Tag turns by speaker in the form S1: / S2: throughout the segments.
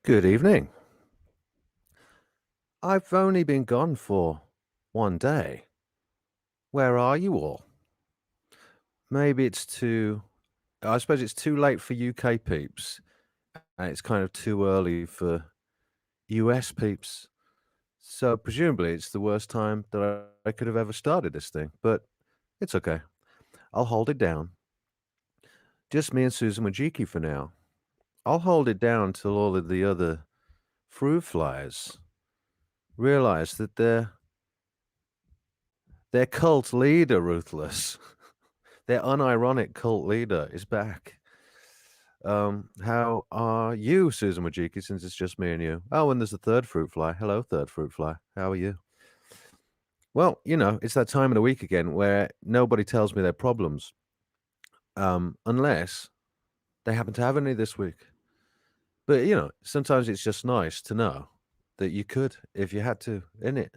S1: Good evening. I've only been gone for one day. Where are you all? Maybe I suppose it's too late for UK peeps, and it's kind of too early for US peeps. So presumably it's the worst time that I could have ever started this thing, but it's okay. I'll hold it down. Just me and Susan Wojcicki for now. I'll hold it down till all of the other fruit flies realize that their cult leader, Ruthless, their unironic cult leader is back. How are you, Susan Wojcicki, since it's just me and you? Oh, and there's a third fruit fly. Hello, third fruit fly. How are you? Well, it's that time of the week again where nobody tells me their problems, unless they happen to have any this week. But, sometimes it's just nice to know that you could if you had to, in it.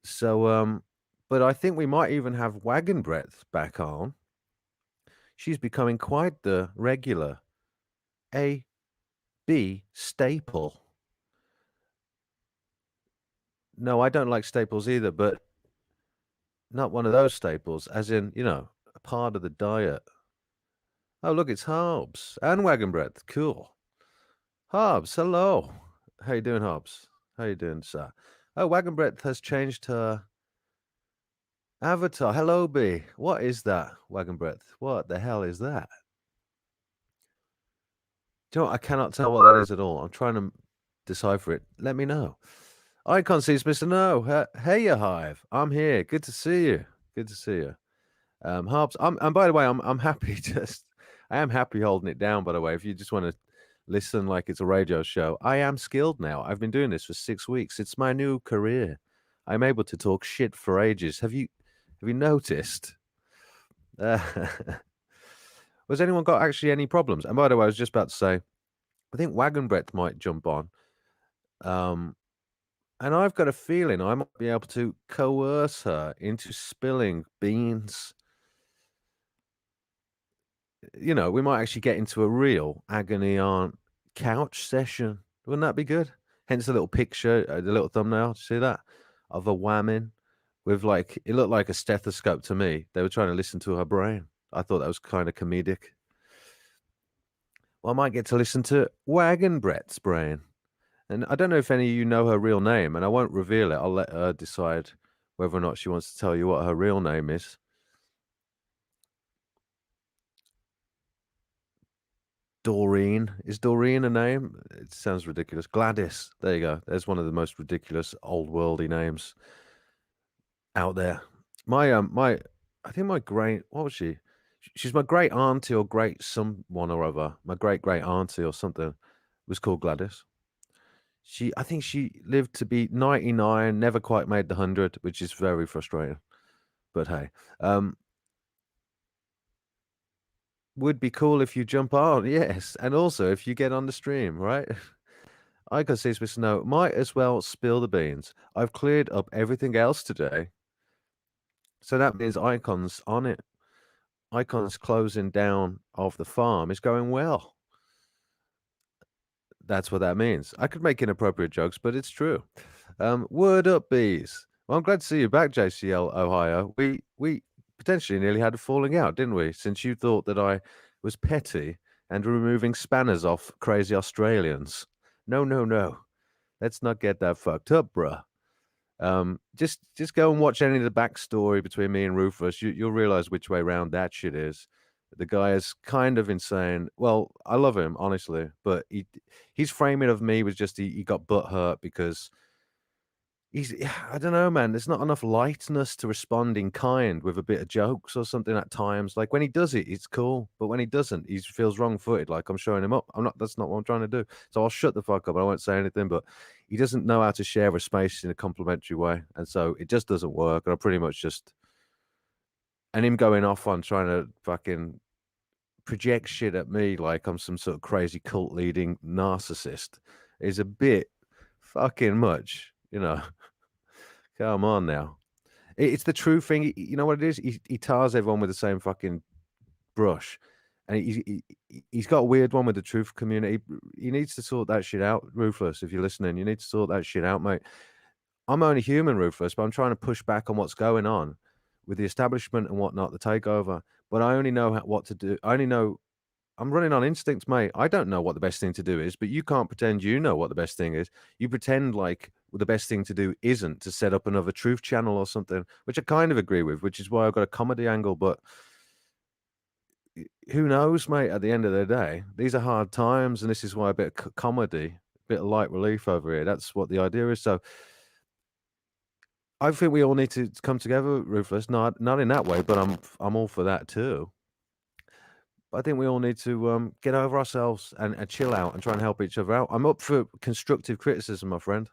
S1: So, but I think we might even have Wagon Breadth back on. She's becoming quite the regular A B staple. No, I don't like staples either, but not one of those staples, as in, a part of the diet. Oh, look, it's Hobbs and Wagon Bread. Cool. Hobbs, hello. How you doing, Hobbs? How you doing, sir? Oh, Wagon Bread has changed her avatar. Hello, B. What is that, Wagon Bread? What the hell is that? Do you know what? I cannot tell what that is at all. I'm trying to decipher it. Let me know. Icon sees Mr. No. Hey, you Hive. I'm here. Good to see you. Good to see you. Harps. And by the way, I'm happy. I am happy holding it down. By the way, if you just want to listen like it's a radio show, I am skilled now. I've been doing this for 6 weeks. It's my new career. I'm able to talk shit for ages. Have you noticed? Uh, has anyone got actually any problems? And by the way, I was just about to say, I think Wagon Brett might jump on. Um, and I've got a feeling I might be able to coerce her into spilling beans. We might actually get into a real agony aunt couch session. Wouldn't that be good? Hence the little picture, the little thumbnail. See that of a woman with it looked like a stethoscope to me. They were trying to listen to her brain. I thought that was kind of comedic. Well, I might get to listen to Wagon Brett's brain. And I don't know if any of you know her real name, and I won't reveal it. I'll let her decide whether or not she wants to tell you what her real name is. Doreen. Is Doreen a name? It sounds ridiculous. Gladys. There you go. There's one of the most ridiculous old worldy names out there. I think my great, what was she? She's my great auntie or great someone or other. My great great auntie or something was called Gladys. I think she lived to be 99, never quite made the 100, which is very frustrating. But hey, um, would be cool if you jump on, yes, and also if you get on the stream, right? I can see Smith Snow. Might as well spill the beans. I've cleared up everything else today. So that means icons on it. Icons closing down of the farm is going well. That's what that means. I could make inappropriate jokes, but it's true. Word up, bees. Well, I'm glad to see you back, JCL Ohio. We potentially nearly had a falling out, didn't we? Since you thought that I was petty and removing spanners off crazy Australians. No, no, no. Let's not get that fucked up, bruh. Just go and watch any of the backstory between me and Rufus. You'll realize which way round that shit is. The guy is kind of insane. Well, I love him honestly, but his framing of me was just he got butt hurt because he's I don't know, man. There's not enough lightness to respond in kind with a bit of jokes or something at times. Like when he does it, it's cool, but when he doesn't, he feels wrong-footed. Like I'm showing him up. I'm not. That's not what I'm trying to do. So I'll shut the fuck up. I won't say anything. But he doesn't know how to share a space in a complimentary way, and so it just doesn't work. And I pretty much just and him going off on trying to fucking project shit at me like I'm some sort of crazy cult leading narcissist is a bit fucking much. Come on now. It's the true thing. You know what it is? He tars everyone with the same fucking brush. and he's got a weird one with the truth community. He needs to sort that shit out, Ruthless. If you're listening, you need to sort that shit out, mate. I'm only human, Ruthless, but I'm trying to push back on what's going on with the establishment and whatnot, the takeover. But I only know what to do. I only know I'm running on instinct, mate. I don't know what the best thing to do is, but you can't pretend you know what the best thing is. You pretend like the best thing to do isn't to set up another truth channel or something, which I kind of agree with, which is why I've got a comedy angle. But who knows, mate? At the end of the day, these are hard times, and this is why a bit of comedy, a bit of light relief over here. That's what the idea is. So I think we all need to come together, Ruthless. Not in that way, but I'm all for that too. I think we all need to get over ourselves and chill out and try and help each other out. I'm up for constructive criticism, my friend,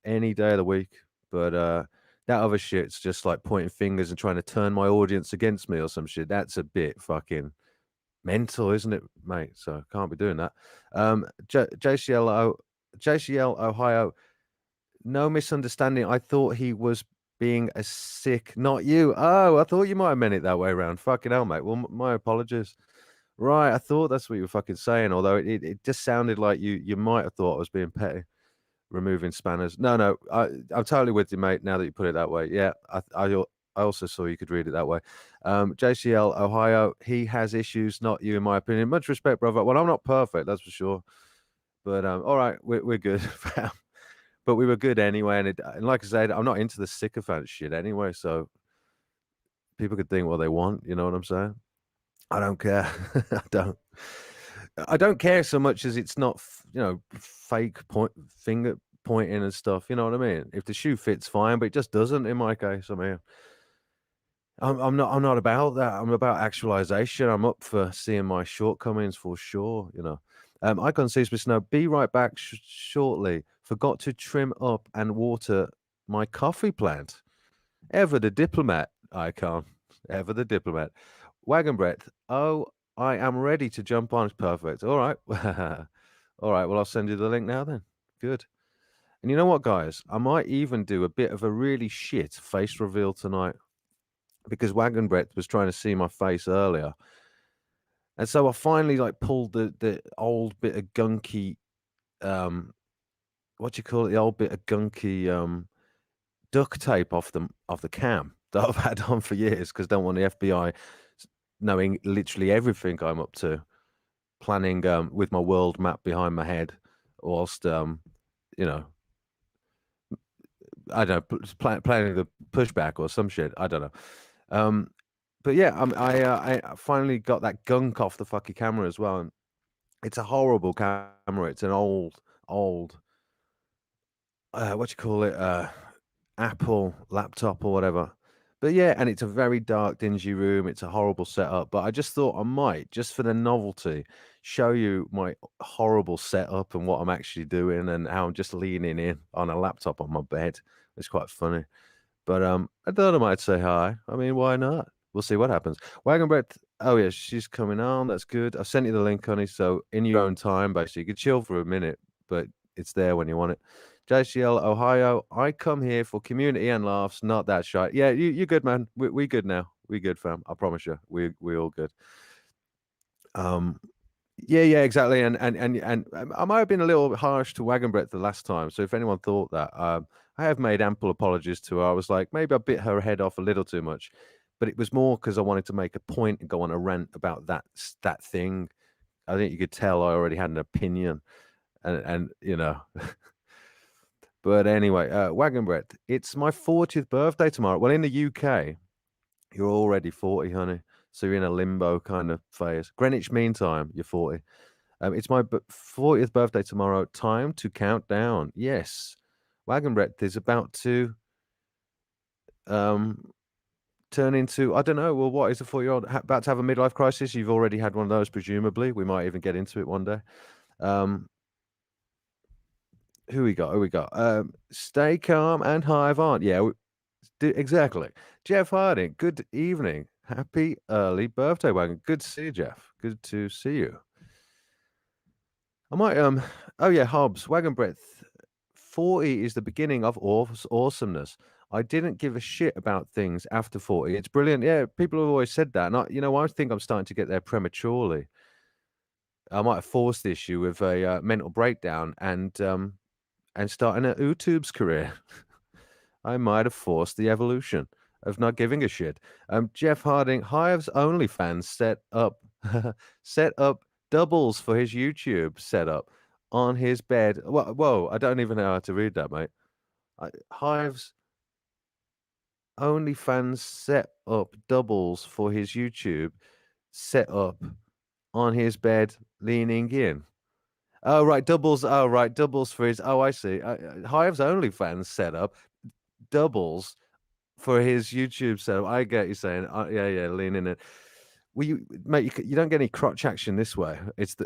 S1: any day of the week. But that other shit's just like pointing fingers and trying to turn my audience against me or some shit. That's a bit fucking mental, isn't it, mate? So can't be doing that. JCL Ohio, no misunderstanding. I thought he was being a sick, not you. Oh, I thought you might have meant it that way around. Fucking hell, mate. Well, my apologies. Right, I thought that's what you were fucking saying, although it just sounded like you might have thought I was being petty, removing spanners. No, I'm totally with you, mate. Now that you put it that way, yeah, I also saw you could read it that way. JCL Ohio, he has issues, not you, in my opinion. Much respect, brother. Well, I'm not perfect, that's for sure. But all right, we're good, fam. But we were good anyway, and like I said, I'm not into the sycophant shit anyway, so people could think what they want. You know what I'm saying? I don't care. I don't. I don't care so much as it's not, fake finger pointing and stuff. You know what I mean? If the shoe fits, fine, but it just doesn't in my case. I mean, I'm not about that. I'm about actualization. I'm up for seeing my shortcomings for sure. Icon sees with snow. Be right back shortly. Forgot to trim up and water my coffee plant. Ever the diplomat, Icon. Ever the diplomat. Wagon breadth. Oh, I am ready to jump on. It's perfect. All right. All right. Well, I'll send you the link now then. Good. And you know what, guys? I might even do a bit of a really shit face reveal tonight because Wagon breadth was trying to see my face earlier. And so I finally pulled the old bit of gunky, what do you call it? The old bit of gunky duct tape off the cam that I've had on for years because I don't want the FBI knowing literally everything I'm up to, planning with my world map behind my head, whilst I don't know, planning the pushback or some shit. I don't know. But yeah, I finally got that gunk off the fucking camera as well, and it's a horrible camera. It's an old what you call it, Apple laptop or whatever. But yeah, and it's a very dark, dingy room. It's a horrible setup. But I just thought I might, just for the novelty, show you my horrible setup and what I'm actually doing and how I'm just leaning in on a laptop on my bed. It's quite funny. But I thought I might say hi. I mean, why not? We'll see what happens. Wagon breadth. Oh yeah, she's coming on. That's good. I've sent you the link, honey. So in your own time, basically, you can chill for a minute, but it's there when you want it. JCL Ohio. I come here for community and laughs, not that shy. Yeah, you good, man. We good now. We good, fam. I promise you. We all good. Yeah, exactly. And I might have been a little harsh to Wagon breadth the last time. So if anyone thought that, I have made ample apologies to her. I was like, maybe I bit her head off a little too much, but it was more because I wanted to make a point and go on a rant about that thing. I think you could tell I already had an opinion, and But anyway, Wagon breadth. It's my 40th birthday tomorrow. Well, in the UK, you're already 40, honey. So you're in a limbo kind of phase. Greenwich Mean Time, you're 40. It's my 40th birthday tomorrow. Time to count down. Yes. Wagon breadth is about to turn into, I don't know, well, what is a 40-year-old about to have a midlife crisis? You've already had one of those, presumably. We might even get into it one day. Who we got? Stay calm and hive on. Yeah, exactly. Jeff Harding, good evening. Happy early birthday, Wagon. Good to see you, Jeff. Good to see you. I might oh yeah, Hobbs, Wagon breadth. 40 is the beginning of awesomeness. I didn't give a shit about things after 40. It's brilliant. Yeah, people have always said that. And I think I'm starting to get there prematurely. I might have forced the issue with a mental breakdown and starting a YouTube's career. I might have forced the evolution of not giving a shit. Jeff Harding, Hive's OnlyFans set up doubles for his YouTube setup on his bed. Whoa, I don't even know how to read that, mate. Hive's OnlyFans set up doubles for his YouTube set up on his bed, leaning in. Oh, right, doubles. Oh, right, doubles for his. Oh, I see. Hive's OnlyFans set up doubles for his YouTube setup. I get you saying, yeah, leaning in. Well, mate, you don't get any crotch action this way.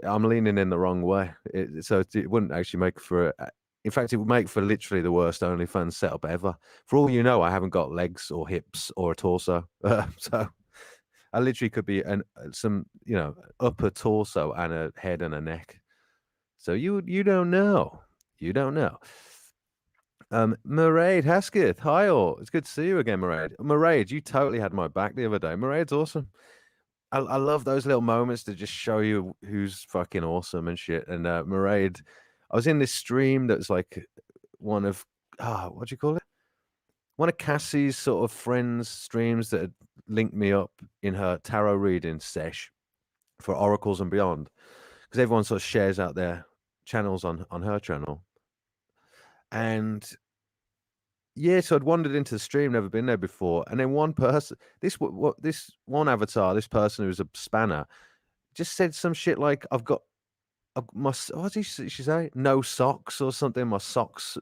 S1: I'm leaning in the wrong way, so it wouldn't actually make for. In fact, it would make for literally the worst OnlyFans setup ever. For all you know, I haven't got legs or hips or a torso, so I literally could be some upper torso and a head and a neck. So you don't know. You don't know. Mairead Hasketh, hi all. It's good to see you again, Mairead. Mairead, you totally had my back the other day. Mairead's awesome. I love those little moments to just show you who's fucking awesome and shit. And Mairead, I was in this stream that was like one of what do you call it? One of Cassie's sort of friends' streams that had linked me up in her tarot reading sesh for Oracles and Beyond, because everyone sort of shares out their channels on her channel. And yeah, so I'd wandered into the stream, never been there before, and then one person, this one avatar, this person who's a spanner, just said some shit like, "I've got my what did she say? No socks or something. My socks."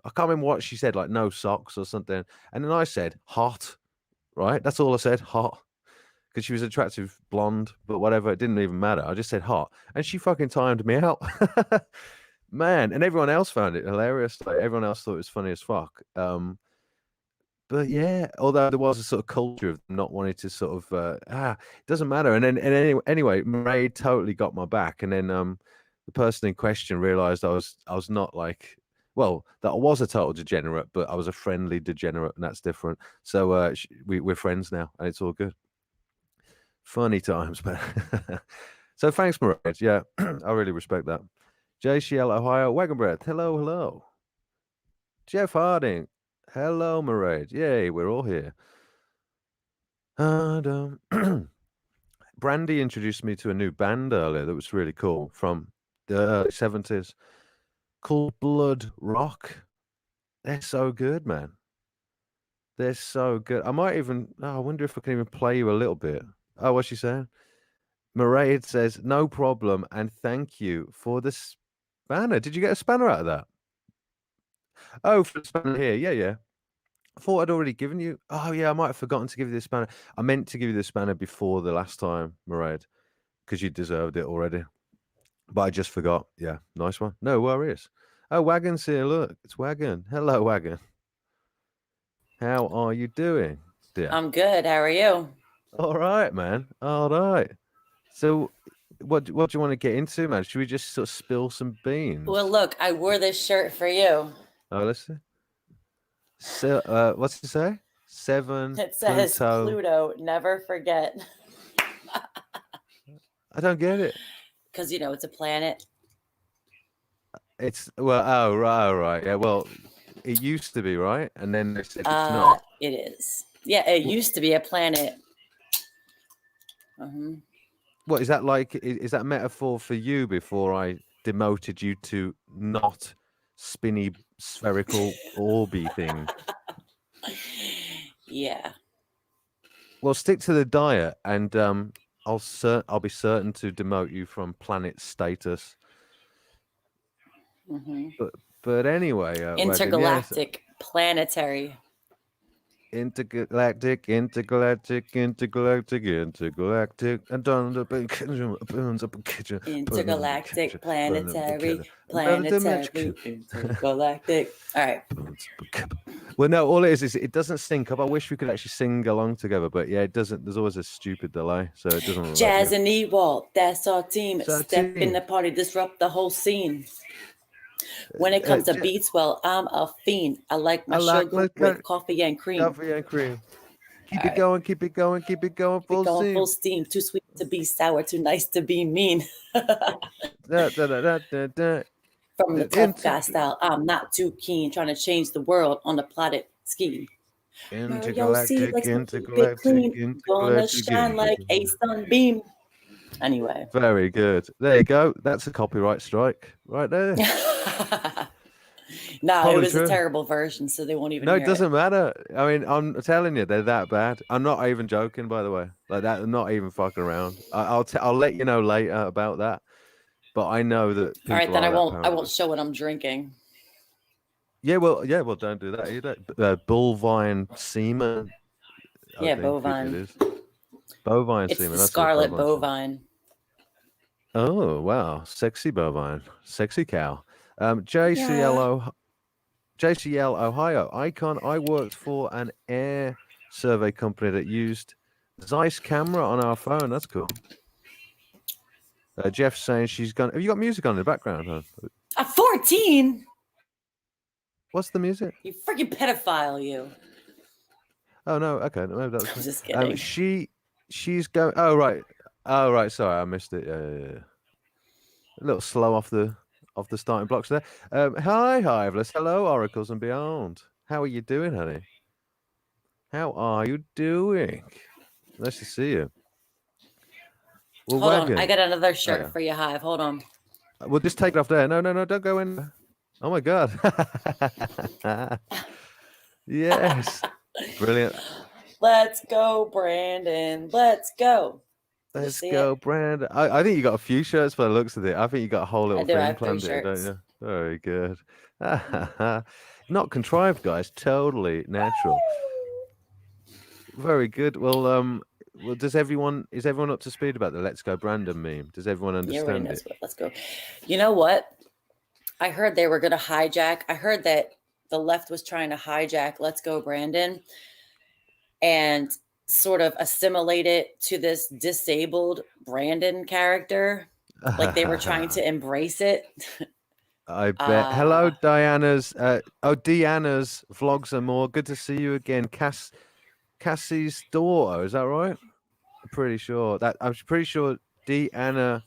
S1: I can't remember what she said, like no socks or something. And then I said hot, right? That's all I said, hot, because she was attractive blonde, but whatever, it didn't even matter. I just said hot, and she fucking timed me out. Man, and everyone else found it hilarious. Like everyone else thought it was funny as fuck. But yeah, although there was a sort of culture of not wanting to sort of it doesn't matter. And then anyway, Mairead totally got my back. And then the person in question realized I was not like, well, that I was a total degenerate, but I was a friendly degenerate, and that's different. So we're friends now, and it's all good. Funny times, man. So thanks, Mairead. Yeah, I really respect that. JCL Ohio, Wagon Breath, hello. Jeff Harding, hello, Mairead. Yay, we're all here. And Brandy introduced me to a new band earlier that was really cool from the early 70s called Blood Rock. They're so good, man. They're so good. I might even, I wonder if I can even play you a little bit. Oh, what's she saying? Mairead says, no problem, and thank you for the spanner. Did you get a spanner out of that? Oh, for the spanner here. Yeah. I thought I'd already given you. Oh, yeah, I might have forgotten to give you the spanner. I meant to give you the spanner before the last time, Mairead, because you deserved it already. But I just forgot. Yeah, nice one. No worries. Oh, Wagon's here. Look, it's Wagon. Hello, Wagon. How are you doing, dear?
S2: I'm good. How are you?
S1: All right, man. All right. So, what do you want to get into, man? Should we just sort of spill some beans?
S2: Well, look, I wore this shirt for you.
S1: Oh, let's see. So, what's it say? 7.
S2: It says Pluto, never forget.
S1: I don't get it.
S2: Because, it's a planet.
S1: It's, well, oh, right. Yeah, well, it used to be, right? And then they said it's not.
S2: It is. Yeah, it used to be a planet.
S1: What is that like? Is that a metaphor for you before I demoted you to not spinny spherical orby thing?
S2: Yeah.
S1: Well, stick to the diet, and I'll be certain to demote you from planet status. But anyway,
S2: intergalactic, planetary.
S1: Intergalactic, and
S2: intergalactic, planetary, intergalactic. All right.
S1: Well, no, all it is it doesn't sync up. I wish we could actually sing along together, but yeah, it doesn't. There's always a stupid delay, so it doesn't.
S2: Jazz and Ewald, that's our team. Step in the party, disrupt the whole scene. When it comes to beats, well, I'm a fiend. I like my sugar with coffee and cream.
S1: Coffee and cream. Keep it going, keep it going, keep it going, full steam.
S2: Full steam. Too sweet to be sour, too nice to be mean. From the tough guy style, I'm not too keen trying to change the world on the plotted scheme.
S1: Intergalactic,
S2: Gonna shine like a sunbeam. Anyway.
S1: Very good. There you go. That's a copyright strike right there.
S2: No, it was a terrible version, so they won't even hear it.
S1: No, it doesn't matter. I mean, I'm telling you, they're that bad. I'm not even joking, by the way. Like that, I'm not even fucking around. I'll let you know later about that. But I know that.
S2: All right, then I won't show what I'm drinking.
S1: Yeah, well, don't do that either. Bullvine semen.
S2: Yeah, bovine.
S1: It is. Bovine
S2: it's
S1: semen.
S2: The Scarlet Bovine.
S1: Oh wow, sexy bovine, sexy cow. JCL Ohio Icon. I worked for an air survey company that used Zeiss camera on our phone. That's cool. Jeff's saying she's gone. Have you got music on in the background? Huh?
S2: At 14.
S1: What's the music?
S2: You freaking pedophile, you.
S1: Oh no. Okay, maybe that's.
S2: I'm just kidding.
S1: She's going. Oh right. Sorry, I missed it. Yeah. A little slow off the starting blocks there. Hi, Hiveless. Hello, Oracles and Beyond. How are you doing, honey? How are you doing? Nice to see you.
S2: Well, hold on. I got another shirt for you, Hive. Hold on.
S1: We'll just take it off there. No, don't go in. Oh my God. Yes. Brilliant.
S2: Let's go, Brandon. Let's go.
S1: Let's go, Brandon. I think you got a few shirts by the looks of it. I think you got a whole little thing planned here, don't you? Very good. Not contrived, guys. Totally natural. Very good. Well, is everyone up to speed about the "Let's Go Brandon" meme? Does everyone understand it?
S2: Let's go. You know what? I heard they were going to hijack. I heard that the left was trying to hijack "Let's Go Brandon" and sort of assimilate it to this disabled Brandon character. Like they were trying to embrace it.
S1: I bet. Hello, Diana's. Deanna's vlogs are more. Good to see you again. Cassie's daughter. Is that right? I'm pretty sure Deanna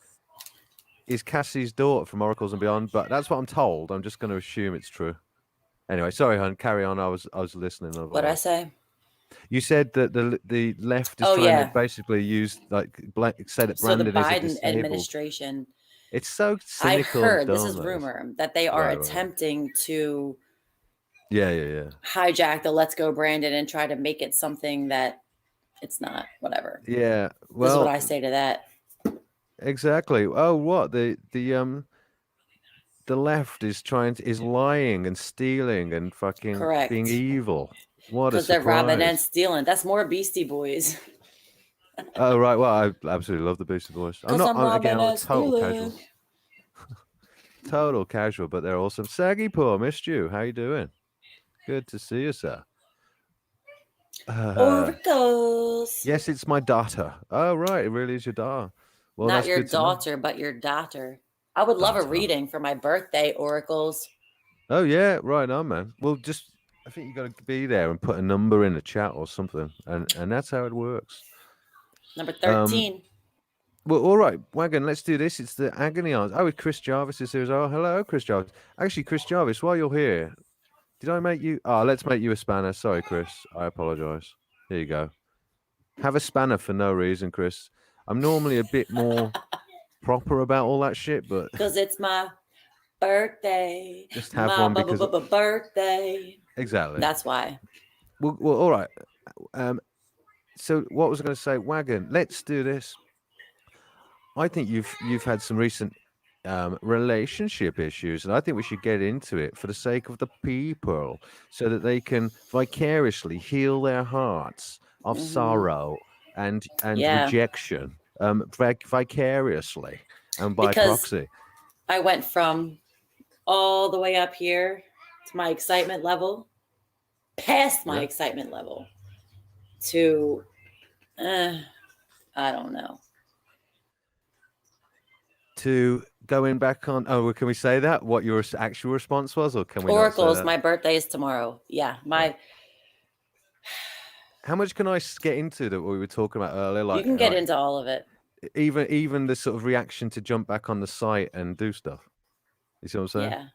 S1: is Cassie's daughter from Oracles and Beyond. But that's what I'm told. I'm just going to assume it's true. Anyway, sorry, hon. Carry on. I was listening.
S2: What'd I say?
S1: You said that the left is trying to basically use say that Brandon is a
S2: Biden
S1: disabled
S2: administration.
S1: It's so cynical.
S2: I heard this is rumor that they are attempting to hijack the "Let's Go Brandon" and try to make it something that it's not. Whatever.
S1: Yeah. Well,
S2: this is what I say to that.
S1: Exactly. Oh, what the left is lying and stealing and fucking being evil. What a surprise. Because
S2: they're robbing and stealing. That's more Beastie Boys.
S1: Oh, right. Well, I absolutely love the Beastie Boys. I'm total casual. Total casual, but they're awesome. Saggy Paw, missed you. How you doing? Good to see you, sir.
S2: Oracles.
S1: Yes, it's my daughter. Oh, right. It really is your daughter. Well,
S2: not your daughter, but your daughter. I would love a reading for my birthday, Oracles.
S1: Oh, yeah. Right on, man. Well, I think you got to be there and put a number in the chat or something. And that's how it works.
S2: Number 13.
S1: Well, all right, Wagon, let's do this. It's the Agony Arms. Oh, Chris Jarvis is here as well. Hello, Chris Jarvis. Actually, Chris Jarvis, while you're here, did I make you... Oh, let's make you a spanner. Sorry, Chris. I apologize. Here you go. Have a spanner for no reason, Chris. I'm normally a bit more proper about all that shit, but...
S2: Because it's my birthday.
S1: Just have one because...
S2: birthday.
S1: Exactly.
S2: That's why.
S1: Well, all right. So what was I going to say? Wagon, let's do this. I think you've had some recent relationship issues, and I think we should get into it for the sake of the people, so that they can vicariously heal their hearts of sorrow and rejection, vicariously and by proxy.
S2: I went from all the way up here to my excitement level, past my excitement level, to I don't know.
S1: to going back on. Oh, well, can we say that? What your actual response was, or can we not say
S2: Oracles,
S1: that?
S2: my birthday is tomorrow. Yeah,
S1: Right. How much can I get into that we were talking about earlier?
S2: you can get into all of it.
S1: Even the sort of reaction to jump back on the site and do stuff. You see what I'm saying?
S2: Yeah.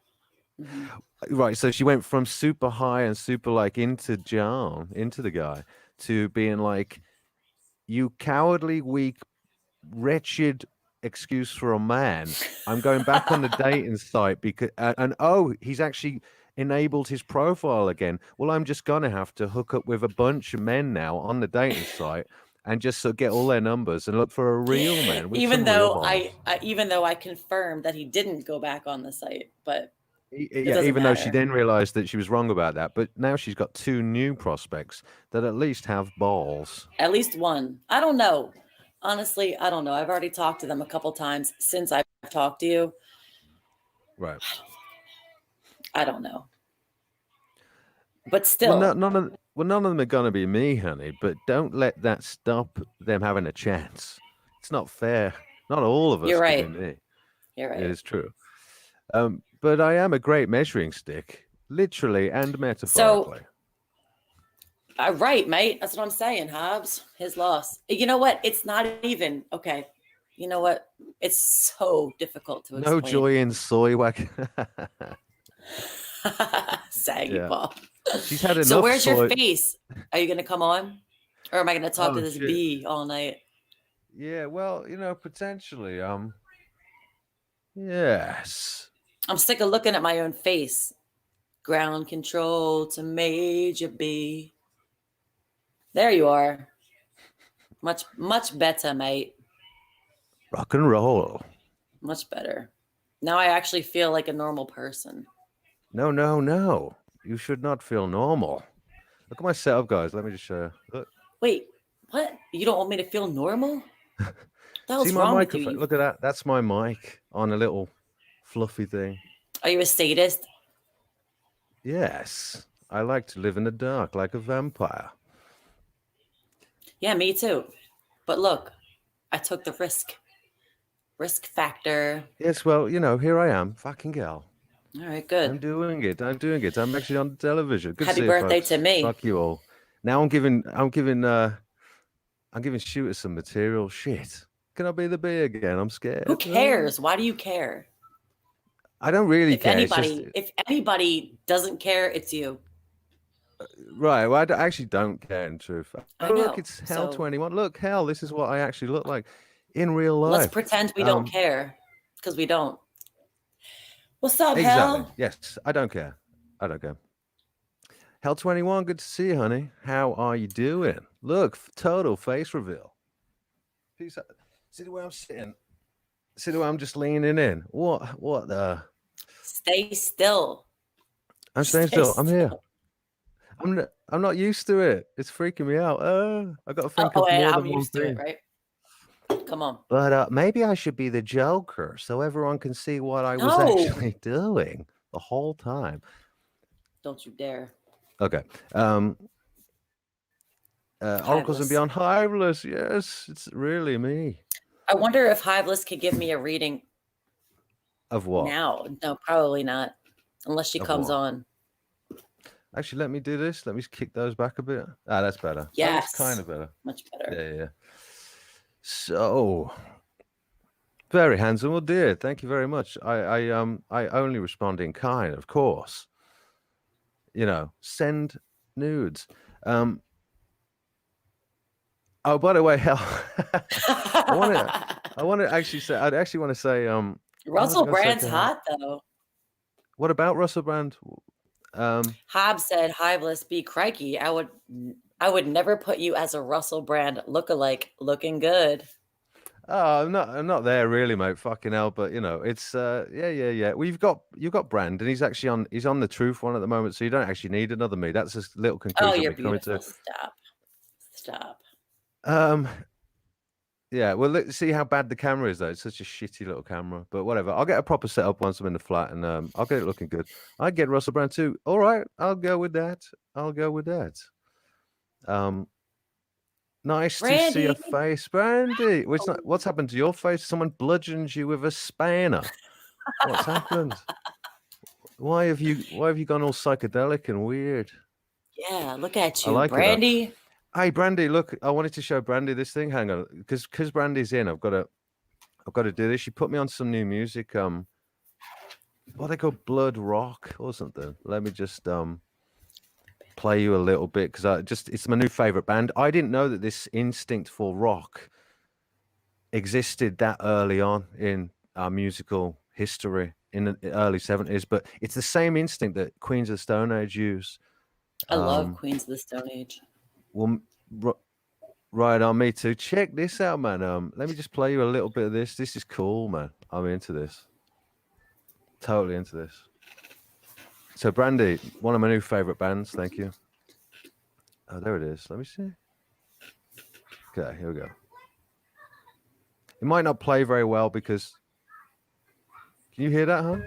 S2: Mhm.
S1: Right. So she went from super high and super like into John, into the guy, to being like, you cowardly, weak, wretched excuse for a man. I'm going back on the dating site because, and oh, he's actually enabled his profile again. Well, I'm just gonna have to hook up with a bunch of men now on the dating site and just sort of get all their numbers and look for a real man with
S2: even
S1: some real
S2: though
S1: balls.
S2: even though I confirmed that he didn't go back on the site, but it
S1: Yeah,
S2: doesn't
S1: even though she
S2: matter.
S1: then realized that she was wrong about that, but now she's got two new prospects that at least have balls.
S2: At least one. I don't know. Honestly, I don't know. I've already talked to them a couple times since I've talked to you.
S1: Right.
S2: I don't know. But
S1: Well,
S2: still,
S1: none of them are gonna be me, honey. But don't let that stop them having a chance. It's not fair. Not all of us
S2: you're
S1: could be
S2: right.
S1: me.
S2: You're
S1: It
S2: right.
S1: is true. But I am a great measuring stick, literally and
S2: So,
S1: metaphorically.
S2: right, mate. That's what I'm saying, Hobbs. His loss. You know what? It's not even okay. You know what? It's so difficult to
S1: No
S2: explain.
S1: joy in soy whack.
S2: Saggy
S1: Yeah.
S2: ball.
S1: She's had enough
S2: So where's
S1: soy.
S2: your face? Are you gonna come on? Or am I gonna talk to
S1: Oh
S2: this
S1: shit.
S2: bee all night?
S1: Yeah, well, potentially. Yes.
S2: I'm sick of looking at my own face. Ground control to Major B. There you are. Much better, mate.
S1: Rock and roll.
S2: Much better. Now I actually feel like a normal person.
S1: No, no, no. You should not feel normal. Look at my setup, guys. Let me just show you. Look.
S2: Wait, what? You don't want me to feel normal? What the
S1: See
S2: hell's
S1: my
S2: wrong with you?
S1: microphone? Look at that. That's my mic on a little fluffy thing.
S2: Are you a sadist?
S1: Yes. I like to live in the dark like a vampire.
S2: Yeah, me too. But look, I took the risk. Risk factor.
S1: Yes, well, here I am. Fucking hell.
S2: All right, good.
S1: I'm doing it. I'm actually on the television. Good to
S2: Happy
S1: see you,
S2: birthday
S1: folks.
S2: to me.
S1: Fuck you all. Now I'm giving shooters some material. Shit. Can I be the bee again? I'm scared.
S2: Who cares? Why do you care?
S1: I don't really
S2: If
S1: care. It's
S2: if anybody doesn't care, it's you.
S1: right. Well, I actually don't care in truth.
S2: I
S1: Oh,
S2: know.
S1: look, it's Hell
S2: So
S1: 21. Look, hell, this is what I actually look like in real life.
S2: let's pretend we don't care, because we don't. What's up,
S1: Exactly.
S2: Hell?
S1: Yes, I don't care. I don't care. Hell 21, good to see you, honey. How are you doing? Look, total face reveal. Peace out. See the way I'm sitting? See the way I'm just leaning in? What the?
S2: Stay still.
S1: I'm staying still. I'm here. I'm not used to it. It's freaking me out. I got to think of more
S2: and
S1: than
S2: I'm
S1: one
S2: used to it,
S1: thing.
S2: right? Come on.
S1: But maybe I should be the Joker so everyone can see what I was
S2: No.
S1: actually doing the whole time.
S2: Don't you dare.
S1: Okay. Oracles and
S2: Hiveless.
S1: Beyond Hiveless. Yes, it's really me.
S2: I wonder if Hiveless could give me a reading
S1: Of what?
S2: now. No, probably not. Unless she
S1: Of
S2: comes
S1: what?
S2: on.
S1: Actually, let me do this. Let me kick those back a bit. Ah, that's better.
S2: Yes.
S1: That's kind of better.
S2: Much better.
S1: Yeah. So very handsome. Well, dear, thank you very much. I only respond in kind, of course. Send nudes. Oh, by the way, hell, I want to actually say. I'd actually want to say.
S2: Russell Brand's hot though.
S1: What about Russell Brand?
S2: Hobbs said, "Hiveless, be crikey. I would never put you as a Russell Brand lookalike. Looking good."
S1: Oh, I'm not there really, mate. Fucking hell, but it's yeah. Well, you've got Brand, and he's on the Truth one at the moment, so you don't actually need another me. That's a little conclusion.
S2: Oh, you're
S1: we're coming
S2: beautiful.
S1: to.
S2: Stop.
S1: Yeah, well, let's see how bad the camera is, though. It's such a shitty little camera, but whatever. I'll get a proper setup once I'm in the flat, and I'll get it looking good. I get Russell Brand too. All right, I'll go with that. Nice to see your
S2: Brandy.
S1: face, Brandy.
S2: Oh,
S1: What's happened to your face? Someone bludgeoned you with a spanner. What's happened? Why have you gone all psychedelic and weird?
S2: yeah, look at
S1: I
S2: you,
S1: like it though.
S2: Brandy.
S1: Hey, Brandy, look, I wanted to show Brandy this thing. Hang on, because Brandy's in, I've got to do this. She put me on some new music. What they call blood rock or something. Let me just play you a little bit because it's my new favorite band. I didn't know that this instinct for rock existed that early on in our musical history in the early 70s, but it's the same instinct that Queens of the Stone Age use.
S2: I love
S1: Um,
S2: Queens of the Stone Age.
S1: well, right on, me too. Check this out, man. Let me just play you a little bit of this. This is cool, man. I'm into this. Totally into this. So, Brandy, one of my new favorite bands. Thank you. Oh, there it is. Let me see. Okay, here we go. It might not play very well because can you hear that, huh?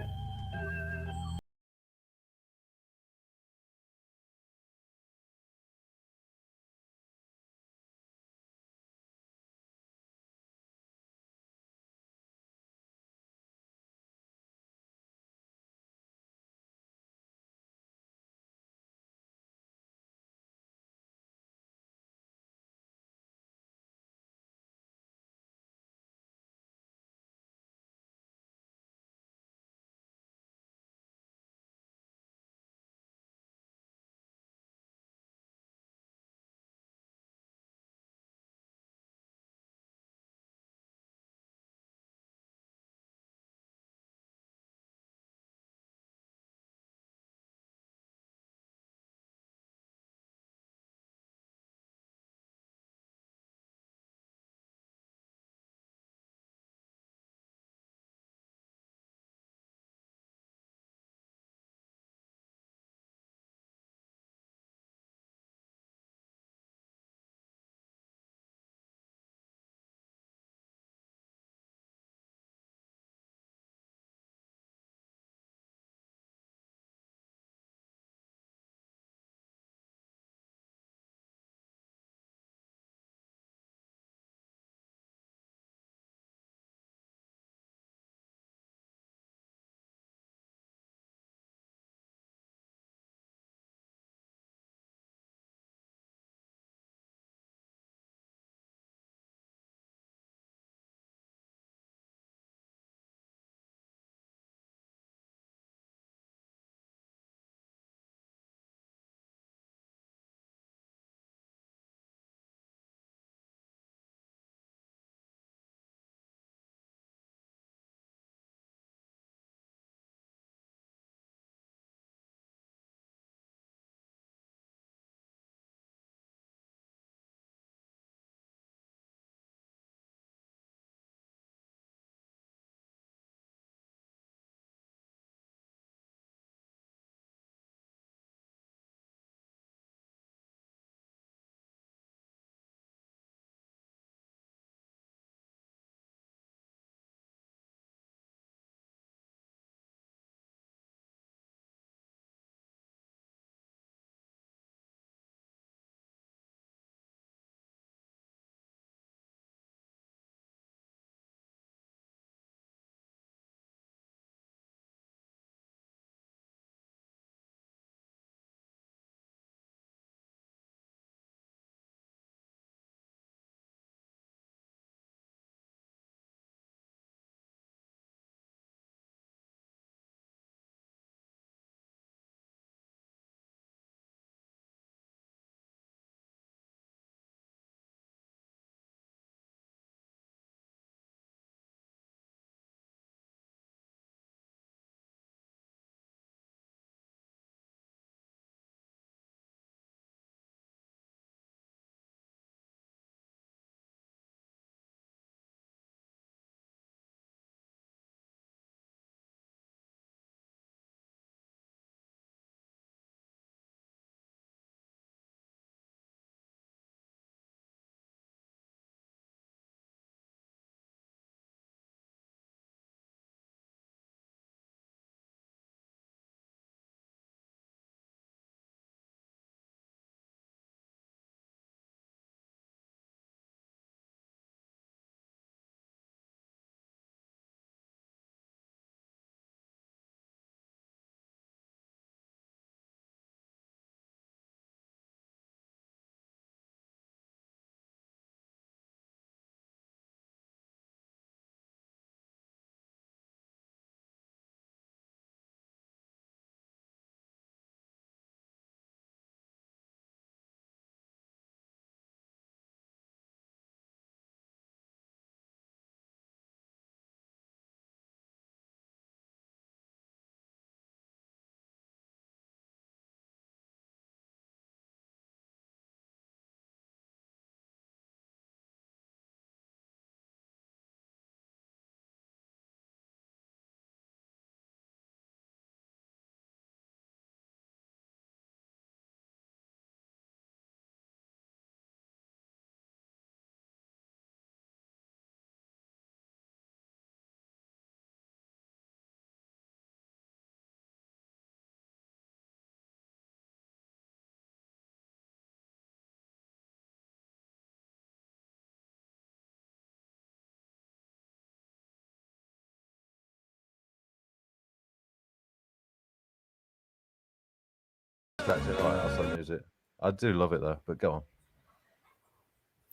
S1: That's it. All right, I'll stop music. I do love it though, but go on.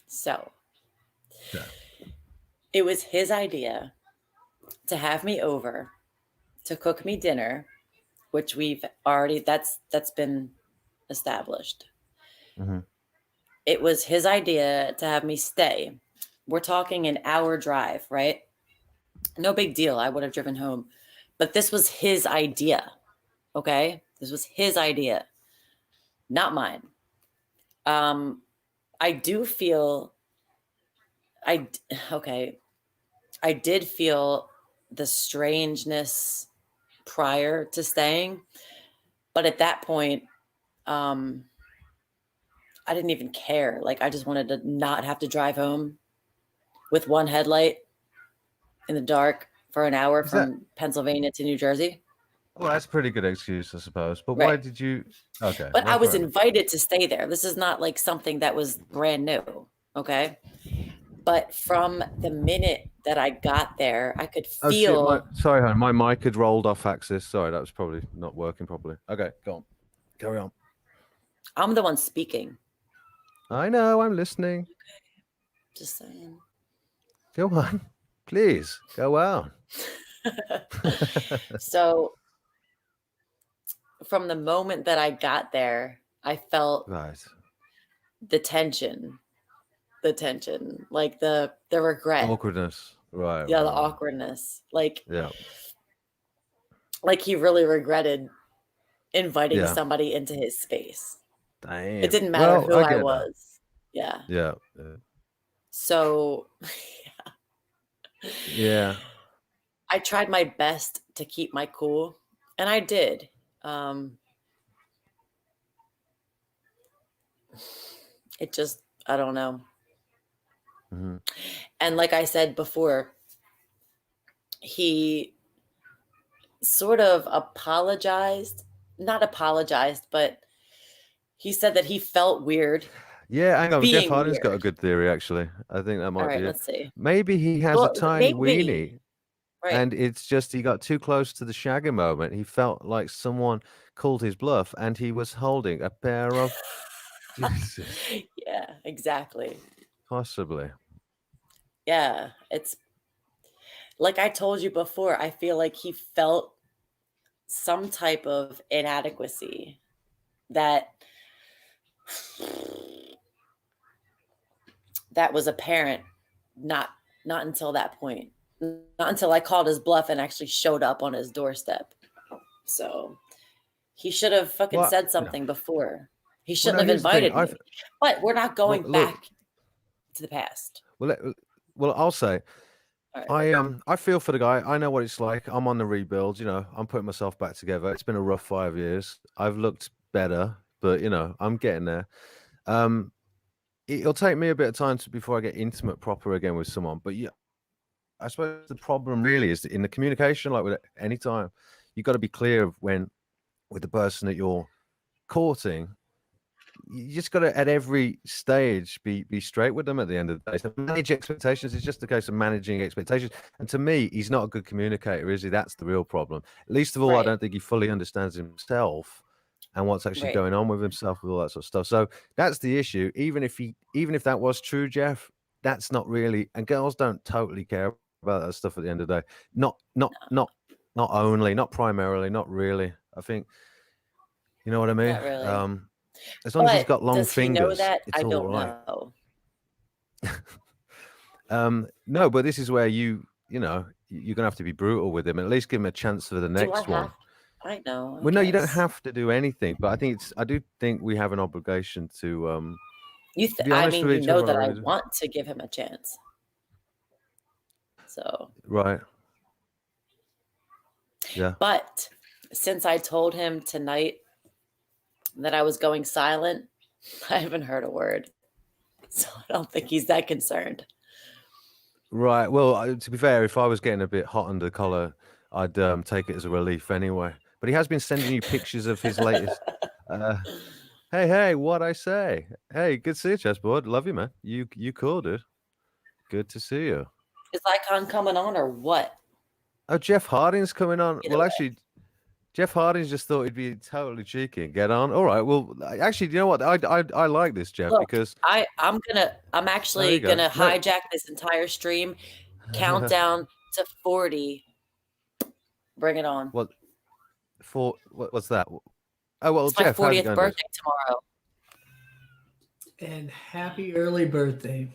S2: So
S1: Yeah.
S2: it was his idea to have me over to cook me dinner, which we've already that's been established.
S1: Mm-hmm.
S2: It was his idea to have me stay. We're talking an hour drive, right? No big deal. I would have driven home. But this was his idea. Okay? This was his idea, not mine. I do feel I did feel the strangeness prior to staying, but at that point, I didn't even care. Like I just wanted to not have to drive home with one headlight in the dark for an hour from Pennsylvania to New Jersey.
S1: Well, that's a pretty good excuse, I suppose. But why
S2: Right.
S1: did you? Okay.
S2: But
S1: No,
S2: I was
S1: fair enough.
S2: invited to stay there. This is not like something that was brand new. Okay. But from the minute that I got there, I could
S1: Oh shit!
S2: feel.
S1: Sorry, hon, my mic had rolled off axis. Sorry, that was probably not working properly. Okay, go on. Carry on.
S2: I'm the one speaking.
S1: I know. I'm listening.
S2: Just saying.
S1: Go on, please. Go on.
S2: So from the moment that I got there, I felt
S1: Right.
S2: the tension, like the regret.
S1: Awkwardness. Right.
S2: Yeah,
S1: right,
S2: the
S1: right.
S2: awkwardness. Like
S1: Yeah.
S2: he really regretted inviting
S1: Yeah.
S2: somebody into his space.
S1: Damn.
S2: It didn't matter who I
S1: get that.
S2: was. Yeah.
S1: Yeah.
S2: So
S1: Yeah.
S2: I tried my best to keep my cool, and I did. It just, I don't know.
S1: Mm-hmm.
S2: And like I said before, he sort of not apologized, but he said that he felt weird.
S1: Yeah, hang on. Jeff
S2: Being
S1: Harden's got a
S2: weird.
S1: good theory, actually. I think that
S2: All
S1: might
S2: right,
S1: be it.
S2: let's see.
S1: Maybe he has a
S2: Well,
S1: tiny
S2: maybe.
S1: weenie,
S2: Right.
S1: and it's just he got too close to the shagger moment. He felt like someone called his bluff, and he was holding a pair of Jesus.
S2: Yeah, exactly.
S1: Possibly.
S2: Yeah, it's like I told you before, I feel like he felt some type of inadequacy that was apparent not until that point. Not until I called his bluff and actually showed up on his doorstep. So he should have fucking said something before. He shouldn't have invited me. But we're not going back to the past.
S1: Well, I'll say, I feel for the guy. I know what it's like. I'm on the rebuild. I'm putting myself back together. It's been a rough 5 years. I've looked better, but I'm getting there. It'll take me a bit of time before I get intimate proper again with someone. But yeah, I suppose the problem really is in the communication. Like with any time, you've got to be clear of when with the person that you're courting. You just got to at every stage be straight with them at the end of the day. So manage expectations. It's just a case of managing expectations. And to me, he's not a good communicator, is he? That's the real problem. Least of all, I don't think he fully understands himself and what's actually going on with himself, with all that sort of stuff. So that's the issue. Even if that was true, Jeff, that's not really. And girls don't totally care about that stuff at the end of the day. Not only, not primarily, not really. I think, you know what I mean?
S2: Not really.
S1: As long as he's got long
S2: does
S1: fingers,
S2: he know that?
S1: it's
S2: I
S1: all
S2: don't
S1: right.
S2: know.
S1: No, but this is where you're gonna have to be brutal with him. At least give him a chance for the next one.
S2: I know.
S1: Well, no, you don't have to do anything, but I do think we have an obligation to. Be honest with each other.
S2: I want to give him a chance. So.
S1: Right. Yeah.
S2: But since I told him tonight that I was going silent, I haven't heard a word. So I don't think he's that concerned.
S1: Right. Well, to be fair, if I was getting a bit hot under the collar, I'd take it as a relief anyway. But he has been sending you pictures of his latest. Hey, what I say? Hey, good to see you, chessboard. Love you, man. You cool, dude. Good to see you.
S2: Is Icon coming on or what?
S1: Oh, Jeff Harding's coming on. Well, actually, Jeff Hardy just thought he'd be totally cheeky and get on. All right. Well, actually, you know what? I like this, Jeff,
S2: Look,
S1: because
S2: I'm
S1: there
S2: actually
S1: you go.
S2: gonna
S1: No.
S2: hijack this entire stream. Countdown to 40. Bring it on.
S1: What's that? Oh well,
S2: It's my
S1: Jeff, how's it
S2: 40th
S1: going?
S2: birthday tomorrow.
S3: And happy early birthday.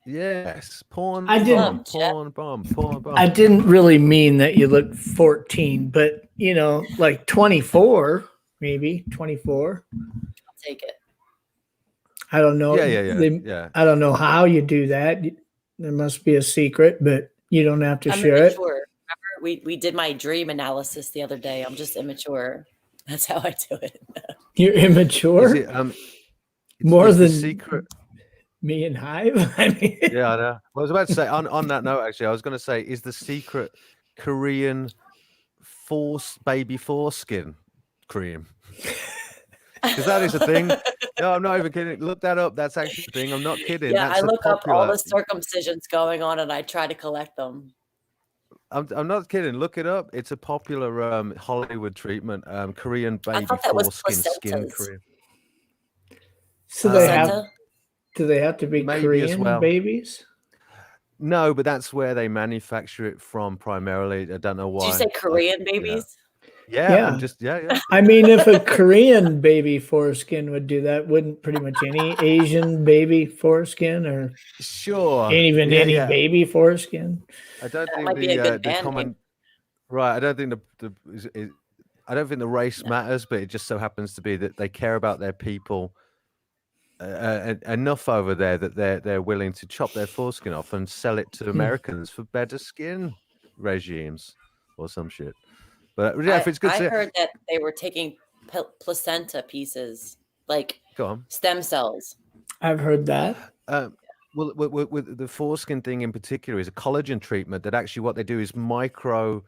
S1: Yes, porn
S3: I
S1: bomb,
S3: didn't-
S1: porn bomb, porn bomb.
S3: I didn't really mean that you look 14, but like 24, maybe 24.
S2: I'll take it.
S3: I don't know.
S1: Yeah.
S3: I don't know how you do that. There must be a secret, but you don't have to
S2: I'm
S3: share
S2: immature. Remember, we did my dream analysis the other day. I'm just immature. That's how I do it.
S3: You're immature.
S1: Is it,
S3: More
S1: is the
S3: than
S1: secret.
S3: me and Hive. I mean,
S1: Yeah, I know. I was about to say on that note, actually, I was going to say, is the secret Korean baby foreskin cream? Because that is a thing. No, I'm not even kidding. Look that up. That's actually a thing. I'm not kidding.
S2: Yeah,
S1: That's
S2: I look up all the
S1: popular.
S2: circumcisions going on and I try to collect them.
S1: I'm not kidding. Look it up. It's a popular Hollywood treatment. Korean baby
S2: thought that was
S1: foreskin skin
S2: placentas.
S1: cream.
S3: so they have.
S2: Placenta?
S3: Do they have to be
S1: Maybe
S3: Korean
S1: as well.
S3: babies?
S1: No, but that's where they manufacture it from primarily. I don't know why.
S2: Did you say Korean babies?
S1: Yeah.
S3: Yeah.
S1: Yeah.
S3: I mean, if a Korean baby foreskin would do that, wouldn't pretty much any Asian baby foreskin or
S1: Sure.
S3: even any
S1: Yeah.
S3: baby foreskin?
S1: I don't
S2: That
S1: think
S2: might be a good
S1: the
S2: band
S1: common
S2: name.
S1: right. I don't think I don't think the race matters, but it just so happens to be that they care about their people enough over there that they're willing to chop their foreskin off and sell it to Americans for better skin regimes or some shit. But yeah, if it's good.
S2: I heard that they were taking placenta pieces, like
S1: Go on.
S2: stem cells.
S3: I've heard that.
S1: Well, with the foreskin thing in particular is a collagen treatment that actually what they do is micro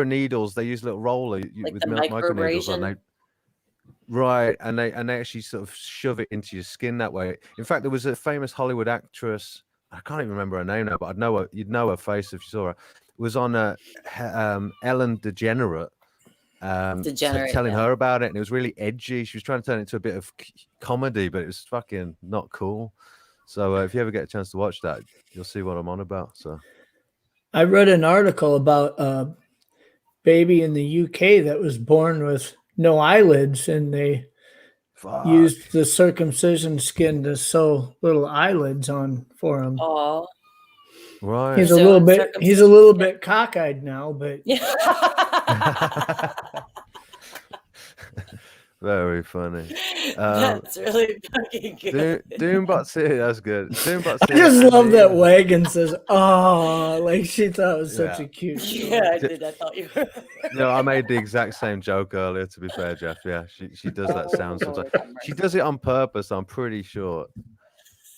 S1: needles. They use a little roller
S2: Like
S1: with
S2: the
S1: micro needles on.
S2: microabrasion?
S1: Right, and they actually sort of shove it into your skin that way. In fact, there was a famous Hollywood actress. I can't even remember her name now, but you'd know her face if you saw her. It was on Ellen DeGenerate. Telling her about it, and it was really edgy. She was trying to turn it into a bit of comedy, but it was fucking not cool. So if you ever get a chance to watch that, you'll see what I'm on about. So
S3: I read an article about a baby in the UK that was born with no eyelids, and they used the circumcision skin to sew little eyelids on for him.
S2: Oh,
S1: right.
S3: He's a little bit cockeyed now, but
S2: yeah.
S1: Very funny.
S2: That's really fucking good.
S1: Doombot City, that's good. Doombot
S3: I
S1: City.
S3: just love that Wagon says, "Oh," like she thought it was such a cute.
S2: Yeah, I did. I thought you were.
S1: No, I made the exact same joke earlier. To be fair, Jeff. Yeah, she does that sound sometimes. She does it on purpose. I'm pretty sure.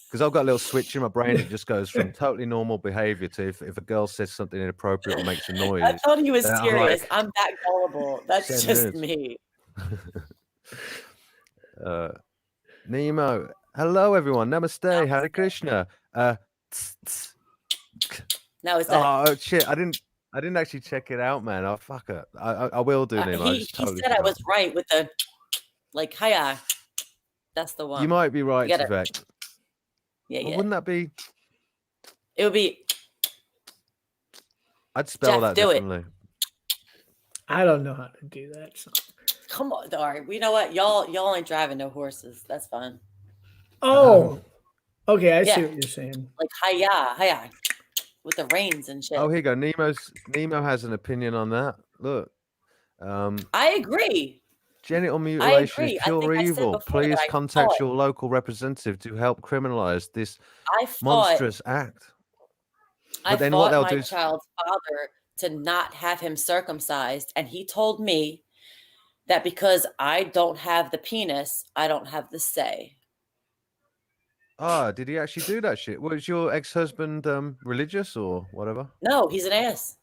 S1: Because I've got a little switch in my brain that just goes from totally normal behavior to if a girl says something inappropriate or makes a noise.
S2: I thought he was
S1: then I'm
S2: serious.
S1: like,
S2: I'm that gullible. That's
S1: "Send
S2: just
S1: nudes."
S2: me.
S1: Nemo, hello everyone. Namaste, Hare Krishna.
S2: Now is that?
S1: Oh shit! I didn't actually check it out, man. Oh fuck it. I will do, Nemo.
S2: He said I was right with the like hiya. That's the one.
S1: You might be right, Vivek.
S2: Yeah,
S1: Well,
S2: yeah.
S1: wouldn't that be?
S2: It would be.
S1: I'd spell
S2: Jeff,
S1: that
S2: do it.
S1: differently.
S3: I don't know how to do that. So.
S2: Come on, all right. You know what? Y'all ain't driving no horses. That's fine.
S3: Oh, okay. I see
S2: Yeah.
S3: what you're saying.
S2: Like hiya, with the reins and shit.
S1: Oh, here you go. Nemo has an opinion on that. Look.
S2: I agree.
S1: Genital mutilation
S2: agree.
S1: is
S2: I
S1: pure
S2: think I said
S1: evil.
S2: before
S1: Please
S2: that I
S1: contact
S2: thought-
S1: your local representative to help criminalize this
S2: I fought.
S1: monstrous act.
S2: I
S1: then what
S2: fought
S1: they'll
S2: my
S1: do is-
S2: child's father to not have him circumcised, and he told me that because I don't have the penis, I don't have the say.
S1: Ah, did he actually do that shit? Was your ex-husband religious or whatever?
S2: No, he's an ass.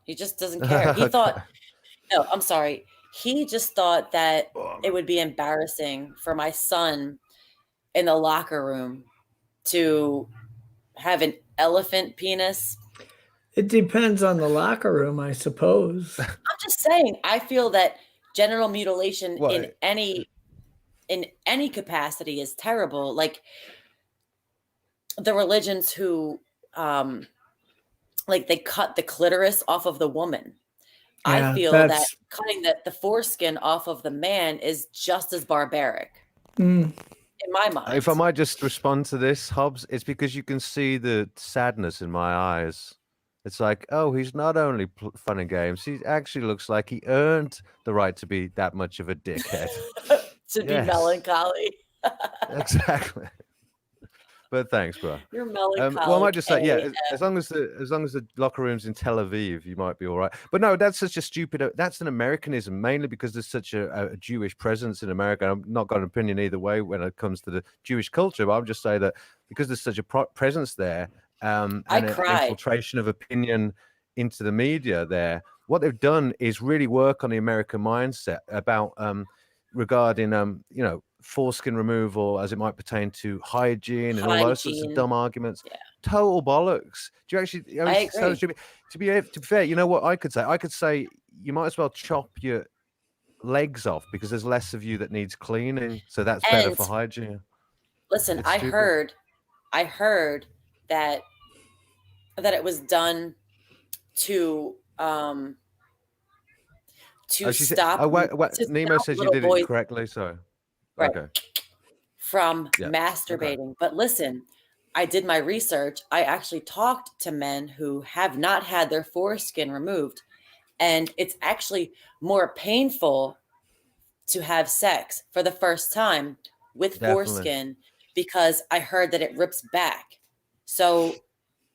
S2: He just doesn't care. He thought, no, I'm sorry. He just thought that it would be embarrassing for my son in the locker room to have an elephant penis.
S3: It depends on the locker room, I suppose.
S2: I'm just saying, I feel that genital mutilation
S1: Well,
S2: in any capacity is terrible. Like the religions who like they cut the clitoris off of the woman. I
S3: Yeah,
S2: feel that
S3: that's
S2: cutting the foreskin off of the man is just as barbaric
S3: mm,
S2: in my mind.
S1: if I might just respond to this, Hobbs, it's because you can see the sadness in my eyes. It's like, oh, he's not only fun and games, he actually looks like he earned the right to be that much of a dickhead.
S2: To be
S1: Yes.
S2: melancholy.
S1: Exactly. But thanks, bro.
S2: You're melancholy.
S1: Well, I might just say, yeah, as long as the locker room's in Tel Aviv, you might be all right. But no, that's such a stupid. That's an Americanism, mainly because there's such a Jewish presence in America. I'm not got an opinion either way when it comes to the Jewish culture, but I'm just saying that because there's such a presence there, and an infiltration of opinion into the media there, what they've done is really work on the American mindset about regarding you know, foreskin removal as it might pertain to hygiene and all those sorts of dumb arguments.
S2: Yeah.
S1: Total bollocks. Do you actually? I
S2: agree.
S1: So to be fair, you know what I could say? I could say you might as well chop your legs off because there's less of you that needs cleaning, so that's better for hygiene.
S2: Listen, I heard that it was done to stop.
S1: Nemo says you did it correctly, so
S2: right. Okay. From masturbating. Okay. But listen, I did my research. I actually talked to men who have not had their foreskin removed, and it's actually more painful to have sex for the first time with foreskin because I heard that it rips back. So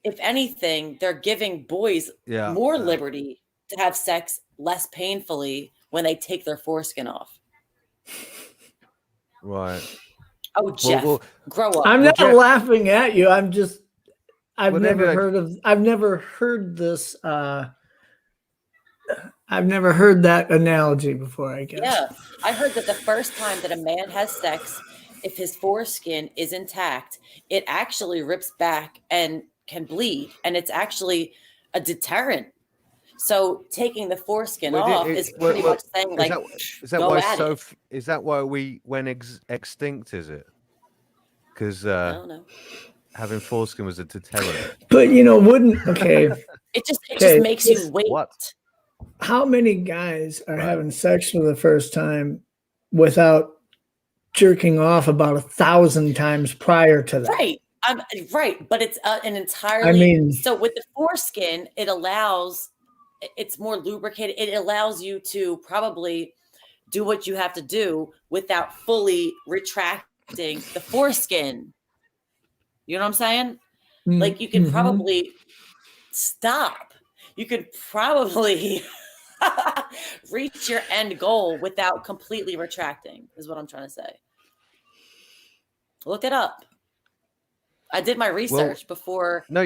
S2: if anything, they're giving boys more liberty to have sex less painfully when they take their foreskin off.
S1: Right.
S2: Oh, Jeff, grow up.
S3: I'm not laughing at you. I'm just, I've never heard this. I've never heard that analogy before, I guess.
S2: Yeah. I heard that the first time that a man has sex, if his foreskin is intact, it actually rips back and can bleed. And it's actually a deterrent. So taking the foreskin off is pretty much saying, like,
S1: is that why is that why we went extinct? Is it because
S2: I don't know,
S1: having foreskin was a deterrent?
S3: But you know, it
S2: just makes you wait.
S1: What?
S3: How many guys are having sex for the first time without jerking off about 1,000 times prior to that?
S2: Right. Right. But it's an entirely. So with the foreskin, it's more lubricated. It allows you to probably do what you have to do without fully retracting the foreskin. You know what I'm saying? Mm-hmm. Like you can probably stop. You could probably reach your end goal without completely retracting, is what I'm trying to say. Look it up. I did my research before.
S1: No,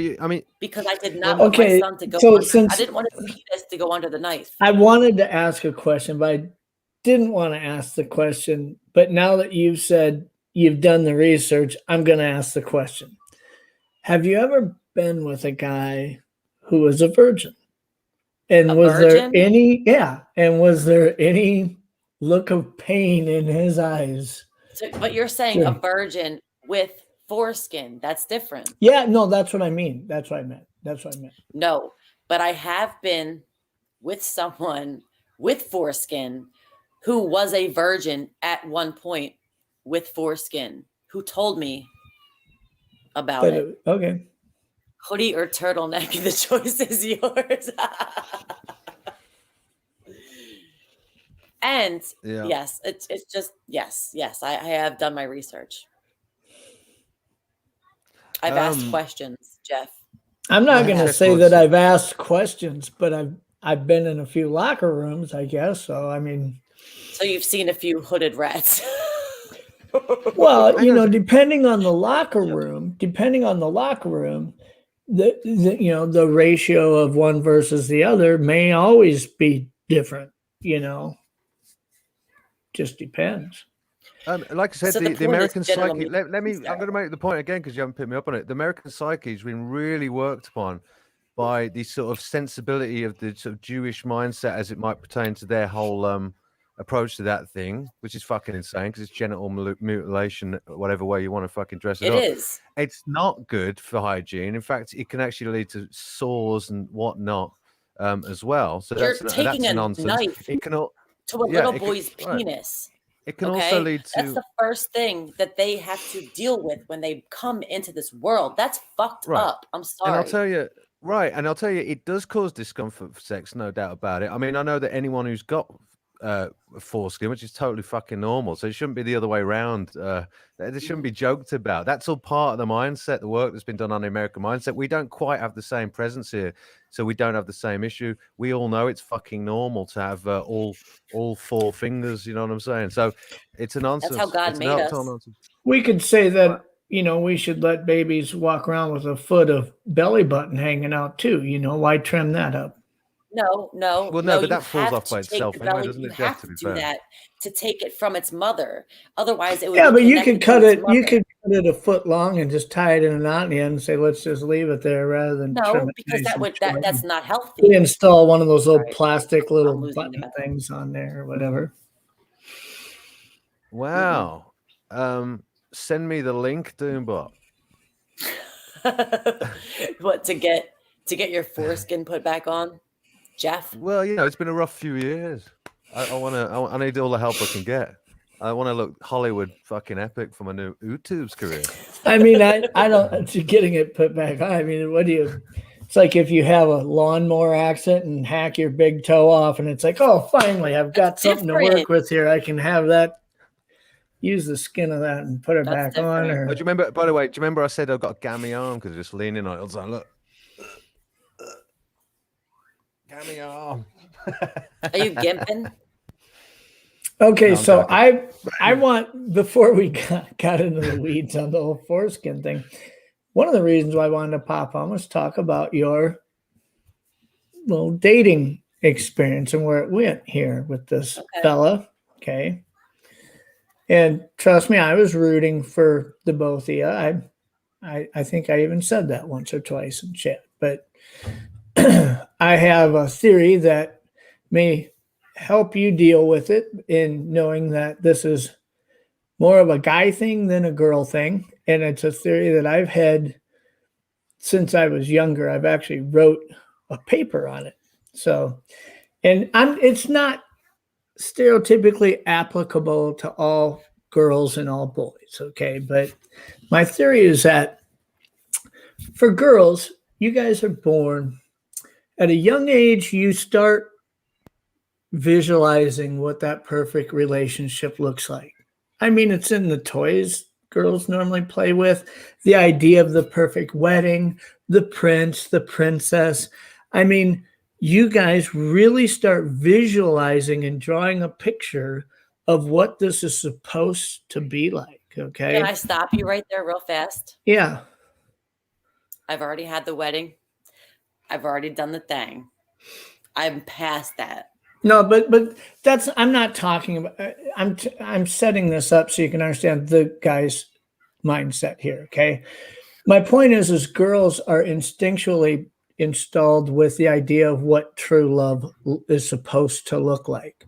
S2: because I did not want my son to go. I didn't want his penis to go under the knife.
S3: I wanted to ask a question, but I didn't want to ask the question. But now that you've said you've done the research, I'm going to ask the question. Have you ever been with a guy who was a virgin? And was there any look of pain in his eyes?
S2: So, but you're saying a virgin with foreskin. That's different.
S3: Yeah, no, that's what I mean. That's what I meant.
S2: No, but I have been with someone with foreskin who was a virgin at one point with foreskin, who told me about it.
S3: Okay.
S2: Hoodie or turtleneck, the choice is yours. And yes, it's just yes. I have done my research. I've asked questions, Jeff.
S3: I'm not going to say that I've asked questions, but I've been in a few locker rooms, I guess. So I mean,
S2: so you've seen a few hooded rats.
S3: Well, depending on the locker room, the ratio of one versus the other may always be different. Just depends.
S1: Like I said, the American psyche. I'm going to make the point again because you haven't picked me up on it. The American psyche has been really worked upon by the sort of sensibility of the sort of Jewish mindset as it might pertain to their whole approach to that thing, which is fucking insane because it's genital mutilation, whatever way you want to fucking dress it
S2: It
S1: up.
S2: is.
S1: It's not good for hygiene. In fact, it can actually lead to sores and whatnot as well. So
S2: You're
S1: that's
S2: taking a
S1: nonsense.
S2: knife
S1: It can
S2: to a little boy's penis.
S1: It can
S2: Okay?
S1: also lead to
S2: That's the first thing that they have to deal with when they come into this world. That's fucked up. I'm sorry.
S1: And I'll tell you, it does cause discomfort for sex, no doubt about it. I mean, I know that anyone who's got foreskin, which is totally fucking normal, so it shouldn't be the other way around. This shouldn't be joked about. That's all part of the mindset, the work that's been done on the American mindset. We don't quite have the same presence here, so we don't have the same issue. We all know it's fucking normal to have all four fingers. You know what I'm saying? So it's a nonsense.
S2: That's how God made us.
S3: We could say that, you know, we should let babies walk around with a foot of belly button hanging out too. You know, why trim that up?
S2: No.
S1: Well, no, but that falls off by itself anyway, doesn't it?
S2: You have to do that to take it from its mother. Otherwise, it would.
S3: Yeah, but you could cut it. You could cut it a foot long and just tie it in a knot in the end and say, "Let's just leave it there," rather than trim it
S2: because that's not healthy.
S3: We install one of those little plastic little button things on there or whatever.
S1: Wow. Send me the link, Doombot.
S2: What to get your foreskin put back on? Jeff?
S1: Well, you know, it's been a rough few years. I need all the help I can get. I want to look Hollywood fucking epic for my new YouTube's career.
S3: I mean, I don't getting it put back on. I mean, what do you? It's like if you have a lawnmower accident and hack your big toe off, and it's like, oh, finally, I've got something to work with here. I can have that. Use the skin of that and put it back on. Or...
S1: do you remember? By the way, do you remember I said I've got a gammy arm because just leaning on it all the time? Look. Gammy arm.
S2: Are you gimping?
S3: Okay, no, so I want, before we got into the weeds on the whole foreskin thing, one of the reasons why I wanted to pop on was talk about your little dating experience and where it went here with this fella. Okay. And trust me, I was rooting for the both of you. I think I even said that once or twice in chat, but I have a theory that may help you deal with it in knowing that this is more of a guy thing than a girl thing. And it's a theory that I've had since I was younger. I've actually wrote a paper on it. So, and it's not stereotypically applicable to all girls and all boys. Okay. But my theory is that for girls, you guys are born at a young age, you start visualizing what that perfect relationship looks like. I mean, it's in the toys girls normally play with, the idea of the perfect wedding, the prince, the princess. I mean, you guys really start visualizing and drawing a picture of what this is supposed to be like, okay?
S2: Can I stop you right there real fast?
S3: Yeah.
S2: I've already had the wedding. I've already done the thing. I'm past that.
S3: No, but that's, I'm not talking about, I'm setting this up so you can understand the guy's mindset here. Okay. My point is girls are instinctually installed with the idea of what true love is supposed to look like.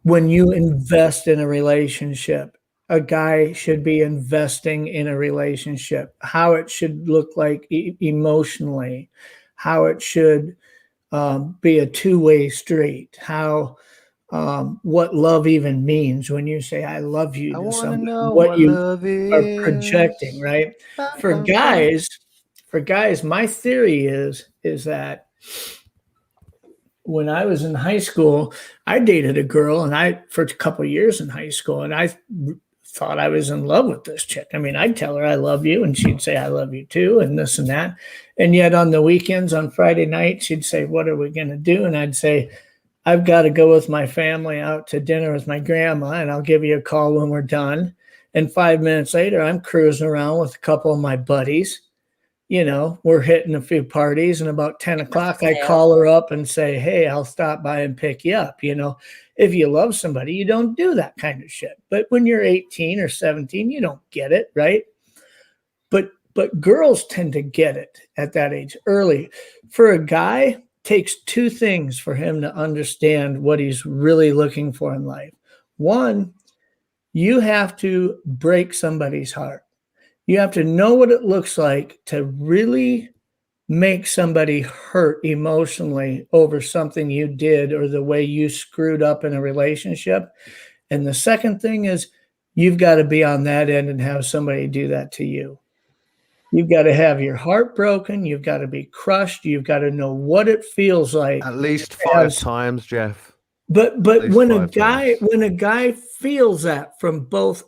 S3: When you invest in a relationship, a guy should be investing in a relationship, how it should look like emotionally, how it should be a two-way street, how what love even means when you say I love you to someone, what you are projecting, right? For guys, my theory is that when I was in high school, I dated a girl for a couple of years in high school, and I thought I was in love with this chick. I mean, I'd tell her I love you, and she'd say I love you too, and this and that. And yet on the weekends, on Friday night, she'd say, what are we going to do? And I'd say, I've got to go with my family out to dinner with my grandma, and I'll give you a call when we're done. And 5 minutes later, I'm cruising around with a couple of my buddies. You know, we're hitting a few parties, and about 10 o'clock, I call her up and say, hey, I'll stop by and pick you up. You know, if you love somebody, you don't do that kind of shit. But when you're 18 or 17, you don't get it, right? But but girls tend to get it at that age early. For a guy, takes two things for him to understand what he's really looking for in life. One, you have to break somebody's heart. You have to know what it looks like to really make somebody hurt emotionally over something you did or the way you screwed up in a relationship. And the second thing is you've got to be on that end and have somebody do that to you. You've got to have your heart broken. You've got to be crushed. You've got to know what it feels like.
S1: At least 5 times, Jeff.
S3: But when a guy feels that from both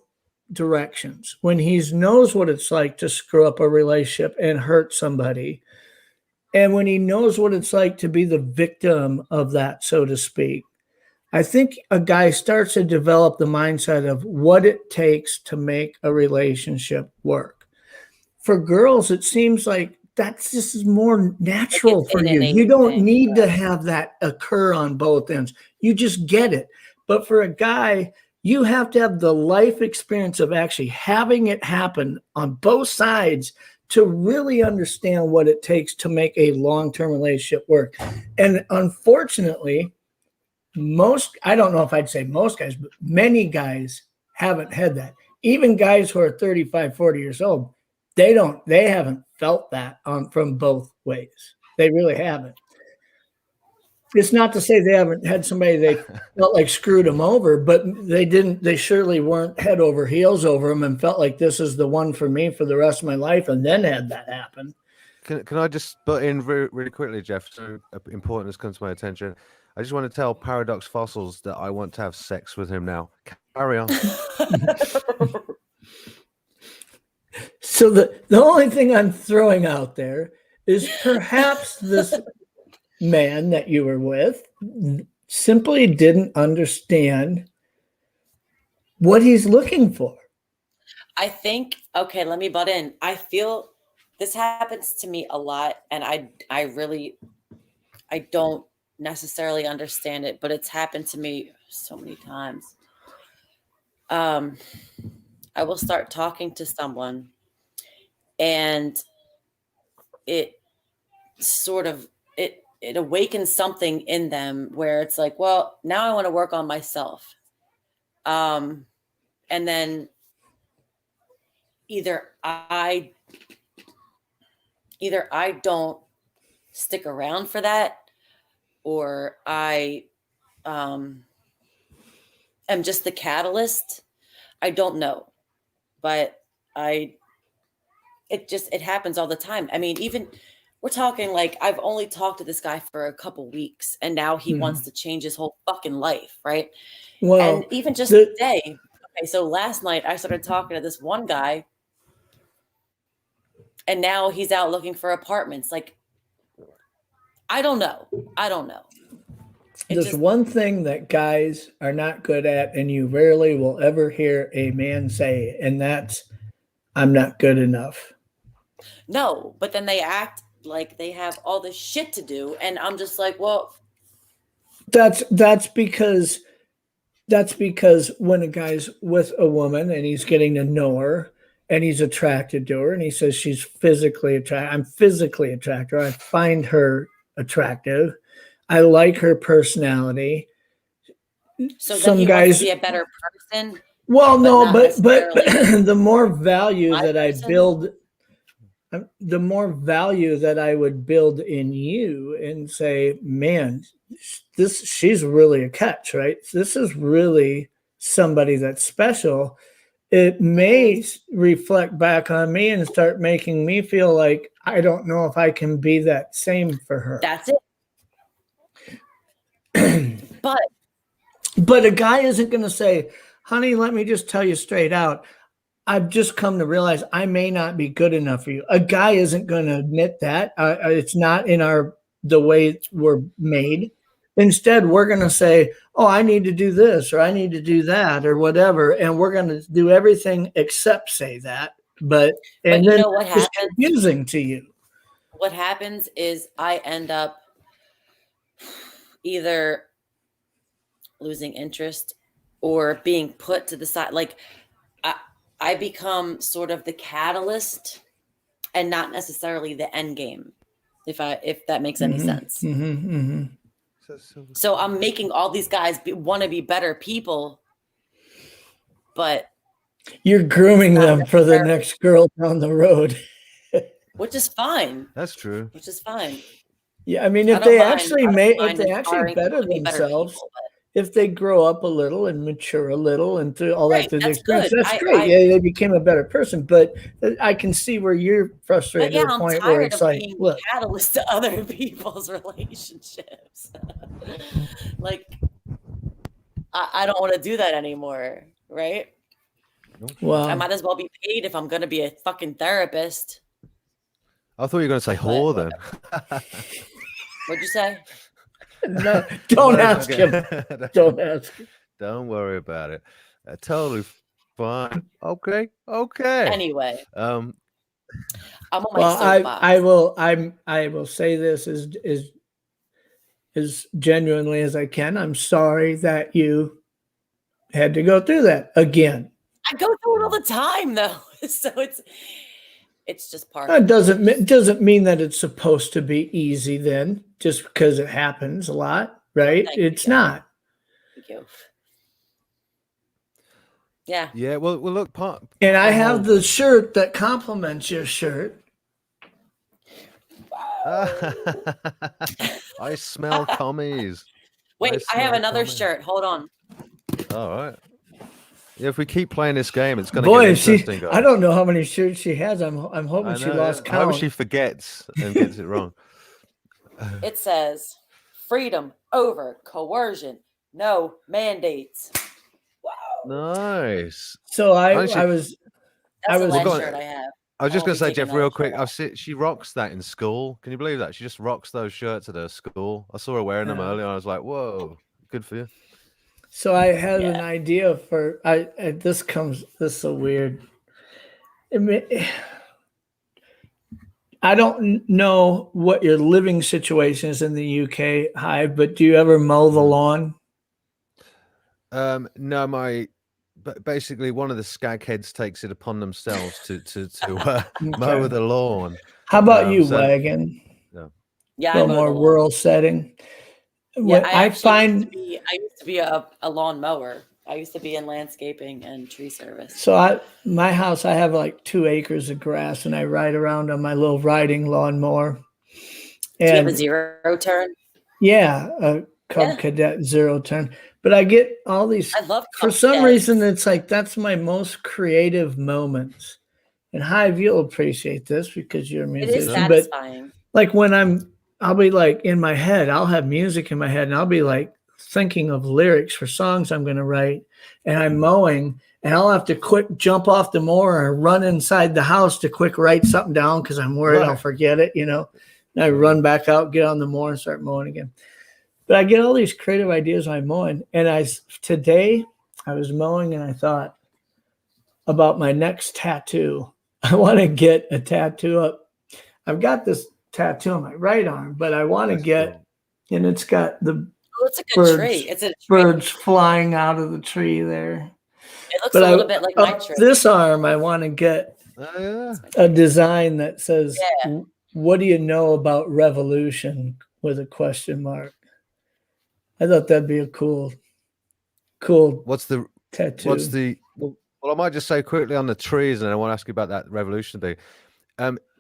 S3: directions, when he knows what it's like to screw up a relationship and hurt somebody, and when he knows what it's like to be the victim of that, so to speak, I think a guy starts to develop the mindset of what it takes to make a relationship work. For girls, it seems like that's just more natural for you. You don't need to have that occur on both ends. You just get it. But for a guy, you have to have the life experience of actually having it happen on both sides to really understand what it takes to make a long-term relationship work. And unfortunately, I don't know if I'd say most guys, but many guys haven't had that. Even guys who are 35, 40 years old, they haven't felt that from both ways. They really haven't. It's not to say they haven't had somebody they felt like screwed them over, but they surely weren't head over heels over them and felt like this is the one for me for the rest of my life and then had that happen.
S1: Can I just butt in really quickly, Jeff? So important has come to my attention. I just want to tell Paradox Fossils that I want to have sex with him now. Carry on.
S3: So the only thing I'm throwing out there is perhaps this man that you were with simply didn't understand what he's looking for.
S2: I think, okay, let me butt in. I feel this happens to me a lot, and I don't necessarily understand it, but it's happened to me so many times. I will start talking to someone and it sort of it awakens something in them where it's like, well, now I want to work on myself. And then either I don't stick around for that, or I am just the catalyst. I don't know, but it happens all the time. I mean, even we're talking like I've only talked to this guy for a couple weeks and now he wants to change his whole fucking life. Right. Well, and even just today. Okay. So last night I started talking to this one guy and now he's out looking for apartments. Like, I don't know.
S3: There's one thing that guys are not good at, and you rarely will ever hear a man say, and that's, I'm not good enough.
S2: No, but then they act like they have all this shit to do, and I'm just like, well,
S3: that's because when a guy's with a woman and he's getting to know her and he's attracted to her and he says she's physically attractive, I'm physically attracted, I find her attractive, I like her personality.
S2: So some then he guys wants to be a better person.
S3: Well, no, but the more value that I build, the more value that I would build in you and say, man, she's really a catch, right? This is really somebody that's special. It may reflect back on me and start making me feel like I don't know if I can be that same for her.
S2: That's it.
S3: But a guy isn't going to say, honey, let me just tell you straight out, I've just come to realize I may not be good enough for you. A guy isn't going to admit that. It's not in the way we're made. Instead, we're going to say, oh, I need to do this, or I need to do that, or whatever. And we're going to do everything except say that. But then
S2: you know what happens?
S3: It's confusing to you.
S2: What happens is I end up either losing interest or being put to the side. Like I become sort of the catalyst and not necessarily the end game. If that makes any sense. So I'm making all these guys want to be better people, but
S3: you're grooming them for the next girl down the road,
S2: which is fine.
S1: That's true.
S2: Which is fine.
S3: Yeah, I mean, if they actually better themselves,
S2: people,
S3: if they grow up a little and mature a little and through all that through the experience,
S2: good.
S3: That's great. Yeah, they became a better person. But I can see where you're frustrated to the point where it's like, look,
S2: catalyst to other people's relationships. Like, I don't want to do that anymore, right?
S3: Well,
S2: I might as well be paid if I'm going to be a fucking therapist.
S1: I thought you were going to say whore then.
S2: What'd you say?
S3: No, don't ask him. Don't ask him.
S1: Don't worry about it. Totally fine. Okay.
S2: Anyway,
S1: I'm
S2: on my soapbox.
S3: I will say this as genuinely as I can. I'm sorry that you had to go through that again.
S2: I go through it all the time, though, so it's just part.
S3: It doesn't mean that it's supposed to be easy. Then just because it happens a lot, right? It's not.
S2: Thank you. Yeah.
S1: Yeah. Well, look.
S3: And I have the shirt that complements your shirt.
S1: I smell commies.
S2: Wait, I have another shirt. Hold on.
S1: All right. Yeah, if we keep playing this game, it's going to get interesting.
S3: I don't know how many shirts she has. I'm hoping she lost count.
S1: I hope she forgets and gets it wrong.
S2: It says, "Freedom over coercion, no mandates." Wow.
S1: Nice.
S3: So I was.
S2: That's the last shirt I have.
S1: I was just going to say, Jeff, real quick. She rocks that in school. Can you believe that? She just rocks those shirts at her school. I saw her wearing them earlier. I was like, whoa, good for you.
S3: So I had an idea for this is so weird. I don't know what your living situation is in the UK, Hive, but do you ever mow the lawn?
S1: No, but basically one of the skagheads takes it upon themselves to mow the lawn.
S3: How about you, Wagon?
S1: No.
S2: Yeah,
S3: a little more rural setting.
S2: Yeah, I used to be a lawn mower. I used to be in landscaping and tree service.
S3: So my house, I have like 2 acres of grass, and I ride around on my little riding lawnmower.
S2: Do you have a zero turn?
S3: Yeah, a Cub Cadet zero turn. But I get all these.
S2: I love
S3: for some reason, it's like that's my most creative moments. And Hive, you'll appreciate this because you're a musician.
S2: It is satisfying.
S3: But like when I'll be like in my head, I'll have music in my head, and I'll be like thinking of lyrics for songs I'm going to write, and I'm mowing, and I'll have to quick jump off the mower and run inside the house to quick write something down because I'm worried I'll forget it, And I run back out, get on the mower, and start mowing again. But I get all these creative ideas when I'm mowing. And today I was mowing and I thought about my next tattoo. I want to get a tattoo up. I've got this tattoo on my right arm, but I want to get, and it's got the
S2: it's a good tree. It's a tree.
S3: Birds flying out of the tree there.
S2: It looks a little bit like my tree.
S3: This arm, I want to get a design that says, "What do you know about revolution?" with a question mark. I thought that'd be a cool
S1: What's the
S3: tattoo.
S1: Well, I might just say quickly on the trees, and I want to ask you about that revolution thing.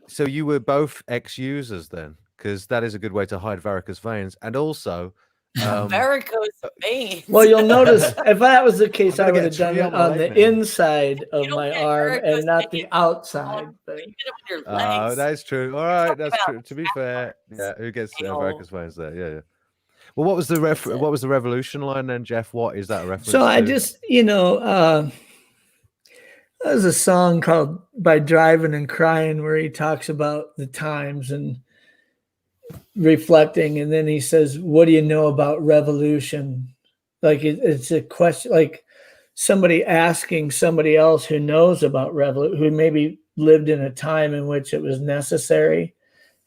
S1: So you were both ex-users then, because that is a good way to hide varicose veins, and also
S2: varicose veins.
S3: Well, you'll notice if that was the case, I would have done it on the inside of my arm and not the outside.
S1: Oh, that's true. All right, that's true. To be fair, who gets varicose veins there? Yeah. Well, what was the revolution line then, Jeff? What is that a reference
S3: So I
S1: to?
S3: just, there's a song called "By Driving and Crying" where he talks about the times and reflecting, and then he says, "What do you know about revolution?" Like it's a question, like somebody asking somebody else who knows about revolution, who maybe lived in a time in which it was necessary.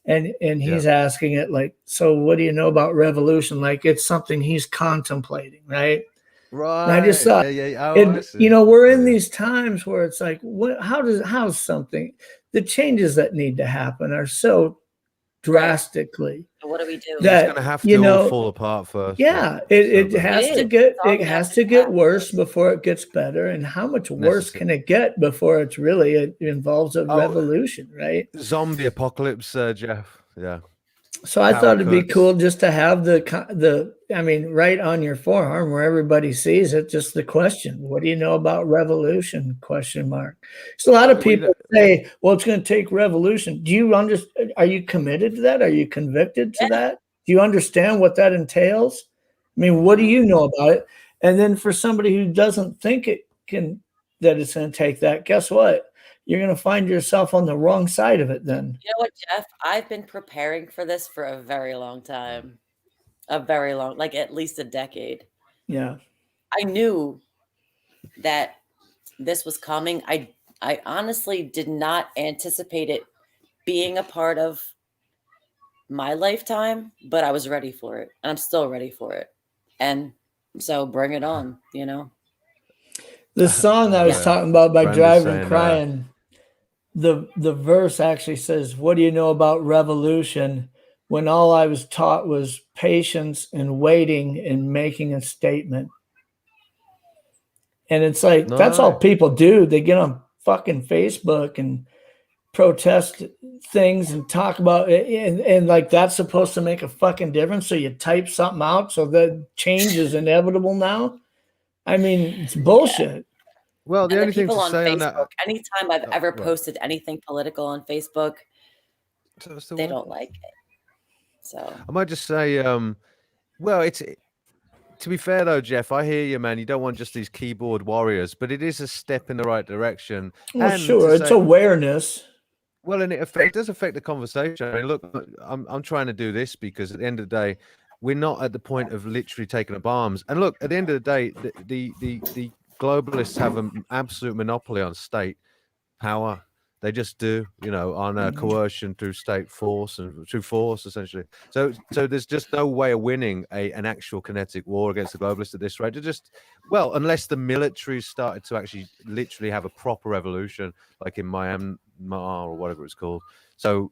S3: And he's asking it like, so what do you know about revolution? Like it's something he's contemplating, right? And I just thought,
S1: I see.
S3: we're
S1: Yeah,
S3: in
S1: yeah.
S3: these times where it's like, how's something, the changes that need to happen are so drastically
S2: So what do we do?
S1: It's going
S3: that,
S1: to have to all fall apart first.
S3: yeah,
S1: So
S3: it
S1: bad.
S3: has to
S2: It's
S3: get,
S2: all
S3: it
S2: gonna have
S3: has
S2: to
S3: to get
S2: collapse
S3: worse
S2: first.
S3: before it gets better. And how much worse
S1: Necessary.
S3: can it get before it's really, it involves a
S1: Oh,
S3: revolution, right?
S1: Zombie apocalypse, Jeff. Yeah.
S3: So I
S1: Power
S3: thought it'd be
S1: cuts.
S3: cool just to have I mean, right on your forearm where everybody sees it. Just the question: what do you know about revolution? Question mark. So a lot of
S1: We
S3: people say, "Well, it's going to take revolution." Do you understand? Are you committed to that? Are you convicted to
S2: Yeah.
S3: that? Do you understand what that entails? I mean, what do
S2: Mhm.
S3: you know about it? And then for somebody who doesn't think that it's going to take that, guess what? You're going to find yourself on the wrong side of it then.
S2: You know what, Jeff? I've been preparing for this for a very long time. A very long, like at least a decade.
S3: Yeah.
S2: I knew that this was coming. I honestly did not anticipate it being a part of my lifetime, but I was ready for it. And I'm still ready for it. And so bring it on,
S3: The song I was
S2: Yeah.
S3: talking about by
S1: Brandy's
S3: Driving
S1: saying,
S3: Crying, the verse actually says, "What do you know about revolution when all I was taught was patience and waiting and making a statement?" And it's like that's all
S1: no.
S3: people do. They get on fucking Facebook and protest things and talk about it, and like that's supposed to make a fucking difference. So you type something out so that change is inevitable now. I mean, it's bullshit.
S1: Well, the
S2: And the
S1: only thing
S2: people
S1: to
S2: on
S1: say on that.
S2: Facebook, anytime I've ever
S1: Right.
S2: posted anything political on Facebook,
S1: So it's still
S2: they
S1: working.
S2: don't like it. So
S1: I might just say, well, to be fair though, Jeff, I hear you, man. You don't want just these keyboard warriors, but it is a step in the right direction.
S3: Well,
S1: And
S3: sure,
S1: to
S3: it's
S1: say,
S3: awareness.
S1: well, and it does affect the conversation. I mean, look, I'm trying to do this because at the end of the day, we're not at the point of literally taking up arms. And look, at the end of the day, the globalists have an absolute monopoly on state power. They just do, on coercion through state force and through force, essentially. So there's just no way of winning an actual kinetic war against the globalists at this rate. Unless the military started to actually literally have a proper revolution, like in Myanmar or whatever it's called. So,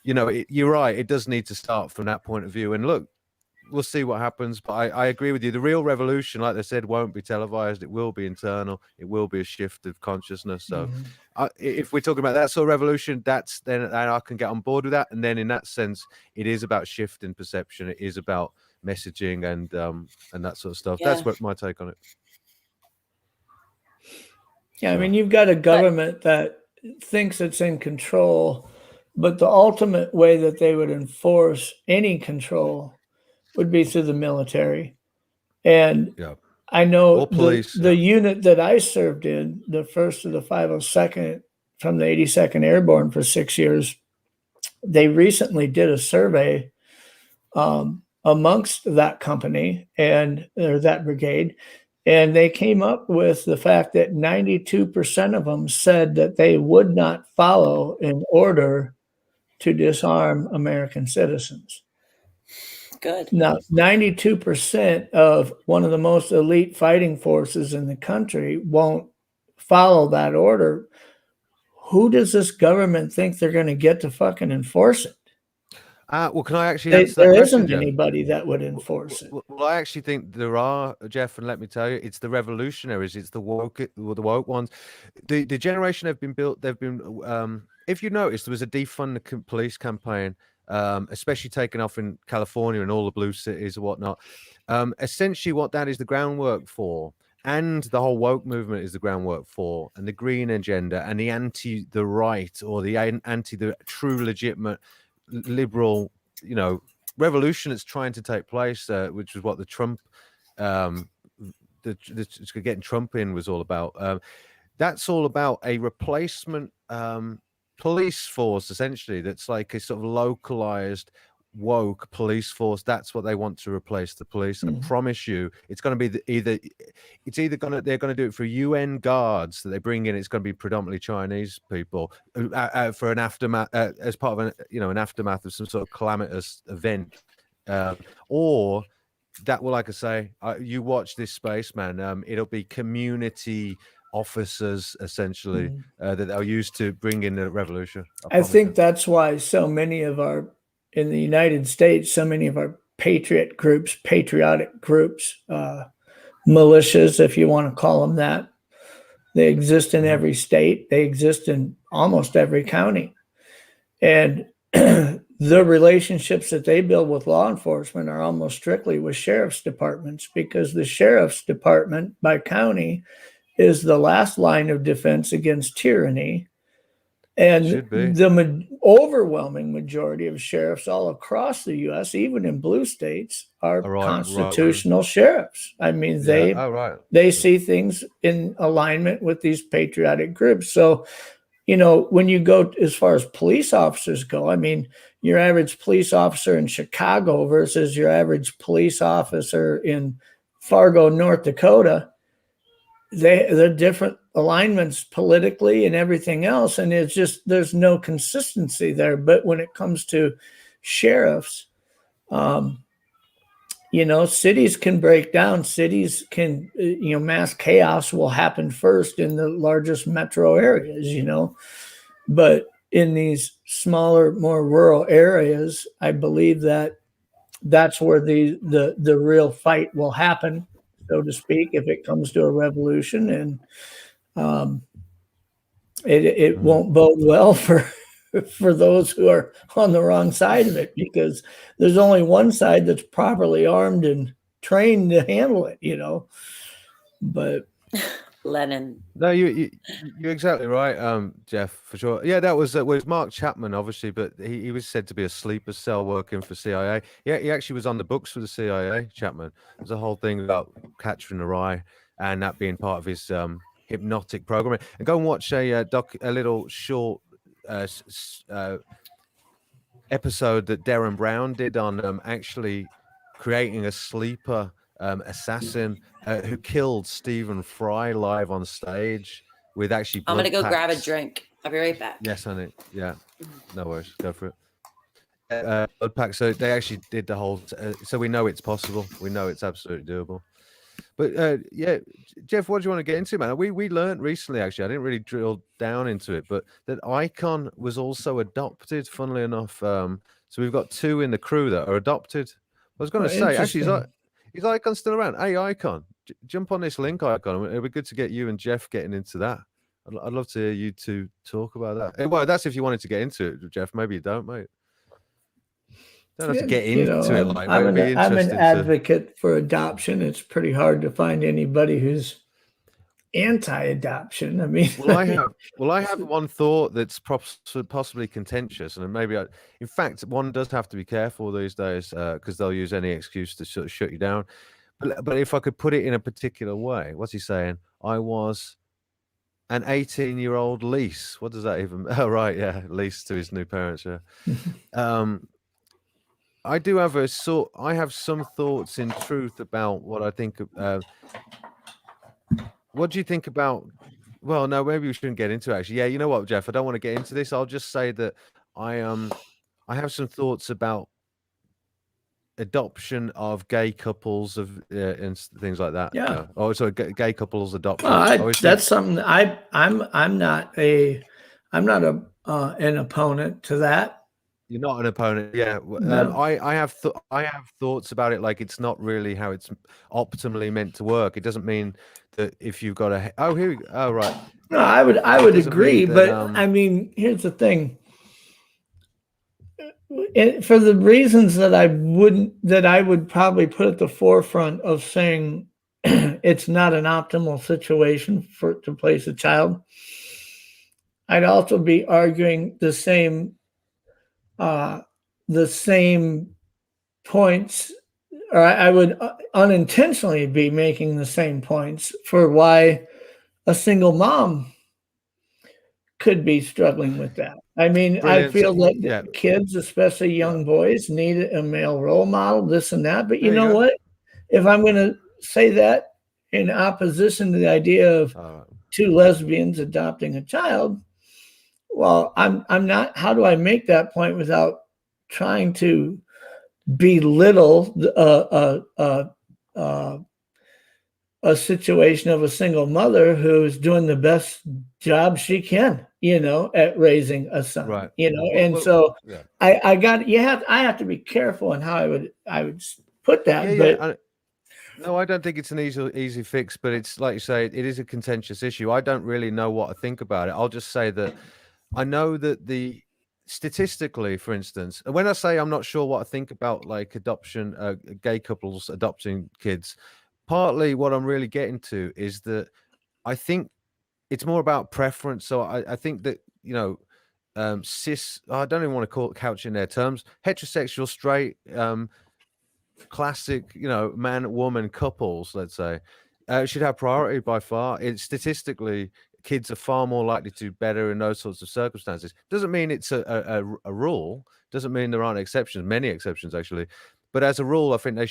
S1: you're right. It does need to start from that point of view. And look, we'll see what happens. But I agree with you. The real revolution, like they said, won't be televised. It will be internal. It will be a shift of consciousness. So if we're talking about that sort of revolution, then I can get on board with that. And then in that sense, it is about shifting perception. It is about messaging and that sort of stuff.
S2: Yeah.
S1: That's what my take on it.
S3: Yeah, I mean, you've got a government that thinks it's in control, but the ultimate way that they would enforce any control would be through the military. And
S1: Yeah.
S3: I know
S1: Or police,
S3: the unit that I served in, the 1st of the 502nd from the 82nd Airborne for 6 years, they recently did a survey amongst that company or that brigade. And they came up with the fact that 92% of them said that they would not follow an order to disarm American citizens.
S2: good.
S3: Now, 92% of one of the most elite fighting forces in the country won't follow that order. Who does this government think they're going to get to fucking enforce it?
S1: Well, can I actually answer that
S3: There
S1: question,
S3: isn't
S1: Jeff?
S3: anybody that would enforce it.
S1: Well, I actually think there are, Jeff, and let me tell you, it's the revolutionaries, it's the woke ones. The generation they've been. If you notice, there was a defund the police campaign, especially taken off in California and all the blue cities and whatnot. Essentially, what that is the groundwork for, and the whole woke movement is the groundwork for, and the green agenda, and the the right or the the true legitimate liberal, revolution that's trying to take place, which was what the Trump, getting Trump in was all about. That's all about a replacement police force, essentially. That's like a sort of localized woke police force. That's what they want to replace the police. I promise you, it's going to be they're going to do it for UN guards that they bring in. It's going to be predominantly Chinese people for an aftermath, as part of an aftermath of some sort of calamitous event, or that will, like I say, you watch this space, man. It'll be community officers essentially that they'll use to bring in the revolution.
S3: I think that's why so many of in the United States, so many of our patriotic groups, militias, if you want to call them that, they exist in every state. They exist in almost every county. And the relationships that they build with law enforcement are almost strictly with sheriff's departments, because the sheriff's department by county is the last line of defense against tyranny. And the overwhelming majority of sheriffs all across the U.S., even in blue states, are constitutional sheriffs. I mean, they see things in alignment with these patriotic groups. So, when you go as far as police officers go, I mean, your average police officer in Chicago versus your average police officer in Fargo, North Dakota, they're different alignments politically and everything else, and it's just there's no consistency there. But when it comes to sheriffs, cities can break down. Cities can, mass chaos will happen first in the largest metro areas, but in these smaller, more rural areas, I believe that's where the real fight will happen, so to speak, if it comes to a revolution. And it won't bode well for those who are on the wrong side of it, because there's only one side that's properly armed and trained to handle it, But
S2: Lennon.
S1: No, you're exactly right, Jeff, for sure. Yeah, that was Mark Chapman, obviously, but he was said to be a sleeper cell working for CIA. Yeah, he actually was on the books for the CIA, Chapman. There's a whole thing about Catcher in the Rye and that being part of his hypnotic programming. And go and watch a little short episode that Darren Brown did on actually creating a sleeper assassin who killed Stephen Fry live on stage with actually
S2: I'm gonna go
S1: packs.
S2: grab a drink. I'll be right back.
S1: Yes, honey. Yeah, no worries. Go for it. Blood pack. So they actually did the whole. So we know it's possible. We know it's absolutely doable. But yeah, Jeff, what do you want to get into, man? We learned recently, actually, I didn't really drill down into it, but that Icon was also adopted, funnily enough. So we've got 2 in the crew that are adopted. I was going to say, actually, is Icon still around? Hey, Icon, jump on this link, Icon. It'd be good to get you and Jeff getting into that. I'd love to hear you two talk about that. Well, that's if you wanted to get into it, Jeff. Maybe you don't, mate. Don't have to get into it. Like,
S3: I'm an advocate for adoption. It's pretty hard to find anybody who's anti-adoption. I mean,
S1: I have one thought that's possibly contentious, and maybe in fact, one does have to be careful these days because they'll use any excuse to sort of shut you down. But if I could put it in a particular way, what's he saying? I was an 18-year-old lease. What does that even? Oh, right, yeah, lease to his new parents. Yeah. I do have I have some thoughts in truth about what I think. What do you think about? Well, no, maybe we shouldn't get into it, actually. Yeah, you know what, Jeff? I don't want to get into this. I'll just say that I have some thoughts about adoption of gay couples and things like that.
S3: Yeah.
S1: Oh, sorry, gay couples adoption.
S3: That's something I'm not an opponent to that.
S1: You're not an opponent, yeah.
S3: No.
S1: I have thoughts about it. Like, it's not really how it's optimally meant to work. It doesn't mean that if you've got right.
S3: No, I would agree, but I mean, here's the thing. For the reasons that I would probably put at the forefront of saying it's not an optimal situation to place a child, I'd also be arguing the same points, or I would unintentionally be making the same points for why a single mom could be struggling with that. I mean, brilliant. I feel that kids, especially young boys, need a male role model, this and that. But you know what? If I'm going to say that in opposition to the idea of 2 lesbians adopting a child, well, I'm not. How do I make that point without trying to belittle a situation of a single mother who's doing the best job she can, at raising a son,
S1: Right.
S3: and so
S1: yeah.
S3: I have to be careful in how I would put that, but
S1: no, I don't think it's an easy fix, but it's like you say, it is a contentious issue. I don't really know what to think about it. I'll just say that I know that statistically, for instance, and when I say I'm not sure what I think about like adoption, gay couples adopting kids, partly what I'm really getting to is that I think it's more about preference. So I think that, cis, I don't even want to couch in their terms, heterosexual, straight, classic, man woman couples, let's say, should have priority by far. It's statistically, kids are far more likely to do better in those sorts of circumstances. Doesn't mean it's a rule. Doesn't mean there aren't exceptions. Many exceptions actually. But as a rule, I think they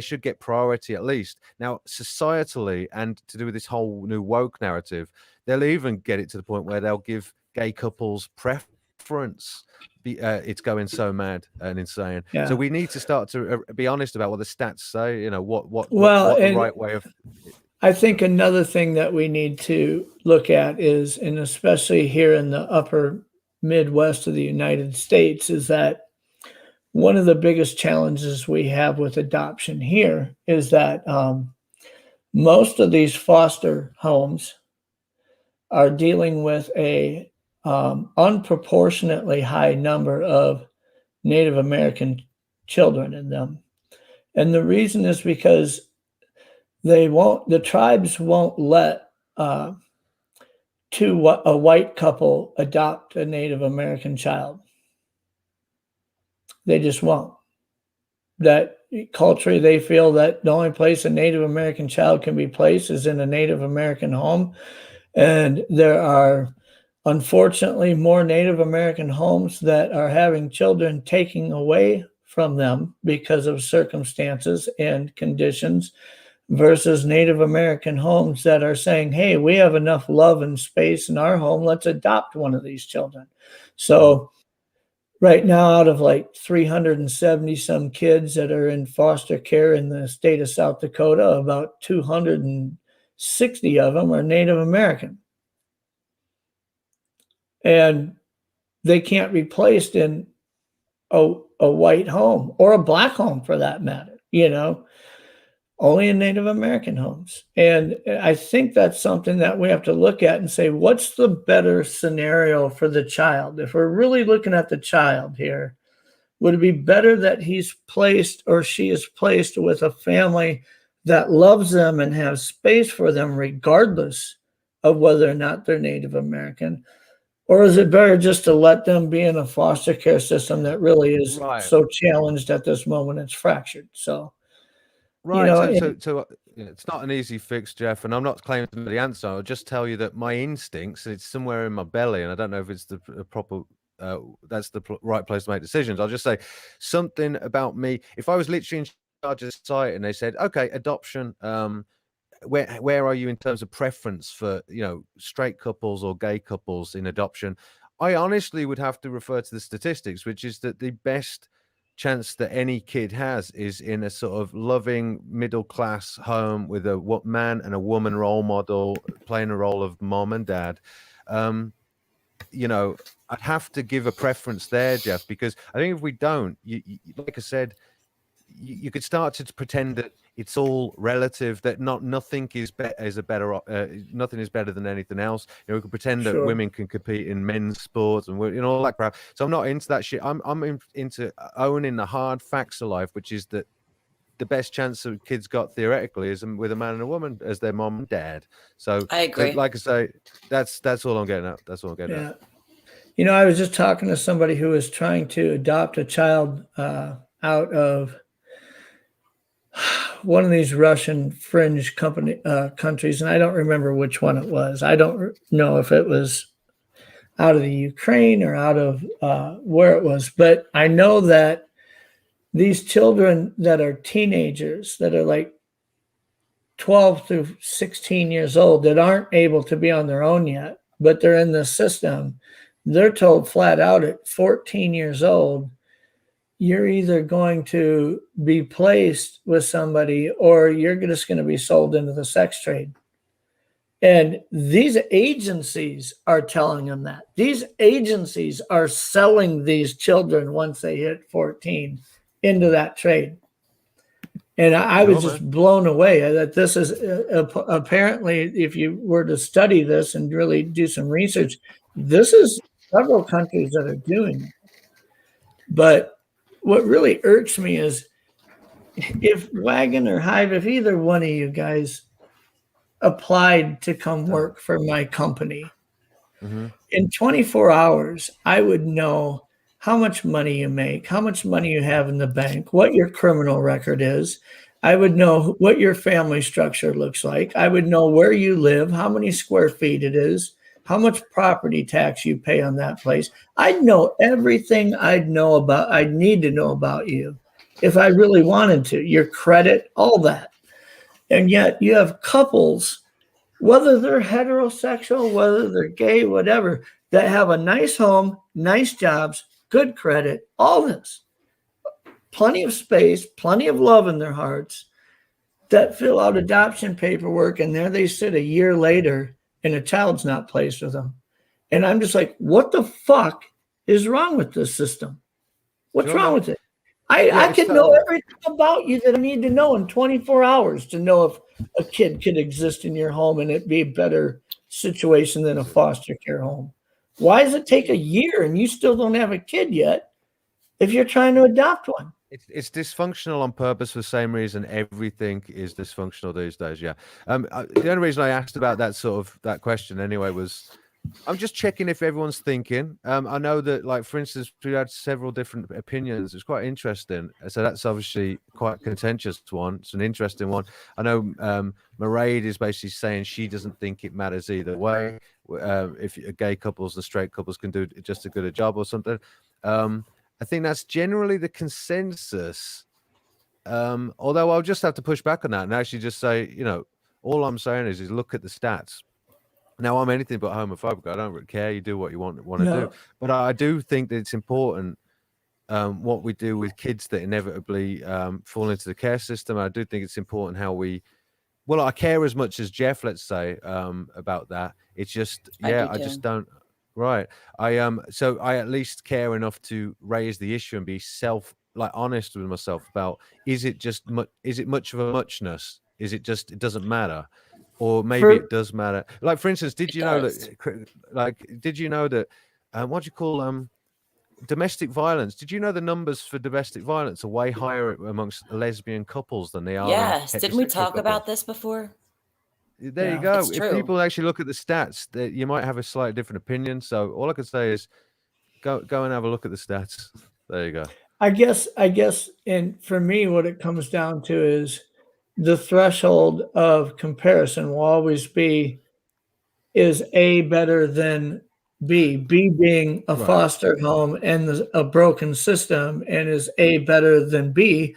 S1: should get priority at least. Now, societally, and to do with this whole new woke narrative, they'll even get it to the point where they'll give gay couples preference. It's going so mad and insane.
S3: Yeah.
S1: So we need to start to be honest about what the stats say. What
S3: and
S1: the right way of.
S3: I think another thing that we need to look at is, and especially here in the upper Midwest of the United States, is that one of the biggest challenges we have with adoption here is that most of these foster homes are dealing with a unproportionately high number of Native American children in them. And the reason is because the tribes won't let a white couple adopt a Native American child. They just won't. That culturally, they feel that the only place a Native American child can be placed is in a Native American home. And there are, unfortunately, more Native American homes that are having children taken away from them because of circumstances and conditions, versus Native American homes that are saying, hey, we have enough love and space in our home, let's adopt one of these children. So right now, out of like 370 some kids that are in foster care in the state of South Dakota, about 260 of them are Native American. And they can't be placed in a white home or a black home for that matter, only in Native American homes. And I think that's something that we have to look at and say, what's the better scenario for the child? If we're really looking at the child here, would it be better that he's placed or she is placed with a family that loves them and has space for them regardless of whether or not they're Native American? Or is it better just to let them be in a foster care system that really is so challenged at this moment it's fractured? So,
S1: right. So it's not an easy fix, Jeff, and I'm not claiming to know the answer. I'll just tell you that my instincts, it's somewhere in my belly, and I don't know if it's the proper, that's the right place to make decisions. I'll just say something about me. If I was literally in charge of society and they said, okay, adoption, where are you in terms of preference for, straight couples or gay couples in adoption? I honestly would have to refer to the statistics, which is that the best chance that any kid has is in a sort of loving middle class home with a man and a woman role model playing a role of mom and dad. I'd have to give a preference there, Jeff, because I think if we don't, you like I said, you could start to pretend that it's all relative, that nothing is better than anything else. We could pretend that women can compete in men's sports and all that crap. So I'm not into that shit. I'm into owning the hard facts of life, which is that the best chance of kids got theoretically is with a man and a woman as their mom and dad. So
S2: I agree.
S1: Like I say, that's all I'm getting at. That's all I'm getting at.
S3: I was just talking to somebody who was trying to adopt a child out of one of these Russian fringe countries, and I don't remember which one it was. I don't know if it was out of the Ukraine or out of where it was, but I know that these children that are teenagers, that are like 12 to 16 years old, that aren't able to be on their own yet, but they're in the system, they're told flat out at 14 years old, you're either going to be placed with somebody or you're just going to be sold into the sex trade. And these agencies are telling them that. These agencies are selling these children once they hit 14 into that trade. And I was just blown away that this is apparently, if you were to study this and really do some research, this is several countries that are doing it. But what really irks me is if Wagon or Hive, if either one of you guys applied to come work for my company, in 24 hours, I would know how much money you make, how much money you have in the bank, what your criminal record is. I would know what your family structure looks like. I would know where you live, how many square feet it is, how much property tax you pay on that place. I'd know everything I'd need to know about you if I really wanted to, your credit, all that. And yet you have couples, whether they're heterosexual, whether they're gay, whatever, that have a nice home, nice jobs, good credit, all this, plenty of space, plenty of love in their hearts, that fill out adoption paperwork, and there they sit a year later and a child's not placed with them. And I'm just like, what the fuck is wrong with this system? What's wrong with it? I could know everything about you that I need to know in 24 hours to know if a kid could exist in your home and it be a better situation than a foster care home. Why does it take a year and you still don't have a kid yet if you're trying to adopt one?
S1: It's dysfunctional on purpose for the same reason everything is dysfunctional these days. Yeah. The only reason I asked about that question anyway was I'm just checking if everyone's thinking. I know that, like, for instance, we had several different opinions. It's quite interesting. So that's obviously quite a contentious one. It's an interesting one. I know Mairead is basically saying she doesn't think it matters either way. If gay couples and straight couples can do just as good a job or something. I think that's generally the consensus. Although I'll just have to push back on that and actually just say, all I'm saying is look at the stats. Now, I'm anything but homophobic. I don't really care. You do what you want to do. But I do think that it's important what we do with kids that inevitably fall into the care system. I do think it's important how I care as much as Jeff, let's say, about that. It's just, I just don't. Right. So I at least care enough to raise the issue and be honest with myself about, is it much of a muchness? Is it just, it doesn't matter? Or maybe it does matter. Like, for instance, did you know that what do you call domestic violence? Did you know the numbers for domestic violence are way higher amongst lesbian couples than they are?
S2: Yes. Didn't we talk about this before?
S1: There you go. If people actually look at the stats, you might have a slightly different opinion. So all I can say is go and have a look at the stats. There you go.
S3: I guess, and for me, what it comes down to is the threshold of comparison will always be, is A better than B? B being a foster home and a broken system, and is A better than B?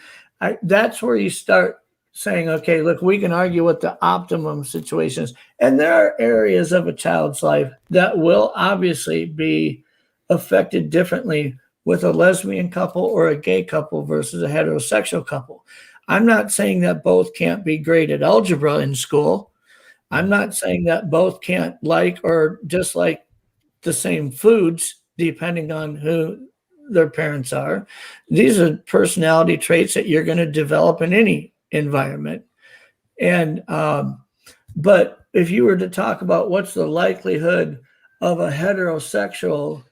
S3: That's where you start saying, okay, look, we can argue what the optimum situation is. And there are areas of a child's life that will obviously be affected differently with a lesbian couple or a gay couple versus a heterosexual couple. I'm not saying that both can't be great at algebra in school. I'm not saying that both can't like or dislike the same foods, depending on who their parents are. These are personality traits that you're going to develop in any environment. And but if you were to talk about what's the likelihood of a heterosexual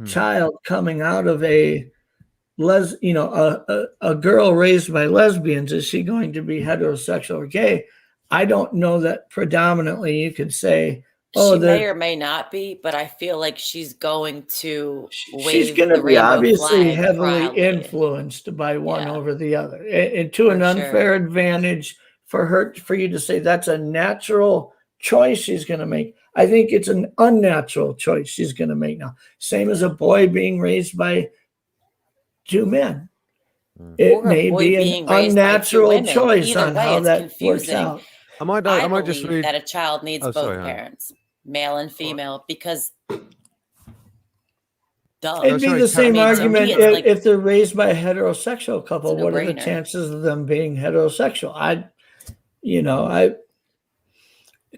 S3: child coming out of a girl raised by lesbians, is she going to be heterosexual or gay? I don't know that predominantly you could say,
S2: she may or may not be, but I feel like she's going to
S3: she's going to be obviously heavily influenced by one over the other, and to an unfair advantage for you to say that's a natural choice she's going to make. I think it's an unnatural choice she's going to make now. Same as a boy being raised by two men. It may be an unnatural choice on how that works out.
S2: I might just read that a child needs both parents, male and female, because Duh.
S3: It'd be
S1: sorry,
S3: the same
S2: I mean, to me,
S3: argument
S2: it's like
S3: if they're raised by a heterosexual couple.
S2: it's a
S3: What are the
S2: no-brainer.
S3: chances of them being heterosexual?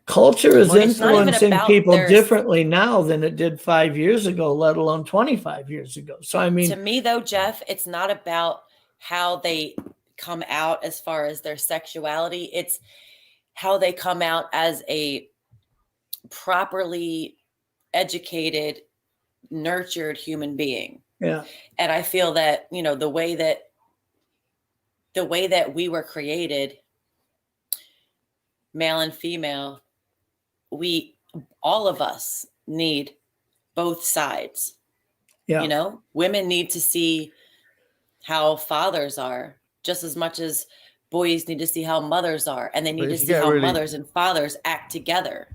S3: Culture is
S1: Well,
S2: It's not even
S3: influencing
S2: about
S3: people
S2: their.
S3: differently now than it did 5 years ago, let alone 25 years ago. So, I
S2: To
S3: mean,
S2: me, though, Jeff, it's not about how they come out as far as their sexuality. It's how they come out as a properly educated, nurtured human being.
S3: yeah,
S2: And I feel that, you know, the way that we were created, male and female, we all of us need both sides.
S3: yeah.
S2: You know, women need to see how fathers are just as much as boys need to see how mothers are, and they
S1: But
S2: need to
S1: if you
S2: see
S1: get
S2: how
S1: really
S2: mothers and fathers act together.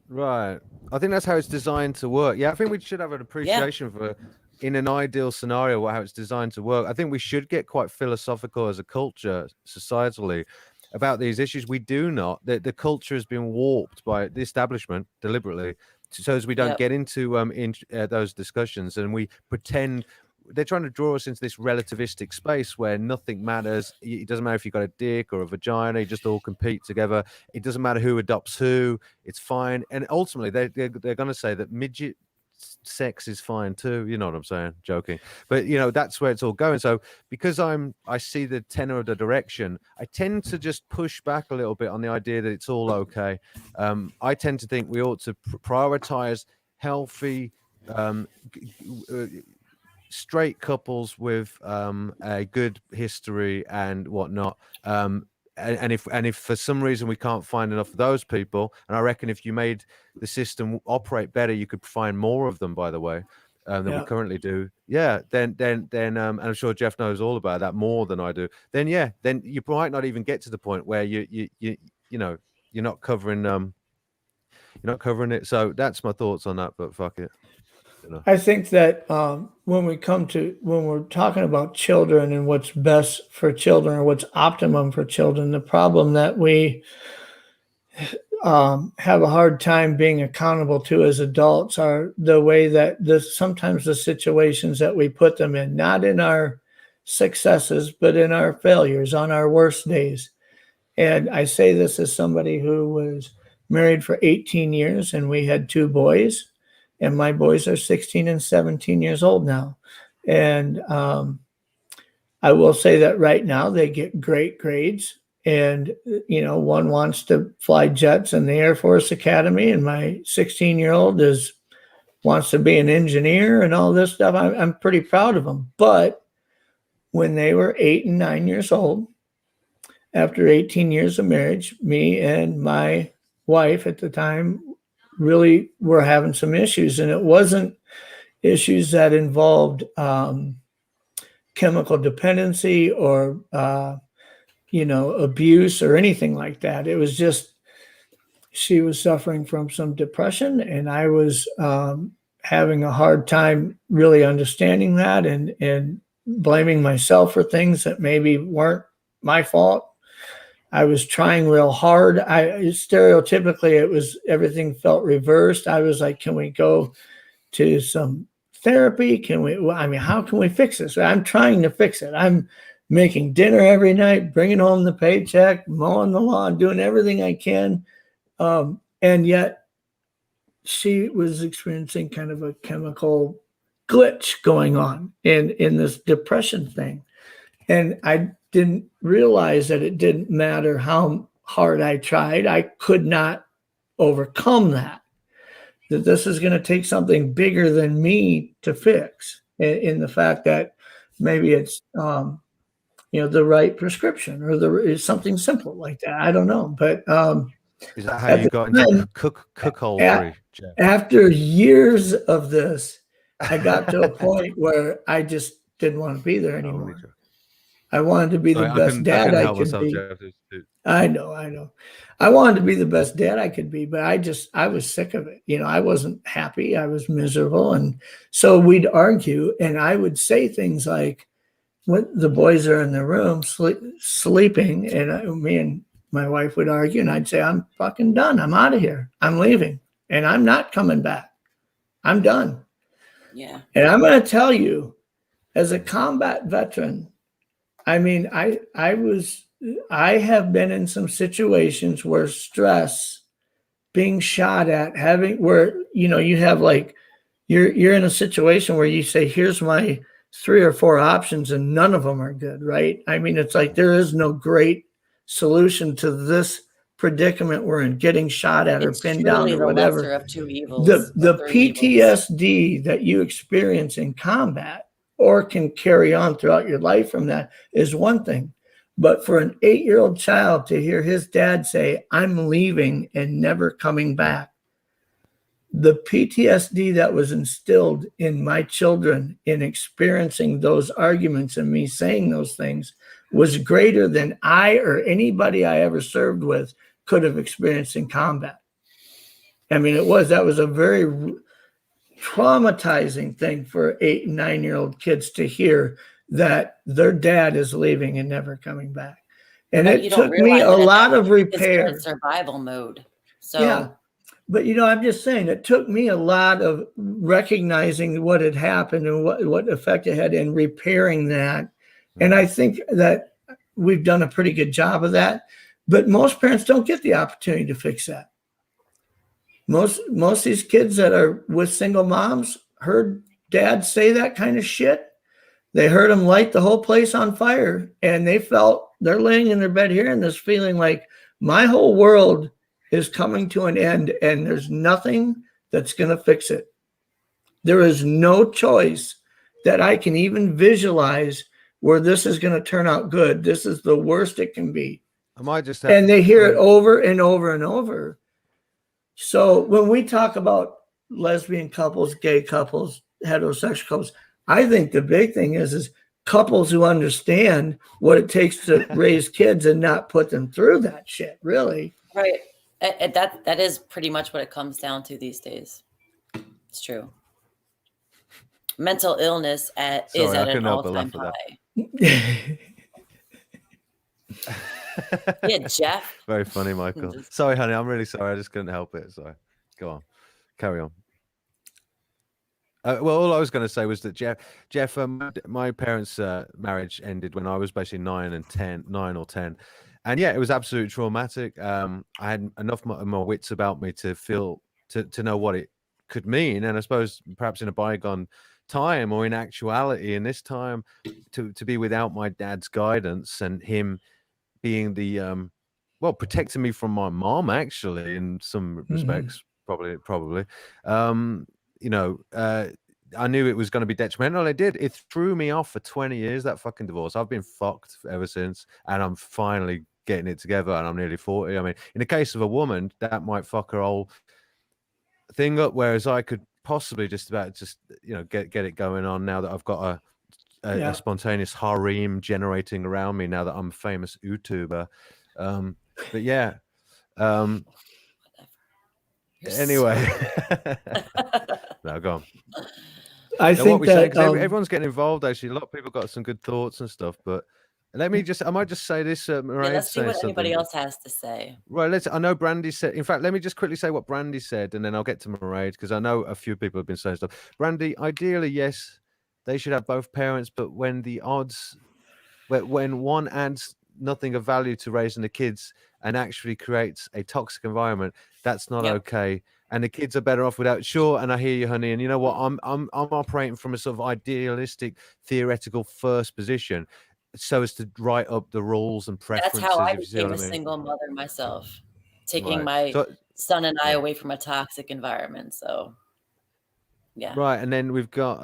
S1: right, I think that's how it's designed to work. Yeah, I think we should have an
S2: Yeah.
S1: appreciation for, in an ideal scenario, how it's designed to work. I think we should get quite philosophical as a culture, societally, about these issues. We do not. The culture has been warped by the establishment deliberately, so as we don't
S2: Yep.
S1: get into those discussions, and we pretend. They're trying to draw us into this relativistic space where nothing matters. It doesn't matter if you've got a dick or a vagina. You just all compete together. It doesn't matter who adopts who. It's fine. And ultimately, they're going to say that midget sex is fine too. You know what I'm saying? Joking. But, you know, that's where it's all going. So because I see the tenor of the direction, I tend to just push back a little bit on the idea that it's all okay. I tend to think we ought to prioritize healthy, straight couples with a good history and whatnot. And if for some reason we can't find enough of those people, and I reckon if you made the system operate better, you could find more of them, by the way, than we
S3: Yeah.
S1: currently do. Yeah, then and I'm sure Jeff knows all about that more than I do. Then you might not even get to the point where you know you're not covering it. So that's my thoughts on that. But fuck it. You know.
S3: I think that when we're talking about children and what's best for children or what's optimum for children, the problem that we have a hard time being accountable to as adults are the way that sometimes the situations that we put them in, not in our successes, but in our failures, on our worst days. And I say this as somebody who was married for 18 years and we had 2 boys, and my boys are 16 and 17 years old now. And I will say that right now they get great grades. And, you know, one wants to fly jets in the Air Force Academy, and my 16-year-old wants to be an engineer and all this stuff. I'm pretty proud of them. But when they were 8 and 9 years old, after 18 years of marriage, me and my wife at the time really were having some issues. And it wasn't issues that involved chemical dependency or, abuse or anything like that. It was just she was suffering from some depression, and I was having a hard time really understanding that and blaming myself for things that maybe weren't my fault. I was trying real hard. Stereotypically, everything felt reversed. I was like, can we go to some therapy? How can we fix this? I'm trying to fix it. I'm making dinner every night, bringing home the paycheck, mowing the lawn, doing everything I can. And yet she was experiencing kind of a chemical glitch going on in this depression thing. And I didn't realize that it didn't matter how hard I tried. I could not overcome that this is going to take something bigger than me to fix, in the fact that maybe it's, the right prescription or something simple like that. I don't know. But
S1: is that how you got into cuckoldry, Jeff?
S3: After years of this, I got to a point where I just didn't want to be there anymore. I wanted to be the best dad I could be. I know. I wanted to be the best dad I could be, but I was sick of it. You know, I wasn't happy. I was miserable. And so we'd argue, and I would say things like, when the boys are in the room sleeping, and me and my wife would argue, and I'd say, I'm fucking done. I'm out of here. I'm leaving, and I'm not coming back. I'm done.
S2: Yeah.
S3: And I'm going to tell you, as a combat veteran, I mean, I have been in some situations where stress, being shot at, where you have like you're in a situation where you say, here's my 3 or 4 options and none of them are good, right? I mean, it's like there is no great solution to this predicament we're in, getting shot at or
S2: It's
S3: pinned down
S2: truly
S3: or
S2: the
S3: whatever.
S2: lesser of 2 evils.
S3: The
S2: or 3 evils.
S3: PTSD that you experience in combat or can carry on throughout your life from that is one thing. But for an 8-year-old child to hear his dad say, I'm leaving and never coming back, the PTSD that was instilled in my children in experiencing those arguments and me saying those things was greater than I or anybody I ever served with could have experienced in combat. I mean, that was a very traumatizing thing for 8 and 9-year-old kids to hear that their dad is leaving and never coming back. And
S2: But
S3: it took me a lot of repair.
S2: It's survival mode. So
S3: yeah. But I'm just saying it took me a lot of recognizing what had happened and what effect it had in repairing that. And I think that we've done a pretty good job of that. But most parents don't get the opportunity to fix that. Most of these kids that are with single moms heard dad say that kind of shit. They heard him light the whole place on fire, and they felt they're laying in their bed hearing this, feeling like my whole world is coming to an end and there's nothing that's going to fix it. There is no choice that I can even visualize where this is going to turn out good. This is the worst it can be. And they hear it over and over and over. So when we talk about lesbian couples, gay couples, heterosexual couples, I think the big thing is couples who understand what it takes to raise kids and not put them through that shit, really.
S2: Right. That is pretty much what it comes down to these days. It's true. Mental illness is at an all-time high. Yeah, Jeff.
S1: Very funny, Michael. Sorry, honey. I'm really sorry. I just couldn't help it. Sorry. Go on. Carry on. Well, all I was going to say was that Jeff, my parents' marriage ended when I was basically 9 or 10. And yeah, it was absolutely traumatic. I had enough more wits about me to know what it could mean. And I suppose perhaps in a bygone time or in actuality in this time to be without my dad's guidance and him being the protecting me from my mom, actually, in some respects, probably. I knew it was going to be detrimental. It threw me off for 20 years, that fucking divorce. I've been fucked ever since, and I'm finally getting it together, and I'm nearly 40. I mean, in the case of a woman, that might fuck her whole thing up, whereas I could possibly just get it going on now that I've got a spontaneous harem generating around me now that I'm a famous YouTuber. But yeah. Anyway. No, go on.
S3: I think that
S1: everyone's getting involved. Actually, a lot of people got some good thoughts and stuff. But I might just say this.
S2: Let's see what anybody else has to say.
S1: Right. I know Brandy said. In fact, let me just quickly say what Brandy said, and then I'll get to Mairead because I know a few people have been saying stuff. Brandy, ideally, yes, they should have both parents, but when one adds nothing of value to raising the kids and actually creates a toxic environment, that's not okay. And the kids are better off without. Sure, and I hear you, honey. And you know what? I'm operating from a sort of idealistic, theoretical first position, so as to write up the rules and preferences.
S2: That's how I became a single mother myself, taking my son and I away from a toxic environment. So, yeah.
S1: Right, and then we've got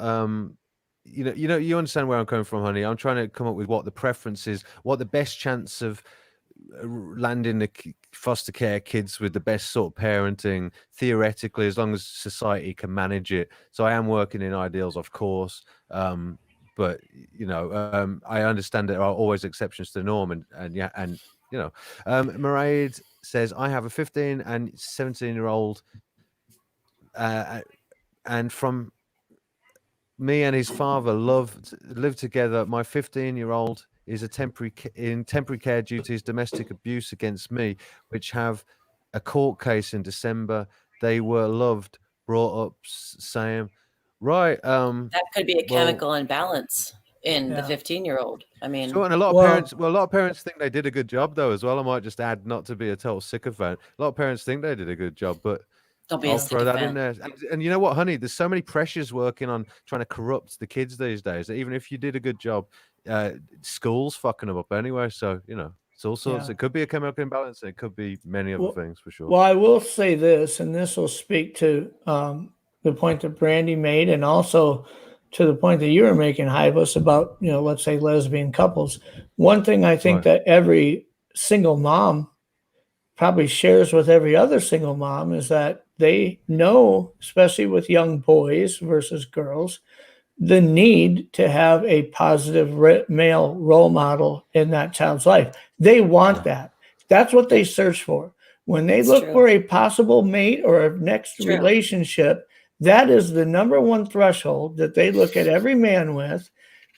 S1: you understand where I'm coming from, honey. I'm trying to come up with what the preference is, what the best chance of landing the foster care kids with the best sort of parenting theoretically, as long as society can manage it. So I am working in ideals, of course, but I understand there are always exceptions to the norm, and Mairead says, I have a 15 and 17-year-old, and from me and his father live together. My 15-year-old is in temporary care due to his domestic abuse against me, which have a court case in December. They were loved, brought up, same, Right.
S2: That could be a
S1: Well,
S2: chemical imbalance in the
S3: Yeah.
S2: 15-year-old. I mean,
S1: sure, and a lot of
S3: Well-
S1: parents. Well, a lot of parents think they did a good job though, as well. I might just add, not to be a total sycophant. A lot of parents think they did a good job, but
S2: don't be a
S1: I'll throw that in
S2: sycophant.
S1: there. And you know what, honey? There's so many pressures working on trying to corrupt the kids these days that even if you did a good job, school's fucking them up anyway. So, you know, it's all sorts.
S3: Yeah.
S1: It could be a chemical imbalance, and it could be many other
S3: Well-
S1: things for sure.
S3: Well, I will say this, and this will speak to the point that Brandy made, and also to the point that you were making, Hybus, about, you know, let's say lesbian couples. One thing I think
S1: Right.
S3: that every single mom probably shares with every other single mom is that they know, especially with young boys versus girls, the need to have a positive male role model in that child's life. They want that. That's what they search for. When they
S2: It's
S3: look
S2: true.
S3: for a possible mate or a next
S2: True.
S3: relationship, that is the number one threshold that they look at every man with.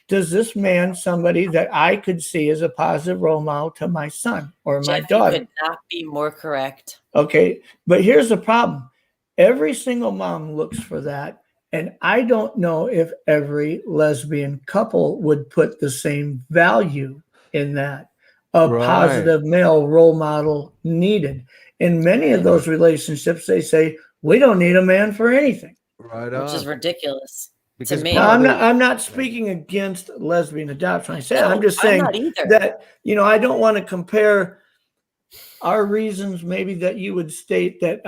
S3: Does this man somebody that I could see as a positive role model to my son or my
S2: Jeff, you
S3: daughter?
S2: could not be more correct.
S3: Okay, but here's the problem. Every single mom looks for that. And I don't know if every lesbian couple would put the same value in that. A
S1: Right.
S3: positive male role model needed. In many of those relationships, they say, we don't need a man for anything.
S1: Right
S2: Which is
S1: on.
S2: ridiculous
S1: Because
S2: to me.
S3: Now,
S1: part of
S3: I'm not speaking against lesbian adoption. I say,
S2: No,
S3: I'm just
S2: I'm
S3: saying
S2: not either.
S3: that, you know, I don't want to compare our reasons, maybe that you would state that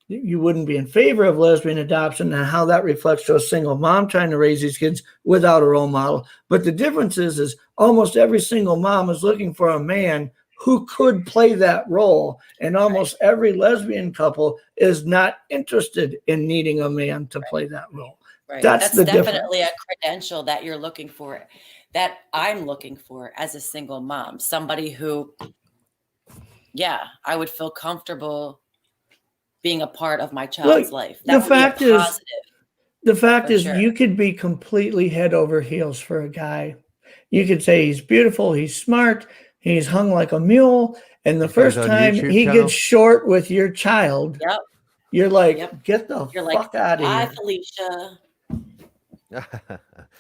S3: you wouldn't be in favor of lesbian adoption, and how that reflects to a single mom trying to raise these kids without a role model. But the difference is almost every single mom is looking for a man who could play that role. And almost every lesbian couple is not interested in needing a man to play that role.
S2: Right.
S3: That's the
S2: definitely
S3: difference.
S2: a credential that you're looking for, that I'm looking for as a single mom. Somebody who, yeah, I would feel comfortable being a part of my child's life. That would be a positive.
S3: The fact
S2: For
S3: is,
S2: sure.
S3: you could be completely head over heels for a guy. You could say he's beautiful, he's smart, he's hung like a mule, and the
S1: He's got his
S3: first
S1: own
S3: time
S1: YouTube
S3: he
S1: channel.
S3: gets short with your child,
S2: Yep.
S3: you're like,
S2: Yep.
S3: get the
S2: You're like,
S3: fuck out of
S2: hi,
S3: here.
S2: Felicia.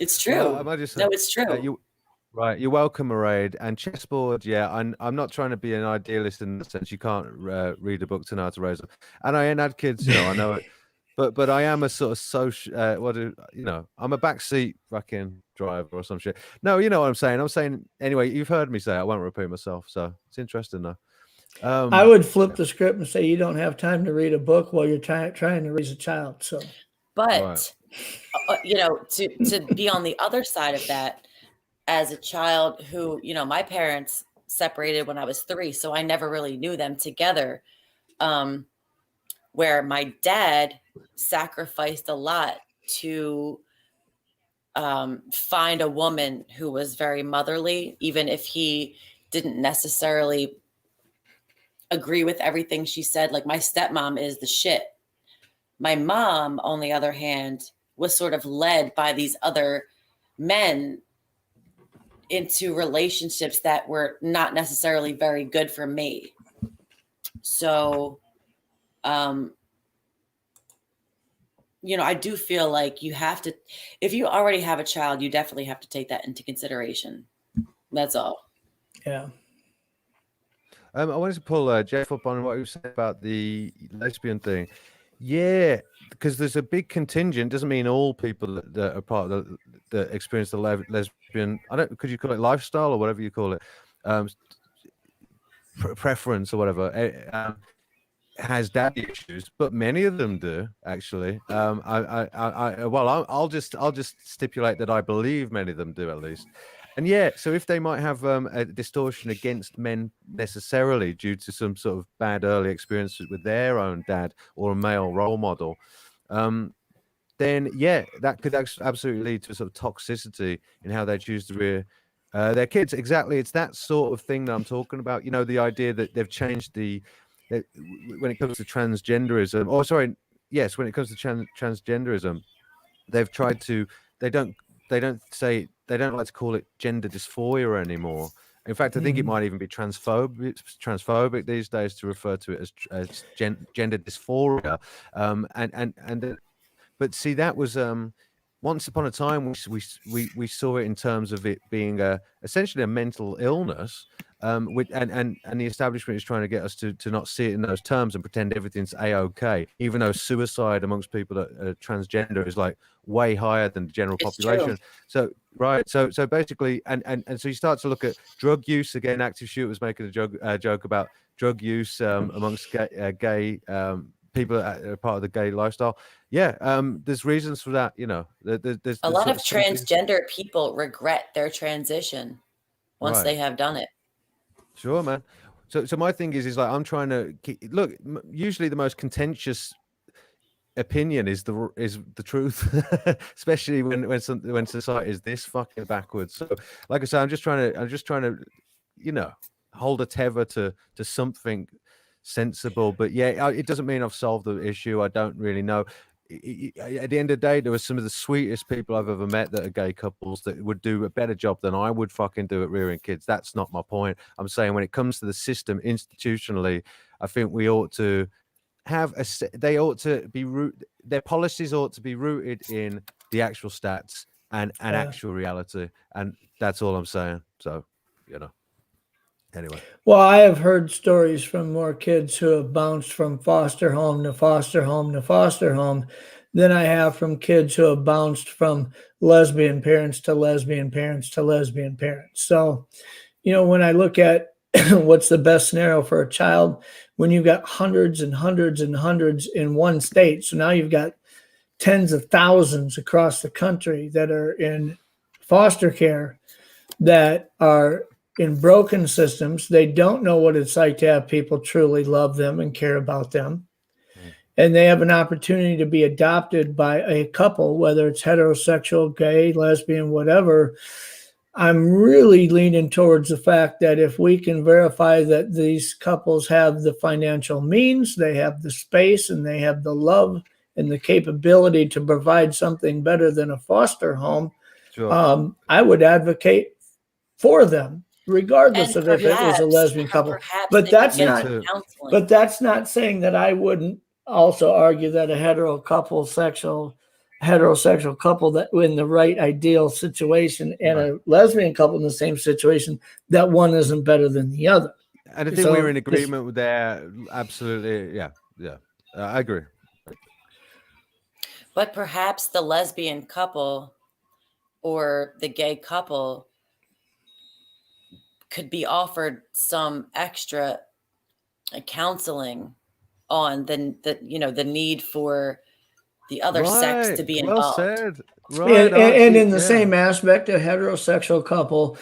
S2: It's true.
S1: Well, I might just say,
S2: No, it's true.
S1: Right, you're welcome, Mairead. And chessboard, yeah, I'm not trying to be an idealist in the sense you can't read a book to know how to raise them. And I ain't had kids, you know, I know it. But I am a sort of social, I'm a backseat fucking driver or some shit. No, you know what I'm saying. I'm saying, anyway, you've heard me say it. I won't repeat myself. So it's interesting though.
S3: I would flip the script and say you don't have time to read a book while you're trying to raise a child. So,
S2: But, to be on the other side of that, as a child who, my parents separated when I was 3, so I never really knew them together, where my dad sacrificed a lot to find a woman who was very motherly, even if he didn't necessarily agree with everything she said. Like, my stepmom is the shit. My mom, on the other hand, was sort of led by these other men into relationships that were not necessarily very good for me. So, I do feel like you have to, if you already have a child, you definitely have to take that into consideration. That's all.
S3: yeah.
S1: I wanted to pull Jeff up on what he was saying about the lesbian thing. Yeah, because there's a big contingent. Doesn't mean all people that are part of that experience the lesbian. Could you call it lifestyle or whatever you call it, preference or whatever. Has daddy issues, but many of them do actually. I'll just stipulate that I believe many of them do at least. And yeah, so if they might have a distortion against men necessarily due to some sort of bad early experiences with their own dad or a male role model, then yeah, that could absolutely lead to a sort of toxicity in how they choose to rear their kids. Exactly, it's that sort of thing that I'm talking about. You know, the idea that they've changed when it comes to transgenderism. When it comes to transgenderism, they've tried to. They don't like to call it gender dysphoria anymore. In fact, I think it might even be transphobic these days to refer to it as gender dysphoria. And but see, that was once upon a time we saw it in terms of it being essentially a mental illness. And the establishment is trying to get us to not see it in those terms and pretend everything's a-okay, even though suicide amongst people that are transgender is like way higher than the general
S2: It's
S1: population.
S2: true.
S1: So right, so basically, and so you start to look at drug use again. Active Shoot was making a joke about drug use amongst gay people that are part of the gay lifestyle. Yeah, there's reasons for that. You know, there's
S2: A lot of
S1: some things-
S2: transgender people regret their transition once
S1: Right.
S2: they have done it.
S1: Sure, man. So my thing is like I'm trying to look. Usually, the most contentious opinion is the truth, especially when society is this fucking backwards. So, like I say, I'm just trying to, you know, hold a tether to something sensible. But yeah, it doesn't mean I've solved the issue. I don't really know. At the end of the day, there were some of the sweetest people I've ever met that are gay couples that would do a better job than I would fucking do at rearing kids. That's not my point. I'm saying when it comes to the system institutionally, I think we ought to have they ought to be their policies ought to be rooted in the actual stats and actual reality. And that's all I'm saying. So, you know, anyway.
S3: Well, I have heard stories from more kids who have bounced from foster home to foster home to foster home than I have from kids who have bounced from lesbian parents to lesbian parents to lesbian parents. So, you know, when I look at what's the best scenario for a child, when you've got hundreds and hundreds and hundreds in one state, so now you've got tens of thousands across the country that are in foster care that are in broken systems. They don't know what it's like to have people truly love them and care about them. And they have an opportunity to be adopted by a couple, whether it's heterosexual, gay, lesbian, whatever. I'm really leaning towards the fact that if we can verify that these couples have the financial means, they have the space, and they have the love and the capability to provide something better than a foster home,
S1: Sure.
S3: I would advocate for them, regardless
S2: And
S3: of if it was a lesbian couple.
S2: perhaps
S3: But
S2: they
S3: that's
S2: could get
S3: not.
S2: some counseling.
S3: But that's not saying that I wouldn't also argue that a heterosexual couple that in the right ideal situation and a lesbian couple in the same situation, that one isn't better than the other.
S1: And I think we're in agreement with there. Absolutely. Yeah. I agree.
S2: But perhaps the lesbian couple or the gay couple could be offered some extra counseling on the need for the other sex to be involved.
S1: Well said. Right.
S3: And in the same aspect, a heterosexual couple,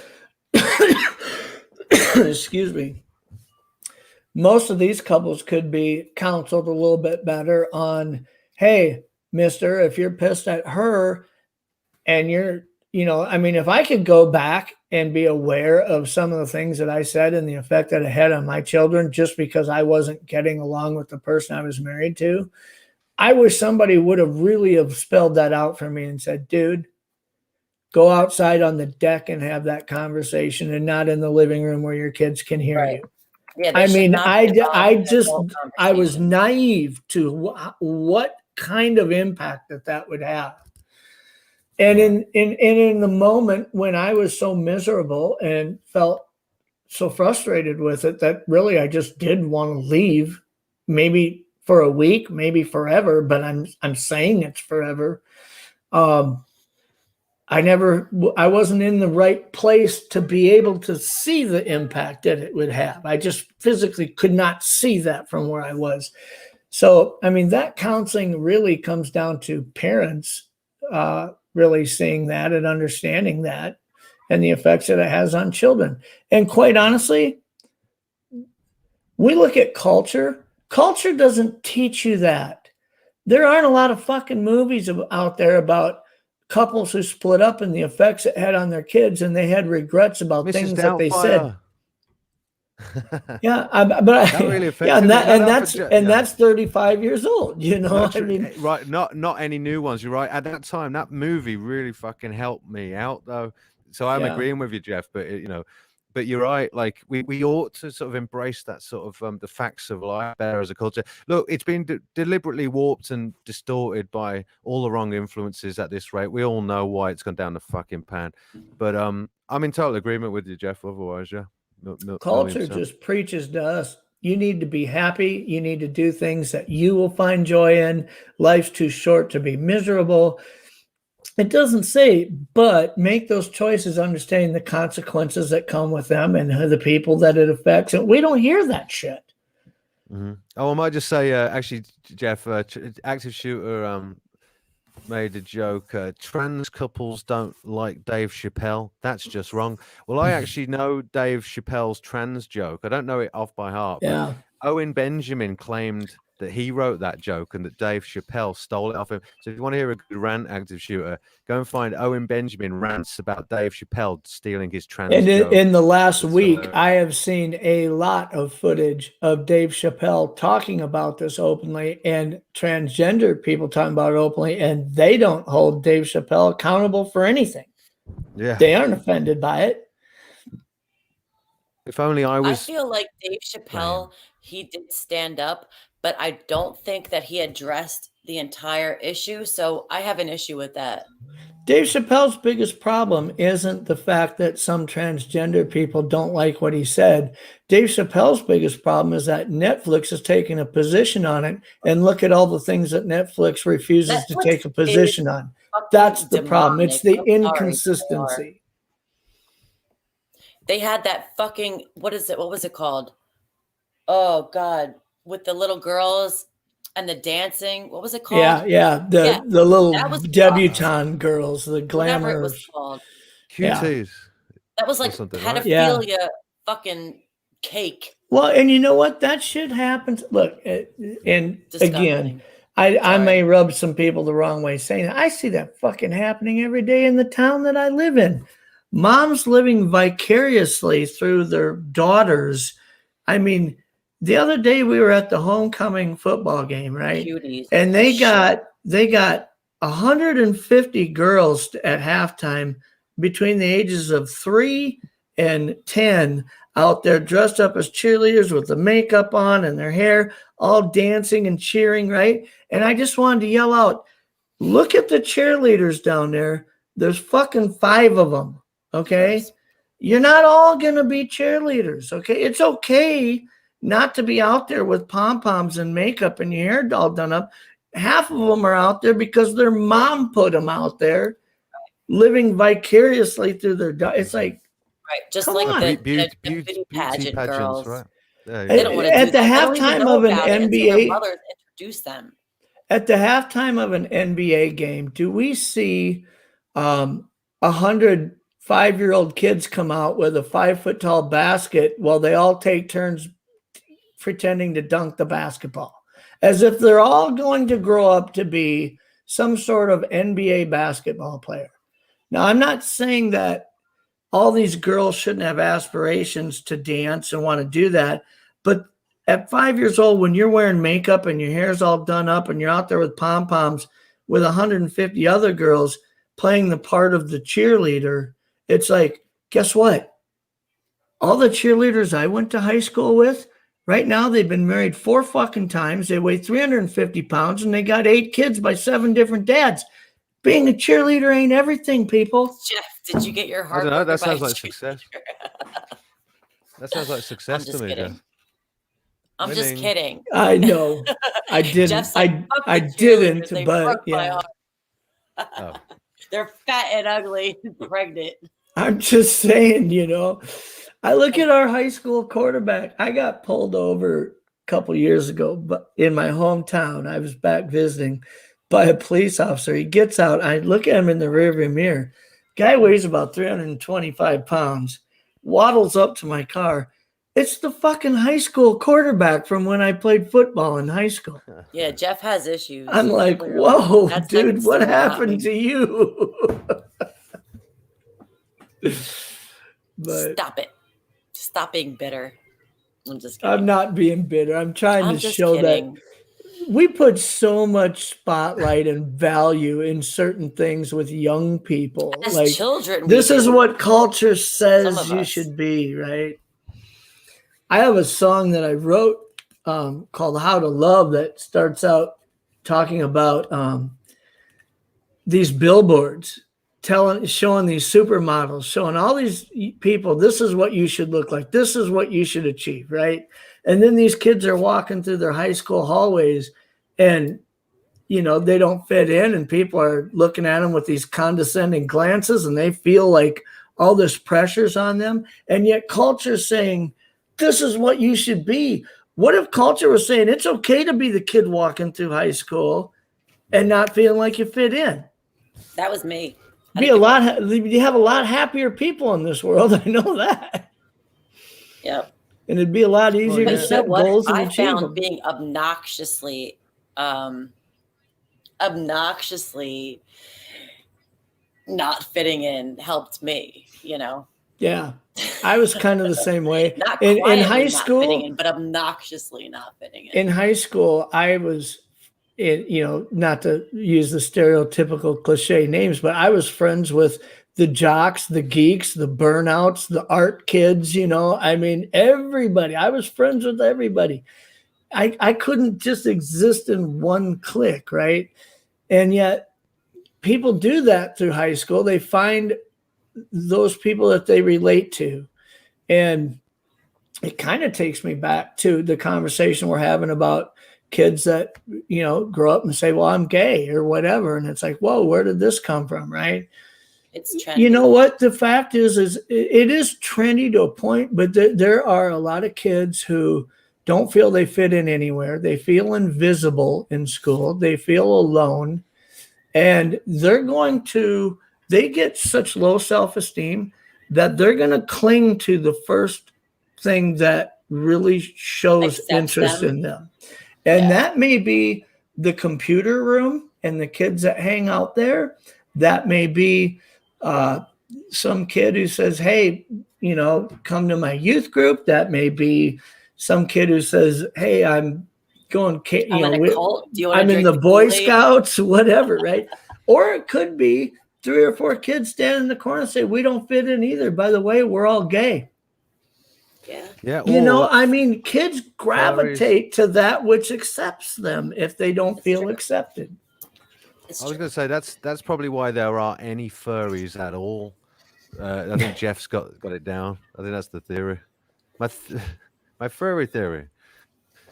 S3: excuse me, most of these couples could be counseled a little bit better on, hey, mister, if you're pissed at her and you're, I mean, if I could go back and be aware of some of the things that I said and the effect that it had on my children just because I wasn't getting along with the person I was married to, I wish somebody would have really have spelled that out for me and said, dude, go outside on the deck and have that conversation and not in the living room where your kids can hear you.
S2: Yeah,
S3: I mean, I was naive to what kind of impact that would have. And in the moment when I was so miserable and felt so frustrated with it that really I just did want to leave, maybe for a week, maybe forever, but I'm saying it's forever. I wasn't in the right place to be able to see the impact that it would have. I just physically could not see that from where I was. So, I mean, that counseling really comes down to parents really seeing that and understanding that and the effects that it has on children. And quite honestly, we look at culture. Culture doesn't teach you that. There aren't a lot of fucking movies out there about couples who split up and the effects it had on their kids, and they had regrets about things that they said. Yeah, that really affects. That's 35 years old. I mean,
S1: right? Not any new ones. You're right. At that time, that movie really fucking helped me out, though. So I'm agreeing with you, Jeff. But but you're right. Like we ought to sort of embrace that sort of the facts of life better as a culture. Look, it's been deliberately warped and distorted by all the wrong influences at this rate. We all know why it's gone down the fucking pan. But I'm in total agreement with you, Jeff. Otherwise, yeah,
S3: Culture just preaches to us. You need to be happy. You need to do things that you will find joy in. Life's too short to be miserable. It doesn't say, but make those choices understanding the consequences that come with them and the people that it affects. And we don't hear that shit.
S1: Mm-hmm. Oh, I might just say, actually, Jeff, Active Shooter made a joke. Trans couples don't like Dave Chappelle. That's just wrong. Well, I actually know Dave Chappelle's trans joke. I don't know it off by heart.
S3: Yeah.
S1: But Owen Benjamin claimed that he wrote that joke and that Dave Chappelle stole it off him. So if you want to hear a good rant, Active Shooter, go and find Owen Benjamin rants about Dave Chappelle stealing his trans
S3: And
S1: joke.
S3: in the last week, I have seen a lot of footage of Dave Chappelle talking about this openly and transgender people talking about it openly, and they don't hold Dave Chappelle accountable for anything.
S1: Yeah.
S3: They aren't offended by it.
S1: If only I was.
S2: I feel like Dave Chappelle, he did stand up, but I don't think that he addressed the entire issue. So I have an issue with that.
S3: Dave Chappelle's biggest problem isn't the fact that some transgender people don't like what he said. Dave Chappelle's biggest problem is that Netflix is taking a position on it, and look at all the things that Netflix refuses to take a position on. That's the problem. It's the inconsistency.
S2: They had that fucking, what was it called? Oh God, with the little girls and the dancing. What was it called?
S3: Yeah. The little debutante girls, the glamour.
S2: Whatever it was called.
S1: Cuties.
S2: That was like pedophilia fucking cake.
S3: Well, and you know what? That shit happens. Look, and
S2: Disgusting.
S3: Again, I may rub some people the wrong way saying that. I see that fucking happening every day in the town that I live in. Moms living vicariously through their daughters. I mean, the other day we were at the homecoming football game, right?
S2: Cuties.
S3: And they got 150 girls at halftime between the ages of 3 and 10 out there dressed up as cheerleaders with the makeup on and their hair, all dancing and cheering, right? And I just wanted to yell out, look at the cheerleaders down there. There's fucking 5 of them. Okay, you're not all going to be cheerleaders. Okay, it's okay not to be out there with pom-poms and makeup and your hair all done up. Half of them are out there because their mom put them out there, living vicariously through their. It's like,
S2: just like the beauty pageant girls.
S1: Right?
S2: They don't want to
S3: at the
S2: halftime
S3: halftime of an NBA.
S2: Their mothers introduce them.
S3: At the halftime of an NBA game, do we see 100 5-year-old kids come out with a 5-foot-tall basket while they all take turns pretending to dunk the basketball, as if they're all going to grow up to be some sort of NBA basketball player? Now, I'm not saying that all these girls shouldn't have aspirations to dance and want to do that, but at 5 years old, when you're wearing makeup and your hair's all done up and you're out there with pom-poms with 150 other girls playing the part of the cheerleader, it's like, guess what? All the cheerleaders I went to high school with, right now they've been married 4 fucking times. They weigh 350 pounds and they got 8 kids by 7 different dads. Being a cheerleader ain't everything, people.
S2: Jeff, did you get your heart?
S1: I don't know. That sounds like success. That sounds like success to me, Jeff.
S2: I'm just kidding.
S3: I know. I didn't. I didn't, but yeah.
S1: Oh.
S2: They're fat and ugly and pregnant.
S3: I'm just saying, I look at our high school quarterback. I got pulled over a couple years ago, but in my hometown, I was back visiting by a police officer. He gets out. I look at him in the rearview mirror. Guy weighs about 325 pounds, waddles up to my car. It's the fucking high school quarterback from when I played football in high school.
S2: Yeah, Jeff has issues.
S3: I'm like, whoa, dude, what happened to you? But
S2: stop it. Stop being bitter. I'm just kidding.
S3: I'm not being bitter. I'm trying to show that we put so much spotlight and value in certain things with young people.
S2: As
S3: like
S2: children,
S3: this is what culture
S2: Some
S3: says
S2: of
S3: you
S2: us.
S3: should be, right? I have a song that I wrote called How to Love that starts out talking about these billboards showing these supermodels, showing all these people, this is what you should look like, this is what you should achieve, right? And then these kids are walking through their high school hallways and they don't fit in, and people are looking at them with these condescending glances, and they feel like all this pressure's on them. And yet culture's saying, this is what you should be. What if culture was saying it's okay to be the kid walking through high school and not feeling like you fit in?
S2: That was me.
S3: You have a lot happier people in this world. I know that.
S2: Yep.
S3: And it'd be a lot easier to set goals and achieve them.
S2: I found being obnoxiously not fitting in helped me,
S3: Yeah, I was kind of the same way.
S2: Not
S3: in high
S2: not
S3: school,
S2: fitting in, but obnoxiously not fitting in.
S3: In high school, I was, not to use the stereotypical cliche names, but I was friends with the jocks, the geeks, the burnouts, the art kids. Everybody. I was friends with everybody. I couldn't just exist in one clique, right? And yet people do that through high school. They find those people that they relate to. And it kind of takes me back to the conversation we're having about kids that, grow up and say, well, I'm gay or whatever. And it's like, whoa, where did this come from? Right.
S2: It's trendy.
S3: You know what? The fact is it is trendy to a point, but there are a lot of kids who don't feel they fit in anywhere. They feel invisible in school. They feel alone. And they get such low self-esteem that they're going to cling to the first thing that really shows interest in them. And that may be the computer room and the kids that hang out there. That may be some kid who says, hey, come to my youth group. That may be some kid who says, hey, I'm going,
S2: I'm in a cult.
S3: I'm in the Boy Scouts, whatever, right? Or it could be 3 or 4 kids stand in the corner and say, we don't fit in either. By the way, we're all gay.
S2: Yeah.
S3: Kids gravitate to that which accepts them if they don't feel accepted.
S1: I was going to say that's probably why there aren't any furries at all. I think Jeff's got it down. I think that's the theory. My furry theory.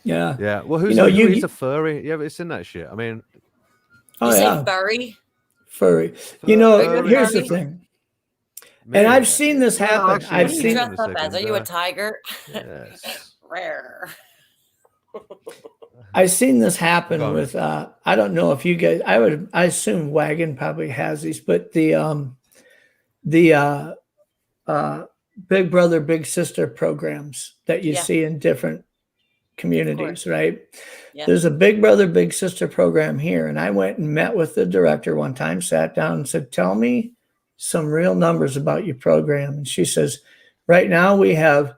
S3: Yeah.
S1: Yeah. Well, who's a furry? You ever seen that shit? I mean,
S2: say furry?
S3: Furry. Here's the thing. Maybe. And I've seen this happen.
S2: What do you dress up as? Are you a tiger?
S1: Yes.
S2: Rare.
S3: I've seen this happen with I don't know if you guys, I assume Wagon probably has these, but the Big Brother Big Sister programs that you see in different communities, right? Yeah. There's a Big Brother Big Sister program here, and I went and met with the director one time, sat down and said, tell me some real numbers about your program. And she says, right now we have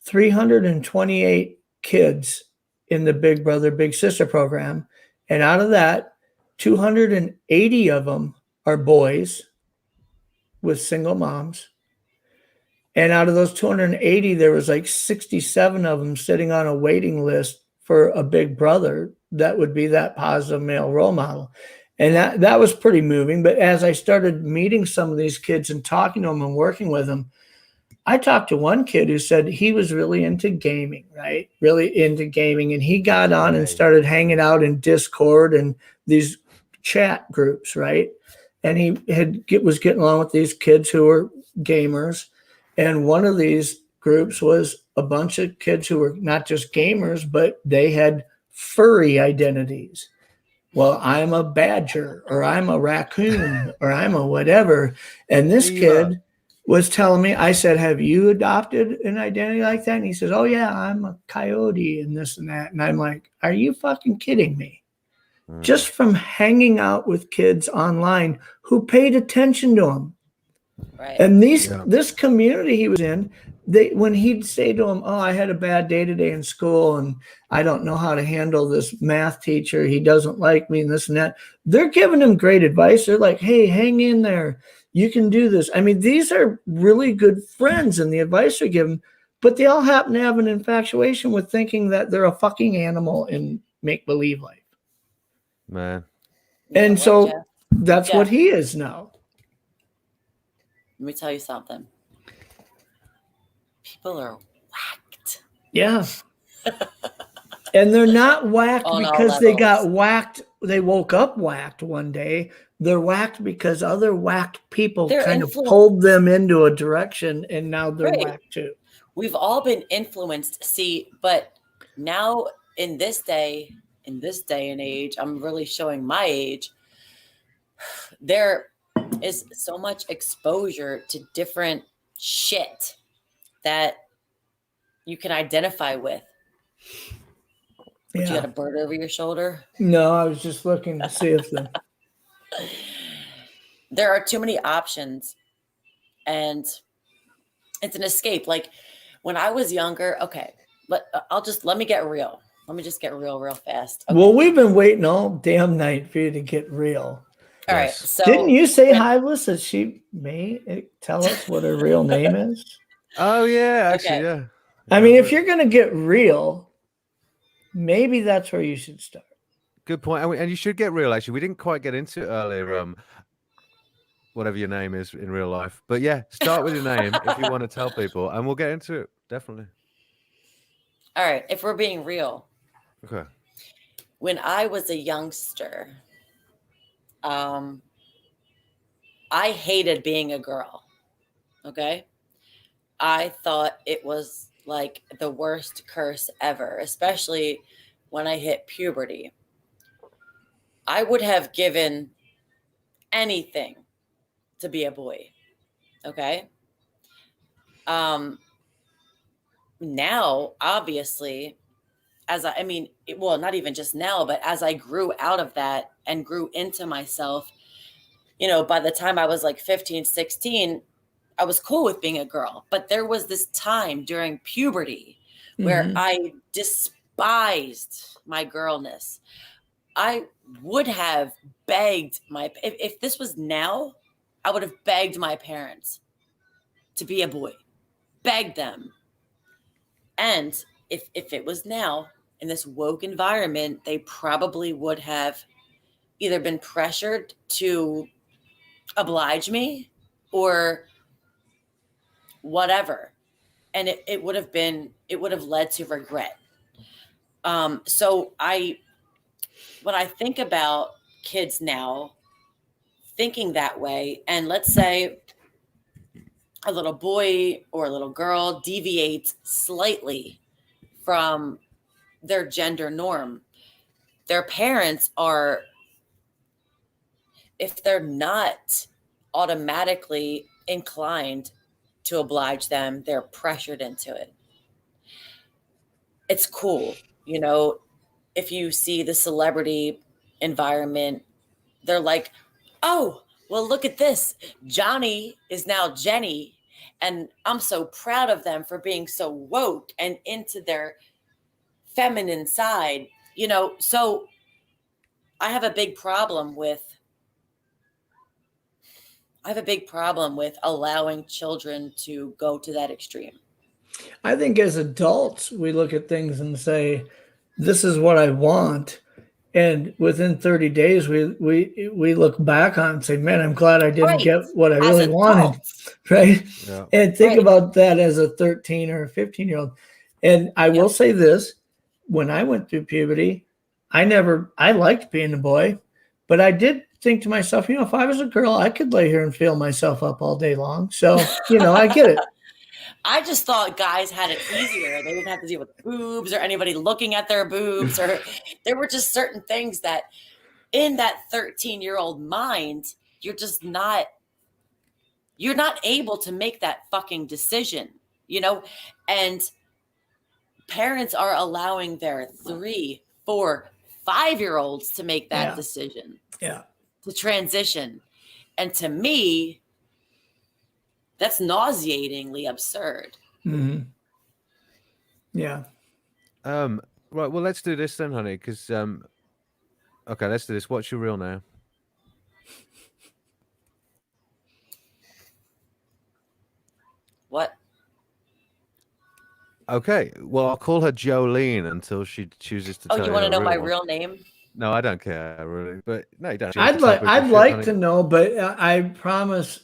S3: 328 kids in the Big Brother Big Sister program, and out of that, 280 of them are boys with single moms. And out of those 280, there was like 67 of them sitting on a waiting list for a big brother that would be that positive male role model. And that was pretty moving. But as I started meeting some of these kids and talking to them and working with them, I talked to one kid who said he was really into gaming, right? Really into gaming. And he got on and started hanging out in Discord and these chat groups, right? And he was getting along with these kids who were gamers. And one of these groups was a bunch of kids who were not just gamers, but they had furry identities. Well, I'm a badger, or I'm a raccoon, or I'm a whatever. And this kid was telling me, I said, have you adopted an identity like that? And he says, oh yeah, I'm a coyote and this and that. And I'm like, are you fucking kidding me? Just from hanging out with kids online who paid attention to him.
S2: Right.
S3: And this community he was in, when he'd say to him, "Oh, I had a bad day today in school and I don't know how to handle this math teacher. He doesn't like me and this and that." They're giving him great advice. They're like, "Hey, hang in there. You can do this." I mean, these are really good friends and the advice they're giving, but they all happen to have an infatuation with thinking that they're a fucking animal in make-believe life.
S1: Man.
S2: You know
S3: And
S2: what,
S3: so
S2: Jeff?
S3: that's
S2: Jeff,
S3: what he is now.
S2: let me tell you something. People are whacked
S3: Yeah. And they're not whacked
S2: on all
S3: because they got
S2: levels.
S3: whacked. They woke up whacked one day. They're whacked because other whacked people
S2: They're
S3: kind of
S2: influenced.
S3: pulled them into a direction, and now they're
S2: Right.
S3: whacked too.
S2: We've all been influenced. See, but now in this day and age, I'm really showing my age. There is so much exposure to different shit that you can identify with. But you
S3: Yeah.
S2: got a bird over your shoulder.
S3: No, I was just looking to see if the
S2: There are too many options, and it's an escape. Like when I was younger, okay, let me get real. Let me just get real fast. Okay.
S3: Well, we've been waiting all damn night for you to get real.
S2: All right.
S1: Yes.
S2: So
S3: Didn't you say, Hiveless, that she may tell us what her real name is?
S1: Oh yeah, actually,
S2: Okay.
S1: yeah.
S3: I mean, if you're gonna get real, maybe that's where you should start.
S1: Good point. And you should get real. Actually, we didn't quite get into it earlier. Whatever your name is in real life, but yeah, start with your name if you want to tell people, and we'll get into it definitely.
S2: All right. If we're being real,
S1: Okay.
S2: when I was a youngster, I hated being a girl. Okay. I thought it was like the worst curse ever, especially when I hit puberty. I would have given anything to be a boy. Okay. Now, obviously, well, not even just now, but as I grew out of that and grew into myself, by the time I was like 15, 16, I was cool with being a girl. But there was this time during puberty where I despised my girlness. I would have begged if this was now, I would have begged my parents to be a boy, begged them. And if it was now in this woke environment, they probably would have either been pressured to oblige me or whatever. And it would have led to regret. So when I think about kids now thinking that way, and let's say a little boy or a little girl deviates slightly from their gender norm, their parents are, if they're not automatically inclined to oblige them, they're pressured into it. It's cool. If you see the celebrity environment, they're like, oh, well, look at this. Johnny is now Jenny. And I'm so proud of them for being so woke and into their feminine side. So I have a big problem with allowing children to go to that extreme.
S3: I think as adults, we look at things and say, this is what I want. And within 30 days, we look back on and say, man, I'm glad I didn't get what I really wanted. Right.
S1: Yeah.
S3: And think about that as a 13 or a 15-year-old. And I will say this, when I went through puberty, I liked being a boy, but I did think to myself, if I was a girl, I could lay here and feel myself up all day long. So, I get it.
S2: I just thought guys had it easier. They didn't have to deal with boobs or anybody looking at their boobs, or there were just certain things that in that 13-year-old mind, you're not able to make that fucking decision, and parents are allowing their 3, 4, 5-year-olds to make that decision.
S3: Yeah.
S2: To transition. And to me, that's nauseatingly absurd.
S3: Hmm. Yeah.
S1: Right. Well, let's do this then, honey. Because okay, let's do this. What's your real name?
S2: What?
S1: Okay. Well, I'll call her Jolene until she chooses to
S2: Oh,
S1: tell
S2: you
S1: you
S2: want to
S1: her
S2: know my
S1: real one.
S2: real name?
S1: No, I don't care really. But no, you don't change the
S3: I'd
S1: topic of shit,
S3: like to
S1: honey.
S3: know, but I promise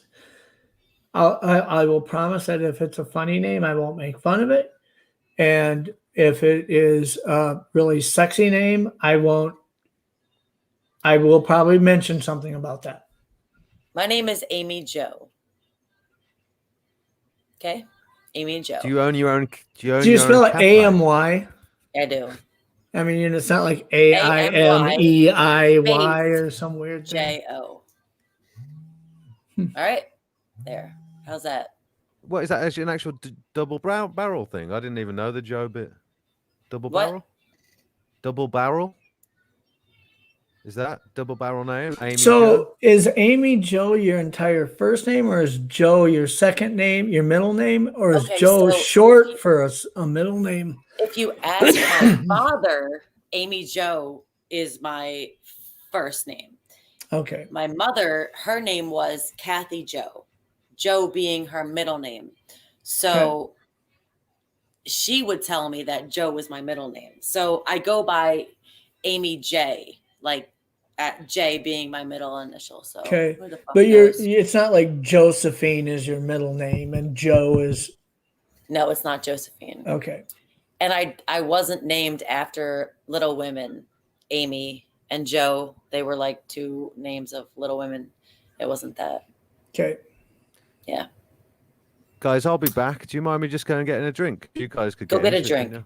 S3: I will promise that if it's a funny name, I won't make fun of it. And if it is a really sexy name, I won't. I will probably mention something about that.
S2: My name is Amy Joe. Okay, Amy Joe.
S1: Do you own your own? Do you own
S3: Do you
S1: your own
S3: spell it
S1: cafe?
S3: AMY?
S2: I do.
S3: I mean, it's not like AIMEIY or some weird thing.
S2: JO. All right, there. How's that?
S1: What is that? Actually, an actual double barrel thing? I didn't even know the Joe bit. Double
S2: What?
S1: barrel? Double barrel? Is that double barrel name? Amy
S3: So
S1: Joe?
S3: is Amy Joe your entire first name, or is Joe your second name, your middle name, or is
S2: Okay,
S3: Joe
S2: so
S3: short for a middle name?
S2: if you ask my father, Amy Joe is my first name.
S3: Okay.
S2: My mother, her name was Kathy Joe, Joe being her middle name. So she would tell me that Joe was my middle name. So I go by Amy J, like at J being my middle initial. So
S3: Okay.
S2: who the fuck
S3: But
S2: knows?
S3: it's not like Josephine is your middle name and Joe is
S2: No, it's not Josephine.
S3: okay.
S2: And I wasn't named after Little Women. Amy and Joe, they were like two names of Little Women. It wasn't that.
S3: Okay.
S2: Yeah.
S1: Guys, I'll be back. Do you mind me just going and getting a drink? You guys could
S2: Go get a
S1: into it,
S2: drink.
S1: you know?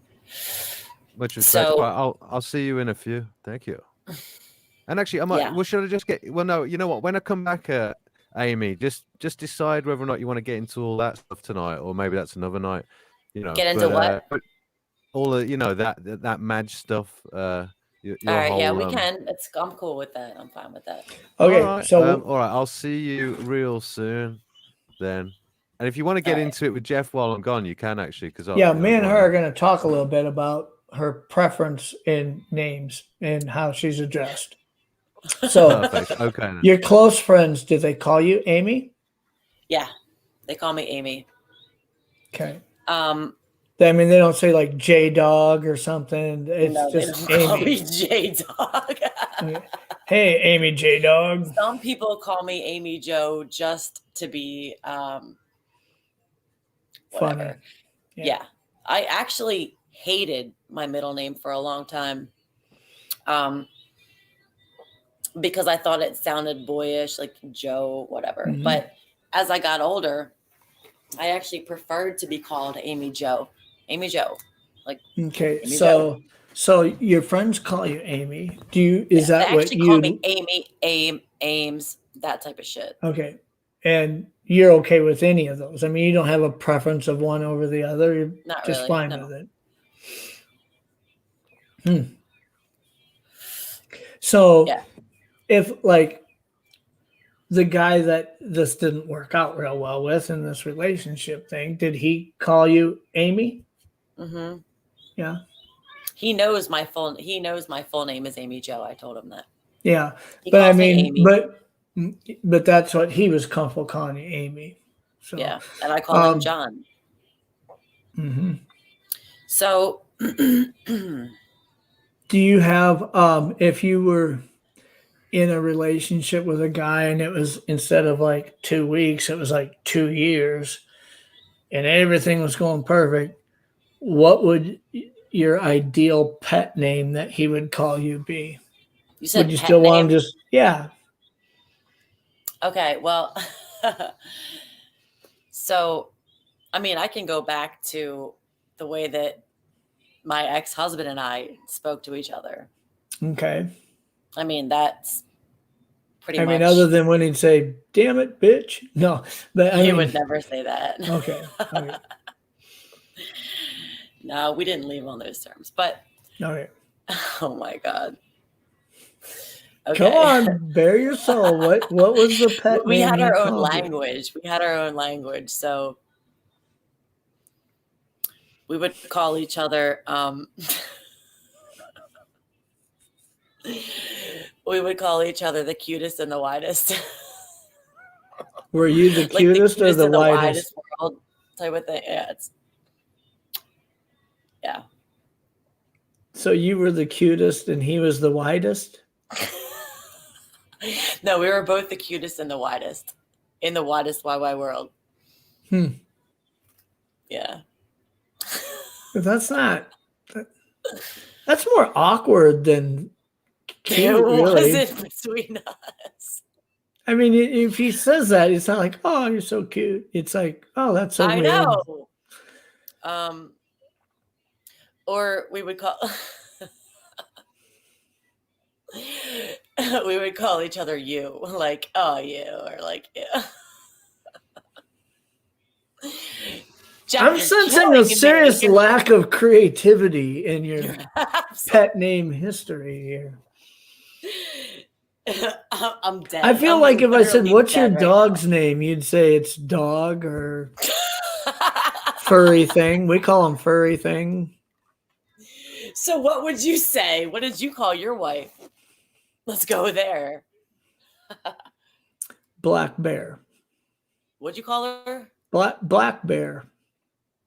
S1: Much respect.
S2: So-
S1: Right, I'll see you in a few. Thank you. And actually, I might.
S2: Yeah.
S1: Well, should I just get? Well, no. You know what? When I come back, Amy, just decide whether or not you want to get into all that stuff tonight, or maybe that's another night. You know.
S2: Get into what?
S1: But all the that Madge stuff. Your
S2: All right, yeah,
S1: whole,
S2: we can. I'm cool with that. I'm fine with that.
S3: Okay.
S1: All right,
S3: So
S1: all right. I'll see you real soon, then. And if you want to get
S2: All right.
S1: into it with Jeff while I'm gone, you can actually. Because
S3: yeah, me and her are going to talk a little bit about her preference in names and how she's addressed. So
S1: Perfect. Okay. Then.
S3: your close friends, do they call you Amy?
S2: Yeah, they call me Amy.
S3: Okay.
S2: I
S3: mean, they don't say like J Dog or something. It's
S2: no, they
S3: just
S2: don't call
S3: Amy.
S2: me J Dog.
S3: Hey, Amy J Dog.
S2: Some people call me Amy Joe just to be
S3: Funny.
S2: whatever.
S3: Yeah.
S2: Yeah. I actually hated my middle name for a long time. Because I thought it sounded boyish, like Joe, whatever.
S3: Mhm.
S2: But as I got older, I actually preferred to be called Amy Joe. Amy Joe. Like
S3: Okay.
S2: Amy
S3: So your friends call you Amy. Is
S2: they
S3: that what
S2: actually call
S3: you
S2: me Amy, Ames, that type of shit.
S3: Okay. And you're okay with any of those. I mean, you don't have a preference of one over the other. You're
S2: Not
S3: just
S2: really,
S3: fine
S2: no.
S3: with it. So
S2: Yeah.
S3: if like the guy that this didn't work out real well with in this relationship thing, did he call you Amy?
S2: Mm-hmm.
S3: Yeah.
S2: He knows my full name is Amy Joe. I told him that.
S3: Yeah.
S2: He
S3: But I
S2: calls me
S3: mean,
S2: Amy.
S3: but that's what he was comfortable calling you Amy. So
S2: Yeah. And I call him John.
S3: Mm-hmm.
S2: So
S3: do you have if you were in a relationship with a guy and it was instead of like 2 weeks, it was like 2 years and everything was going perfect, what would your ideal pet name that he would call you be?
S2: you said
S3: Would you
S2: pet
S3: still want
S2: name?
S3: him just
S2: Okay, well, so, I mean, I can go back to the way that my ex-husband and I spoke to each other.
S3: Okay.
S2: I mean, that's pretty much.
S3: I mean, other than when he'd say, damn it, bitch. No, but I
S2: he
S3: mean,
S2: would never say that.
S3: Okay.
S2: No, we didn't leave on those terms, but
S3: Okay.
S2: oh my God. Okay.
S3: Come on, bare your soul. What was the pet
S2: We
S3: name
S2: had
S3: he
S2: our own
S3: called you?
S2: language. We had our own language. So we would call each other we would call each other the cutest and the widest.
S3: Were you the
S2: Like the
S3: cutest or
S2: cutest
S3: the
S2: in the
S3: widest?
S2: widest world type of thing. Yeah.
S3: So you were the cutest and he was the widest?
S2: No, we were both the cutest and the widest in the widest YY world. Yeah.
S3: That's more awkward than cute,
S2: It
S3: really.
S2: wasn't between us.
S3: I mean, if he says that, it's not like, oh, you're so cute. It's like, oh, that's so
S2: I
S3: weird.
S2: know. Or we would call we would call each other you, like, oh, you, or like, yeah. Jack,
S3: I'm
S2: you're
S3: sensing
S2: killing
S3: a
S2: me.
S3: serious lack of creativity in your
S2: You're absolutely-
S3: pet name history here.
S2: I'm dead.
S3: I feel
S2: I'm
S3: like if I said,
S2: literally
S3: what's your
S2: dead right
S3: dog's name? You'd say it's Dog or Furry Thing. We call him Furry Thing.
S2: So what would you say? What did you call your wife? Let's go there.
S3: Black Bear.
S2: What'd you call her?
S3: Black Bear.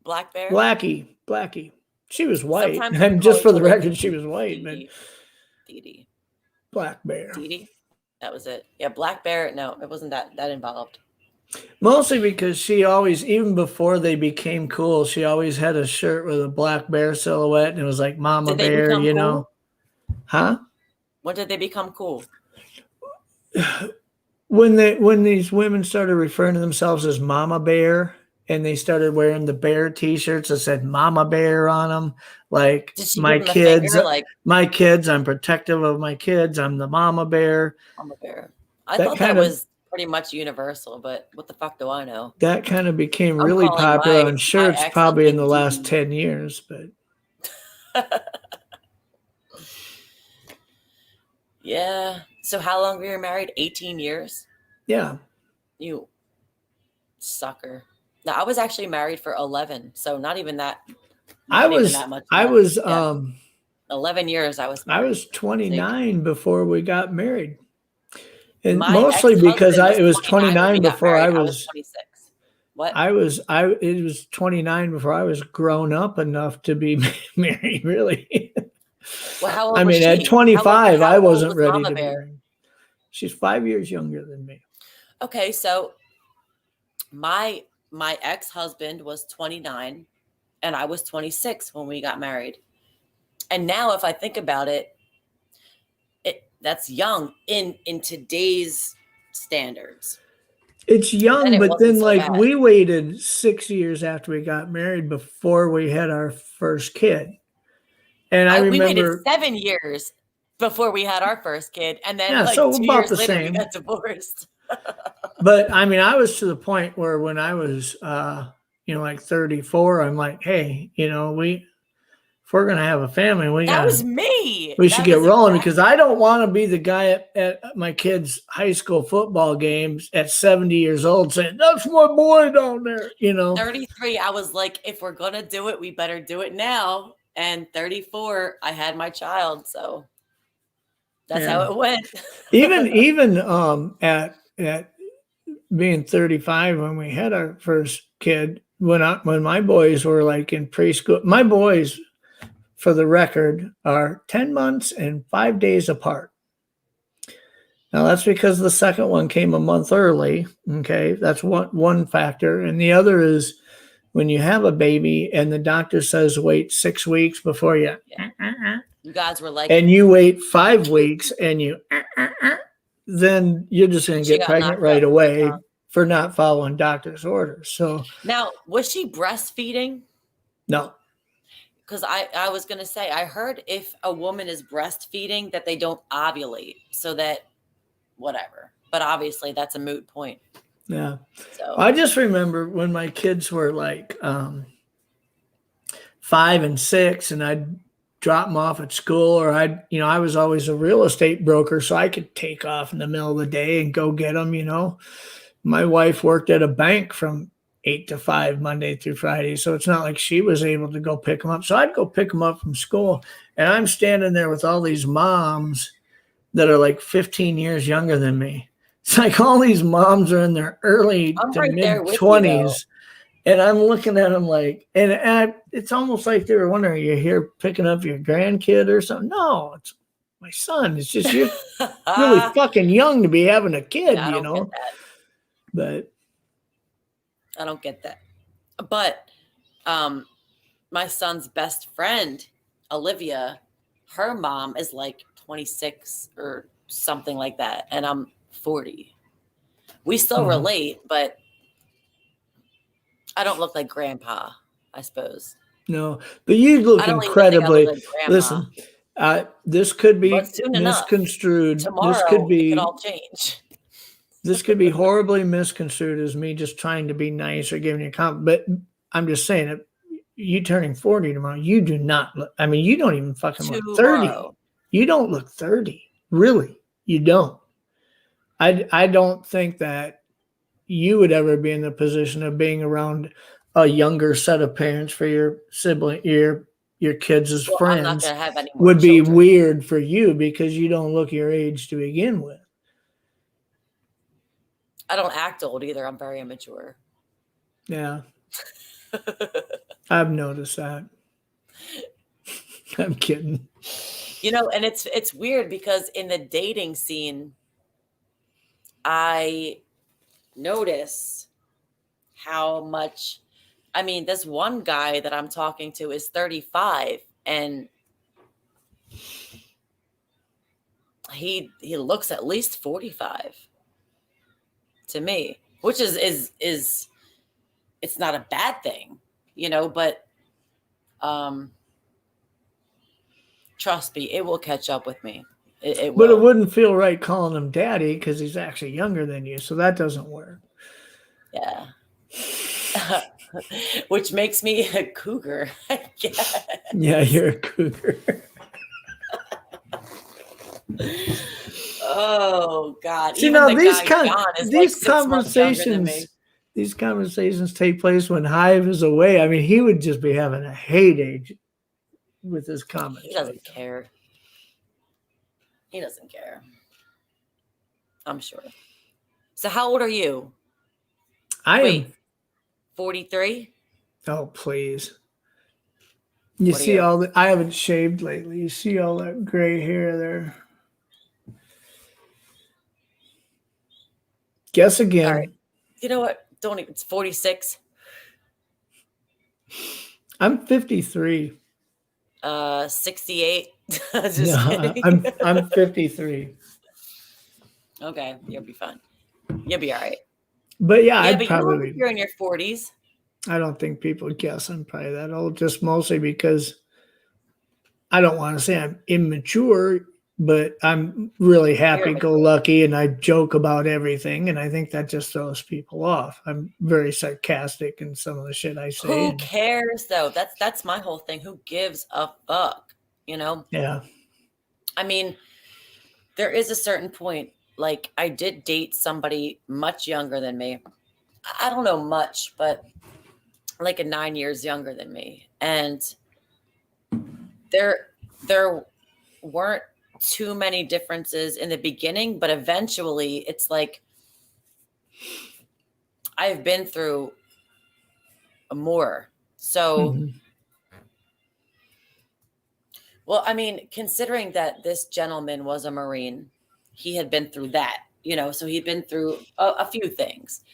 S2: Black Bear?
S3: Blackie. She was white.
S2: Sometimes we
S3: And
S2: call
S3: just for
S2: each
S3: the
S2: other
S3: record, she was white. But
S2: Dee
S3: Black Bear.
S2: Dee. That was it. Yeah, Black Bear. No, it wasn't that involved.
S3: Mostly because she always, even before they became cool, she always had a shirt with a black bear silhouette, and it was like Mama
S2: Did they
S3: Bear,
S2: become
S3: you know?
S2: cool?
S3: Huh?
S2: When did they become cool?
S3: When these women started referring to themselves as Mama Bear, and they started wearing the bear T-shirts that said Mama Bear on them, like
S2: Did she
S3: my
S2: give them a
S3: kids,
S2: finger, like
S3: my kids, I'm protective of my kids. I'm the Mama Bear.
S2: Mama Bear? I
S3: That
S2: thought that
S3: kind of-
S2: was pretty much universal, but what the fuck do I know?
S3: That kind of became
S2: I'm
S3: really
S2: calling
S3: popular
S2: my
S3: on shirts
S2: ex
S3: probably in the
S2: husband
S3: last
S2: Dee.
S3: 10 years, but
S2: Yeah. So how long were you married? 18 years?
S3: yeah.
S2: You sucker. No, I was actually married for 11, so not even that.
S3: I
S2: not even
S3: was
S2: that much
S3: I
S2: less.
S3: was
S2: Yeah. 11 years I was
S3: I
S2: married.
S3: was 29 before we got married. And
S2: My
S3: mostly because
S2: ex-husband
S3: it was
S2: 29 when
S3: 29
S2: we got
S3: before I
S2: married.
S3: was
S2: 26. What?
S3: it was 29 before I was grown up enough to be married, really.
S2: Well, how old
S3: I
S2: was
S3: mean,
S2: she?
S3: at 25,
S2: how
S3: I
S2: old
S3: wasn't
S2: was
S3: ready
S2: Mama
S3: to be
S2: Bear?
S3: married. She's 5 years younger than me.
S2: Okay, so my ex-husband was 29 and I was 26 when we got married. And now if I think about it, that's young in today's standards.
S3: It's young,
S2: Then it
S3: but
S2: wasn't
S3: then
S2: so
S3: like
S2: bad.
S3: we waited 6 years after we got married before we had our first kid. And I
S2: We waited
S3: remember
S2: 7 years before we had our first kid, and then
S3: Yeah,
S2: like
S3: so
S2: 2
S3: about
S2: years
S3: the
S2: later
S3: same.
S2: we got divorced.
S3: But I mean, I was to the point where when I was, like 34, I'm like, hey, if we're gonna have a family,
S2: That was me.
S3: we
S2: That
S3: should get
S2: was
S3: rolling
S2: exactly-
S3: because I don't want to be the guy at my kids' high school football games at 70 years old saying, "That's my boy down there,"
S2: 33, I was like, if we're gonna do it, we better do it now. And 34, I had my child, so that's
S3: Yeah.
S2: how it went.
S3: even at being 35 when we had our first kid, when my boys were like in preschool, my boys, for the record, are 10 months and 5 days apart. Now that's because the second one came a month early. Okay, that's one factor, and the other is when you have a baby and the doctor says wait 6 weeks before you.
S2: You guys were like,
S3: And you wait 5 weeks and you then you're just going to
S2: She
S3: get
S2: got
S3: pregnant
S2: knocked
S3: right
S2: up,
S3: away
S2: huh?
S3: for not following doctor's orders. So
S2: now was she breastfeeding?
S3: no,
S2: Because I was gonna say, I heard if a woman is breastfeeding that they don't ovulate, so that whatever. But obviously that's a moot point.
S3: yeah.
S2: So
S3: I just remember when my kids were like 5 and 6 and I'd drop them off at school, or I was always a real estate broker, so I could take off in the middle of the day and go get them. My wife worked at a bank from 8 to 5 Monday through Friday. So it's not like she was able to go pick them up. So I'd go pick them up from school, and I'm standing there with all these moms that are like 15 years younger than me. It's like all these moms are in their early
S2: I'm
S3: to
S2: right
S3: mid
S2: there with you, though.
S3: 20s. And I'm looking at them like, it's almost like they were wondering, are you here picking up your grandkid or something? No, it's my son. It's just you're really fucking young to be having a kid,
S2: Yeah, I
S3: you
S2: don't
S3: know?
S2: get that.
S3: But
S2: I don't get that. But my son's best friend, Olivia, her mom is like 26 or something like that. And I'm 40. We still relate, but I don't look like grandpa, I suppose.
S3: no, but you look
S2: I don't even think I look
S3: incredibly.
S2: like grandma.
S3: Listen, this could be
S2: But soon enough,
S3: misconstrued.
S2: tomorrow, it could all change.
S3: This could be horribly misconstrued as me just trying to be nice or giving you a compliment. But I'm just saying that you turning 40 tomorrow, you do not look. I mean, you don't even fucking look 30.
S2: Tomorrow.
S3: You don't look 30. Really, you don't. I don't think that you would ever be in the position of being around a younger set of parents for your sibling, your kids as
S2: Well, I'm not
S3: friends
S2: going to have any more
S3: would be
S2: children.
S3: weird for you because you don't look your age to begin with.
S2: I don't act old either. I'm very immature.
S3: Yeah. I've noticed that. I'm kidding.
S2: You know, and it's weird because in the dating scene, I notice how much, I mean, this one guy that I'm talking to is 35 and he looks at least 45 to me, which is it's not a bad thing, you know, but trust me, it will catch up with me. It will.
S3: But it wouldn't feel right calling him daddy because he's actually younger than you. So that doesn't work.
S2: Yeah. Which makes me a cougar, I guess.
S3: Yeah, you're a cougar.
S2: Oh God!
S3: See,
S2: Even
S3: now
S2: the
S3: these
S2: guy John is like 6 months younger than me.
S3: these conversations take place when Hive is away. I mean, he would just be having a heyday with his comments.
S2: He doesn't care. He doesn't care. I'm sure. So how old are you?
S3: I am
S2: 43?
S3: Oh, please. You
S2: What are
S3: see
S2: you?
S3: all the I haven't shaved lately. You see all that gray hair there. Guess again.
S2: All right. You know what? Don't even. It's 46.
S3: I'm 53.
S2: 68. Just
S3: No,
S2: kidding.
S3: I'm 53.
S2: Okay, you'll be fine. You'll be all right.
S3: But yeah,
S2: Yeah,
S3: I'd
S2: but
S3: probably.
S2: you're in your 40s.
S3: I don't think people guess I'm probably that old. Just mostly because I don't want to say I'm immature, but I'm really happy-go-lucky and I joke about everything, and I think that just throws people off. I'm very sarcastic in some of the shit I say.
S2: Who cares though? That's my whole thing. Who gives a fuck? You know?
S3: Yeah.
S2: I mean, there is a certain point. Like, I did date somebody much younger than me. I don't know much, but like 9 years younger than me. And there weren't too many differences in the beginning, but eventually it's like I've been through more. So, well, I mean, considering that this gentleman was a Marine, he had been through that, you know, so he'd been through a few things.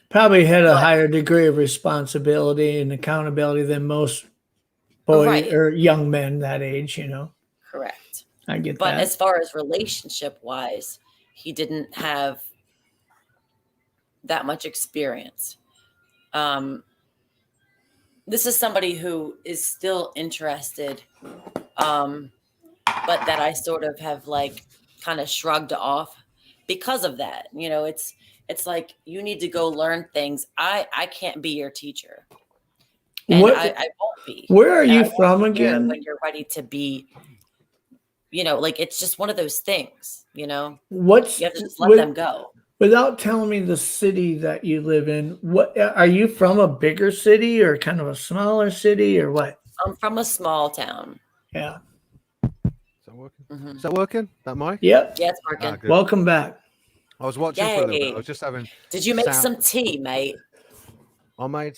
S3: Probably had a higher degree of responsibility and accountability than most boys or young men that age, you know.
S2: Correct.
S3: I get that.
S2: But as far as relationship wise, he didn't have that much experience. This is somebody who is still interested, but that I sort of have like kind of shrugged off because of that. You know, it's like, you need to go learn things. I can't be your teacher. And I won't be.
S3: Where are you from again?
S2: When you're ready to be, you know, like, it's just one of those things, you know,
S3: you
S2: have to just let them go.
S3: Without telling me the city that you live in, what are you from, a bigger city or kind of a smaller city or what?
S2: I'm from a small town.
S3: Yeah.
S1: Is that working?
S2: Mhm.
S1: Is that working? That mic?
S3: Yep.
S2: Yeah, it's
S1: Ah,
S2: working.
S1: good.
S3: Welcome back.
S1: I was watching for a little bit. I
S2: Yay.
S1: was just having.
S2: Did you make some tea, mate?
S1: I made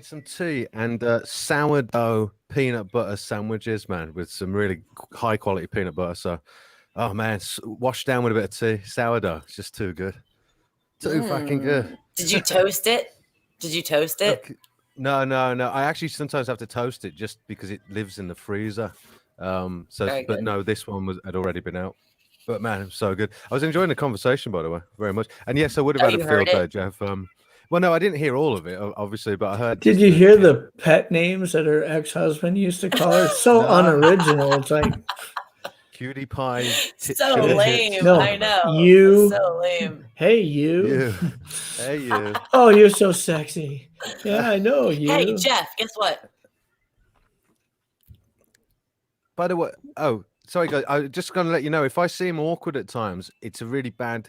S1: some tea and sourdough peanut butter sandwiches, man, with some really high quality peanut butter. So, oh man, washed down with a bit of tea, sourdough. It's just too good, too fucking good.
S2: Did you toast it? Did you toast it?
S1: Okay. No. I actually sometimes have to toast it just because it lives in the freezer. So,
S2: Very
S1: but
S2: good.
S1: no, this one had already been out. But man, it was so good. I was enjoying the conversation, by the way, very much. And yes, I would have
S2: Oh,
S1: had a
S2: you heard
S1: field day,
S2: it?
S1: Jeff. Well, no, I didn't hear all of it, obviously, but I heard.
S3: Did
S1: just
S3: you
S1: the
S3: hear
S1: end.
S3: the pet names that her ex-husband used to call her? So
S1: No.
S3: unoriginal. It's like
S1: Cutie pie.
S2: So
S1: sugar
S2: lame.
S1: tits.
S3: No,
S2: I know.
S3: you.
S2: It's so lame.
S3: Hey, you.
S1: You. Hey, you.
S3: Oh, you're so sexy. Yeah, I know you.
S2: Hey, Jeff, guess what?
S1: By the way, oh, sorry, guys. I'm just going to let you know if I seem awkward at times, it's a really bad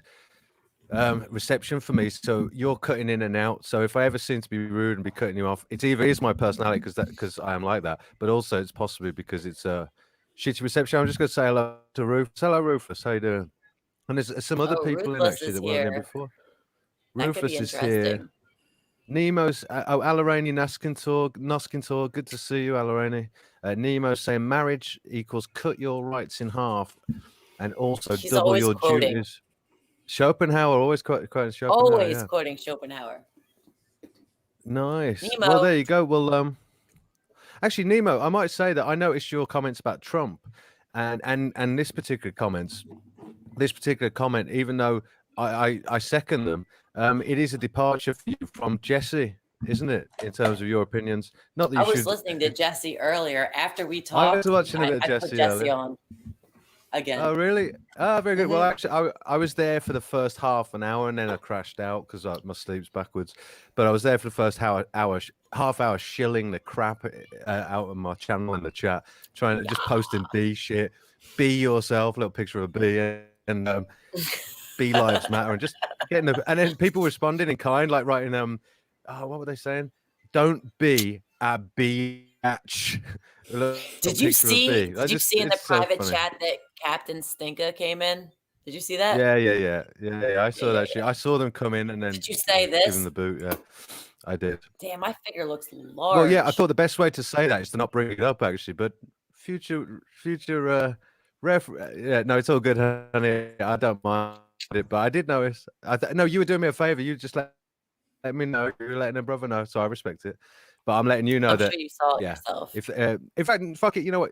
S1: reception for me. So you're cutting in and out. So if I ever seem to be rude and be cutting you off, it either is my personality because I am like that, but also it's possibly because it's a shitty reception. I'm just going to say hello to Rufus. Hello, Rufus. How you doing? And there's some other
S2: Oh,
S1: people in
S2: Ruthless
S1: actually
S2: is
S1: that weren't there
S2: here.
S1: before.
S2: That could be
S1: Rufus is here.
S2: interesting.
S1: Nemo's Alarani Noskintor. Good to see you, Alarani. Nemo saying marriage equals cut your rights in half and also
S2: He's
S1: double
S2: always
S1: your
S2: quoting.
S1: duties. Schopenhauer, always quoting Schopenhauer.
S2: Always
S1: Yeah.
S2: quoting Schopenhauer.
S1: Nice.
S2: Nemo.
S1: Well, there you go. Well, actually, Nemo, I might say that I noticed your comments about Trump and this particular comment, even though I second them, it is a departure for you from Jesse, isn't it? In terms of your opinions, not that you
S2: I was
S1: should.
S2: listening to Jesse earlier. After we
S1: I
S2: talked,
S1: was watching a bit of
S2: I put
S1: Jesse
S2: Jesse
S1: earlier.
S2: on again.
S1: Oh, really? Oh, very good. Well,
S2: Mhm.
S1: actually, I was there for the first half an hour, and then I crashed out because my sleep's backwards. But I was there for the first half hour, shilling the crap out of my channel in the chat, trying to just posting B shit, be yourself, little picture of a bee, and bee lives matter, and just getting and then people responding in kind, like writing oh, what were they saying? Don't be a biatch.
S2: Did you see? Did you see in the
S1: It's so
S2: private
S1: funny.
S2: chat that Captain Stinka came in? Did you see that?
S1: Yeah. I saw
S2: yeah,
S1: that shit. I saw them come in and then
S2: Did you say
S1: give them
S2: this?
S1: the boot. Yeah, I did.
S2: Damn, my figure looks large.
S1: Well, yeah, I thought the best way to say that is to not bring it up, actually. But future yeah, no, it's all good, honey. I don't mind it, but I did notice. No, you were doing me a favor. You just let me know. You were letting a brother know, so I respect it. But I'm letting you know
S2: I'm
S1: that.
S2: sure you saw it
S1: Yeah,
S2: yourself.
S1: if in fact, fuck it. You know what?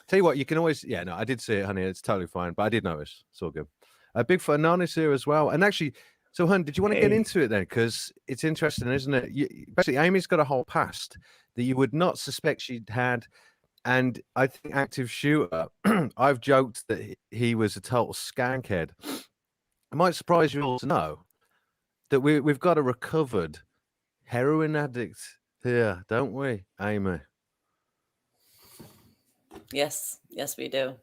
S1: Tell you what, you can always. Yeah, no, I did see it, honey. It's totally fine. But I did notice. It's all good. Bigfoot Anonymous here as well. And actually, so, hun, did you want to get
S3: Hey.
S1: into it then? Because it's interesting, isn't it? Basically, Amy's got a whole past that you would not suspect she'd had. And I think active shooter, I've joked that he was a total skankhead. It might surprise you all to know that we've got a recovered heroin addict here, don't we, Amy?
S2: Yes, we do.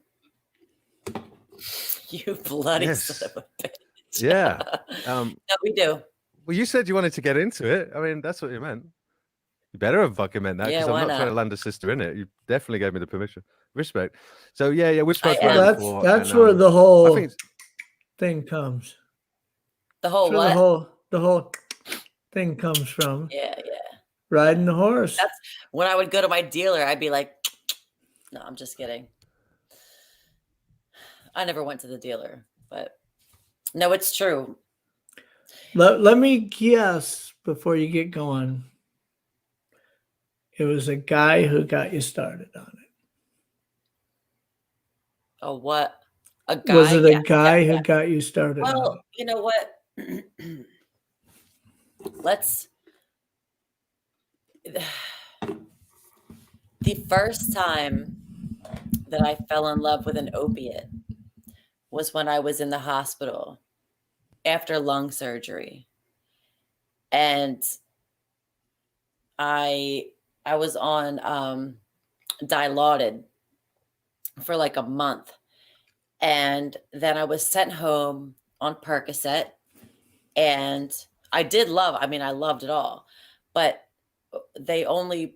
S2: You bloody
S1: Yes.
S2: son of a bitch.
S1: Yeah.
S2: No, we do.
S1: Well, you said you wanted to get into it. I mean, that's what you meant. You better have fucking meant that because
S2: Yeah,
S1: I'm
S2: why
S1: not trying to
S2: not?
S1: land a sister in it. You definitely gave me the permission. Respect. So yeah, we've spoken
S2: am.
S1: about it
S3: That's
S1: before.
S3: that's
S1: and,
S3: where the
S1: I
S3: whole
S1: think
S3: thing comes.
S2: The whole
S3: That's where
S2: what?
S3: the whole thing comes from.
S2: Yeah.
S3: Riding the horse.
S2: That's when I would go to my dealer, I'd be like, no, I'm just kidding. I never went to the dealer, but no, it's true.
S3: Let me guess before you get going. It was a guy who got you started on it.
S2: Oh, what? A guy?
S3: Was it a
S2: Yeah,
S3: guy who got you started on
S2: Well,
S3: it?
S2: you know what? The first time that I fell in love with an opiate was when I was in the hospital after lung surgery. And I was on Dilaudid for like a month. And then I was sent home on Percocet, and I loved it all, but they only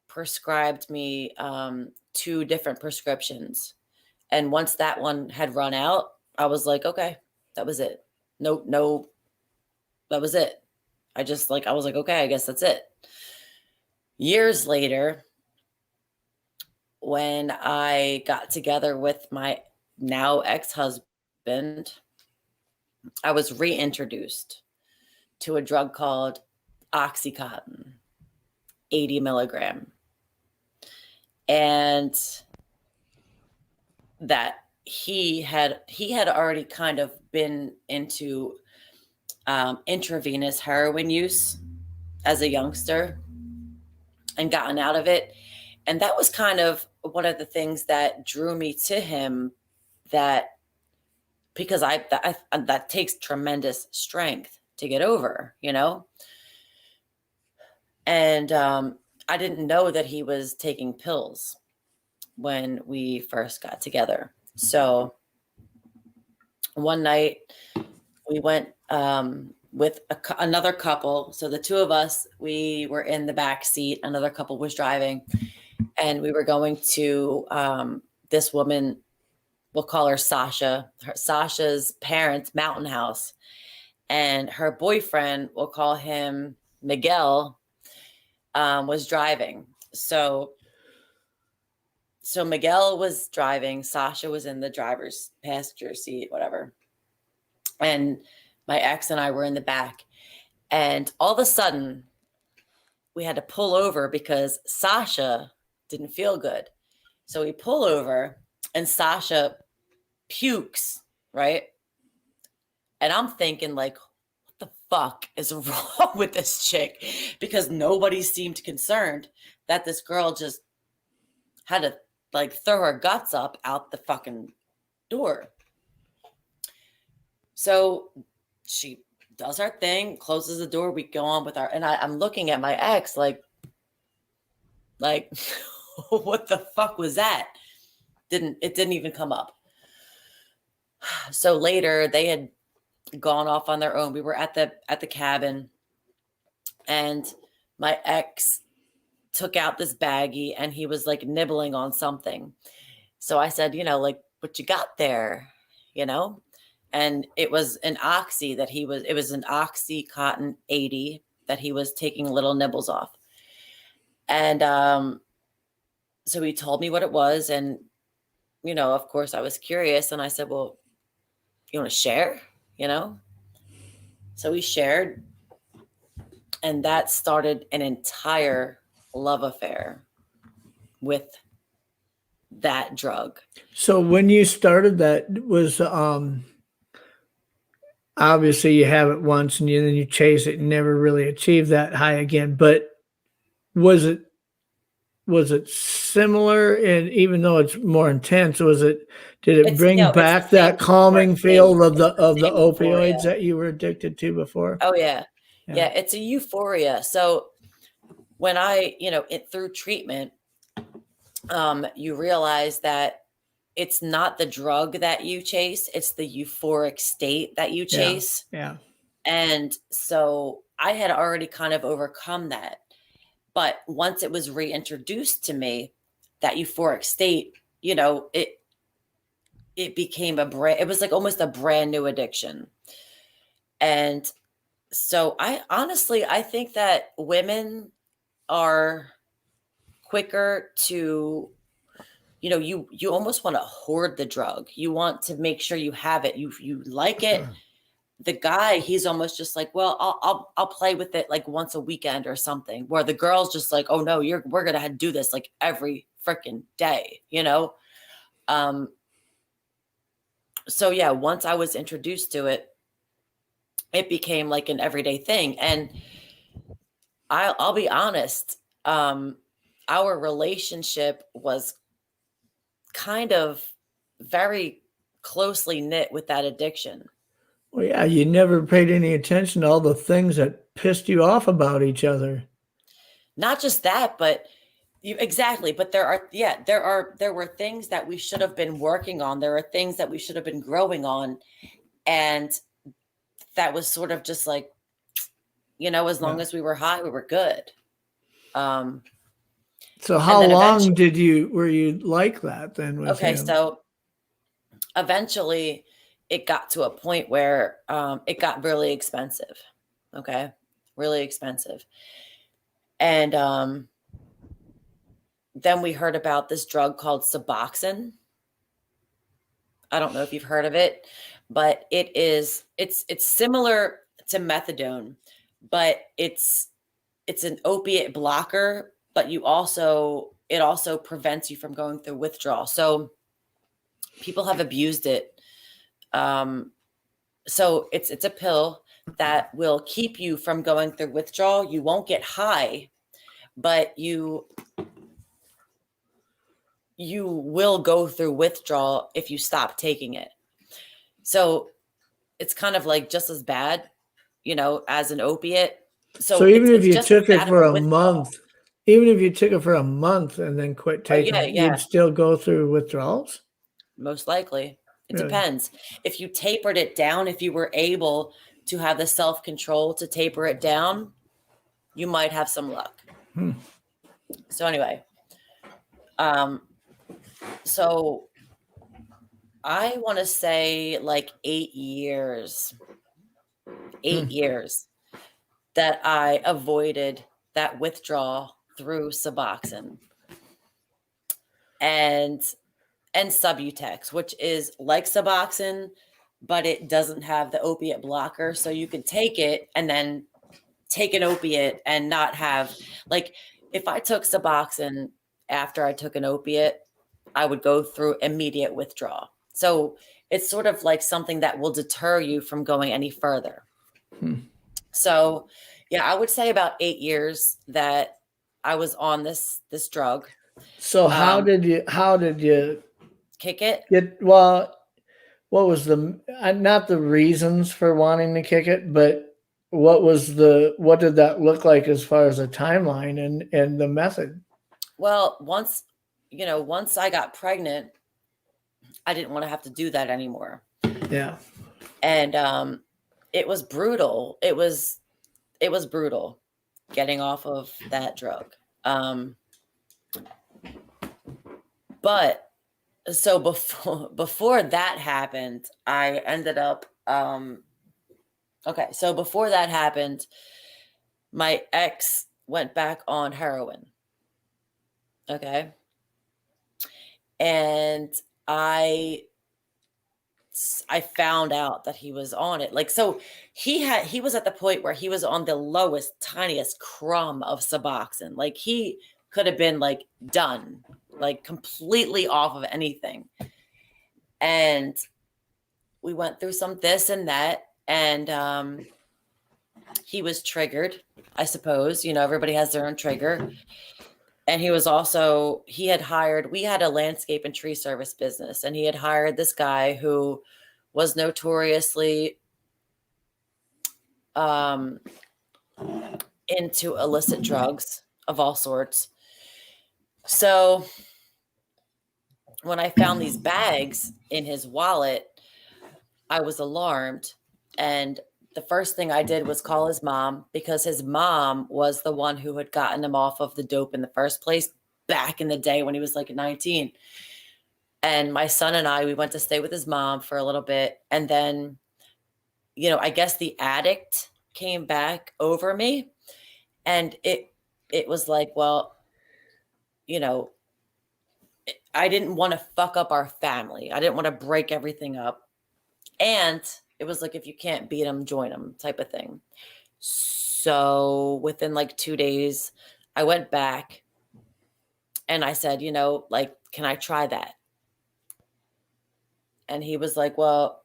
S2: prescribed me 2 different prescriptions. And once that one had run out, I was like, okay, that was it. No, that was it. I was like, okay, I guess that's it. Years later, when I got together with my now ex-husband, I was reintroduced to a drug called Oxycontin, 80 milligram. And that he had already kind of been into intravenous heroin use as a youngster and gotten out of it. And that was kind of one of the things that drew me to him, that because that takes tremendous strength to get over, you know? And I didn't know that he was taking pills when we first got together. So one night we went with another couple. So the 2 of us, we were in the back seat. Another couple was driving, and we were going to this woman, we'll call her Sasha, Sasha's parents' mountain house, and her boyfriend, we'll call him Miguel, was driving. So Miguel was driving, Sasha was in the driver's passenger seat, whatever. And my ex and I were in the back. And all of a sudden, we had to pull over because Sasha didn't feel good. So we pull over and Sasha pukes, right? And I'm thinking, like, what the fuck is wrong with this chick? Because nobody seemed concerned that this girl just had to like throw her guts up out the fucking door. So she does her thing, closes the door, we go on with our, and I'm looking at my ex like what the fuck was that? It didn't even come up. So later they had gone off on their own. We were at the cabin, and my ex took out this baggie and he was like nibbling on something. So I said, like, what you got there, And it was an it was an Oxycontin 80 that he was taking little nibbles off. And so he told me what it was. And, of course I was curious. And I said, well, you want to share, So we shared. And that started an entire love affair with that drug.
S3: So when you started, that was obviously you have it once and then you chase it and never really achieve that high again. But was it similar? And even though it's more intense, did it bring back that calming feel of the opioids that you were addicted to before?
S2: Oh yeah. Yeah, it's a euphoria. So when I, through treatment, you realize that it's not the drug that you chase, it's the euphoric state that you chase.
S3: Yeah.
S2: And so I had already kind of overcome that. But once it was reintroduced to me, that euphoric state, it became it was like almost a brand new addiction. And so I think that women are quicker to, you almost want to hoard the drug. You want to make sure you have it. You like it. The guy, he's almost just like, well, I'll play with it like once a weekend or something, where the girl's just like, oh no, we're going to do this like every freaking day, So yeah, once I was introduced to it, it became like an everyday thing. And I'll be honest, our relationship was kind of very closely knit with that addiction.
S3: Well, yeah, you never paid any attention to all the things that pissed you off about each other.
S2: Not just that, but exactly. But there were things that we should have been working on. There are things that we should have been growing on. And that was sort of just like, as long as we were high, we were good.
S3: So how long were you like that then with him?
S2: So eventually it got to a point where it got really expensive. Okay. Really expensive. And then we heard about this drug called Suboxone. I don't know if you've heard of it, but it's similar to methadone, but it's an opiate blocker, but it also prevents you from going through withdrawal. So people have abused it. So it's a pill that will keep you from going through withdrawal. You won't get high, but you will go through withdrawal if you stop taking it. So it's kind of like just as bad, as an opiate.
S3: So even if you took it for a month, and then quit taking it, you'd still go through withdrawals?
S2: Most likely. It depends. If you tapered it down, if you were able to have the self-control to taper it down, you might have some luck. So anyway, so I want to say like 8 years that I avoided that withdrawal through Suboxone and Subutex, which is like Suboxone, but it doesn't have the opiate blocker. So you can take it and then take an opiate and not have, like, if I took Suboxone after I took an opiate, I would go through immediate withdrawal. So it's sort of like something that will deter you from going any further. So yeah, I would say about 8 years that I was on this drug.
S3: So how did you
S2: kick it?
S3: What was not the reasons for wanting to kick it, but what did that look like as far as a timeline and the method?
S2: Well, once I got pregnant, I didn't want to have to do that anymore.
S3: Yeah.
S2: And it was brutal. It was brutal getting off of that drug. But so before that happened, I ended up so before that happened, my ex went back on heroin. Okay. And I found out that he was on it. Like, so he was at the point where he was on the lowest, tiniest crumb of Suboxone. Like, he could have been like done, like completely off of anything. And we went through some this and that, and he was triggered, I suppose. Everybody has their own trigger. And we had a landscape and tree service business, and he had hired this guy who was notoriously into illicit drugs of all sorts. So when I found these bags in his wallet, I was alarmed. And the first thing I did was call his mom, because his mom was the one who had gotten him off of the dope in the first place back in the day when he was like 19. And my son and we went to stay with his mom for a little bit. And then, I guess the addict came back over me, and it was like, well, I didn't want to fuck up our family. I didn't want to break everything up. And it was like, if you can't beat them, join them type of thing. So within like 2 days, I went back and I said, like, can I try that? And he was like, well,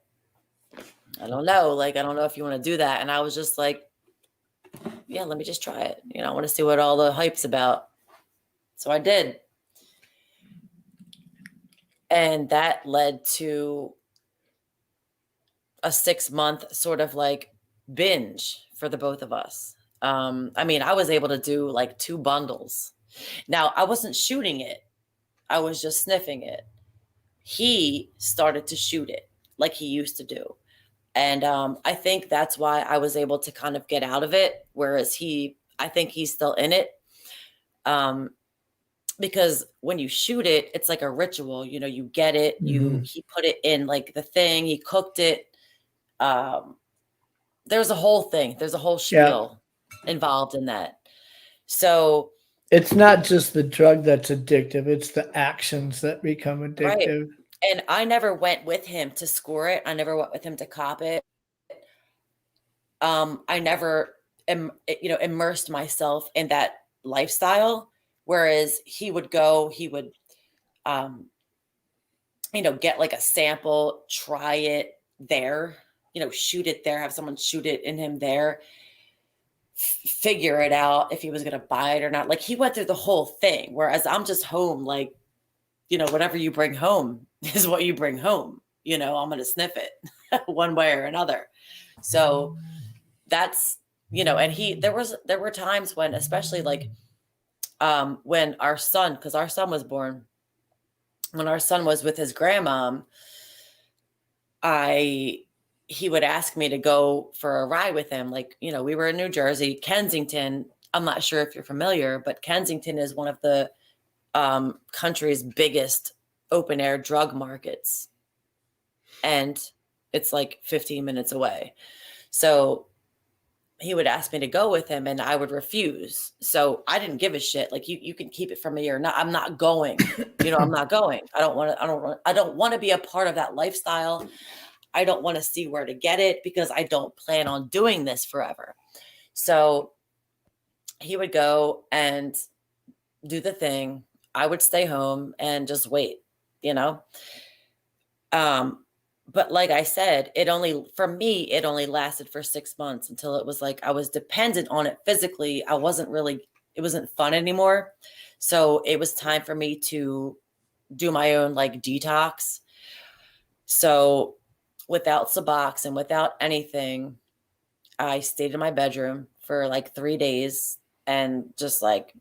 S2: I don't know. Like, I don't know if you want to do that. And I was just like, yeah, let me just try it. I want to see what all the hype's about. So I did. And that led to a 6-month sort of like binge for the both of us. I was able to do like 2 bundles. Now, I wasn't shooting it. I was just sniffing it. He started to shoot it like he used to do. And I think that's why I was able to kind of get out of it. Whereas I think he's still in it. Because when you shoot it, it's like a ritual, you know, you get it, he put it in like the thing, he cooked it. There's a whole thing. There's a whole spiel involved in that. So
S3: it's not just the drug that's addictive, it's the actions that become addictive.
S2: Right. And I never went with him to score it. I never went with him to cop it. I never immersed myself in that lifestyle. Whereas he would get like a sample, try it there, shoot it there, have someone shoot it in him there, figure it out if he was going to buy it or not. Like he went through the whole thing. Whereas I'm just home, like, whatever you bring home is what you bring home. I'm going to sniff it one way or another. So that's, and there were times when, especially like, when our son, because our son was born, when our son was with his grandmom, he would ask me to go for a ride with him. Like, we were in New Jersey, Kensington. I'm not sure if you're familiar, but Kensington is one of the country's biggest open air drug markets. And it's like 15 minutes away. So he would ask me to go with him and I would refuse. So I didn't give a shit. Like you can keep it from me or not. I'm not going, I'm not going. I don't want to be a part of that lifestyle. I don't want to see where to get it because I don't plan on doing this forever. So he would go and do the thing. I would stay home and just wait, But like I said, it only lasted for 6 months until it was like I was dependent on it physically. It wasn't fun anymore. So it was time for me to do my own like detox. So without Suboxone, without anything, I stayed in my bedroom for like 3 days and just like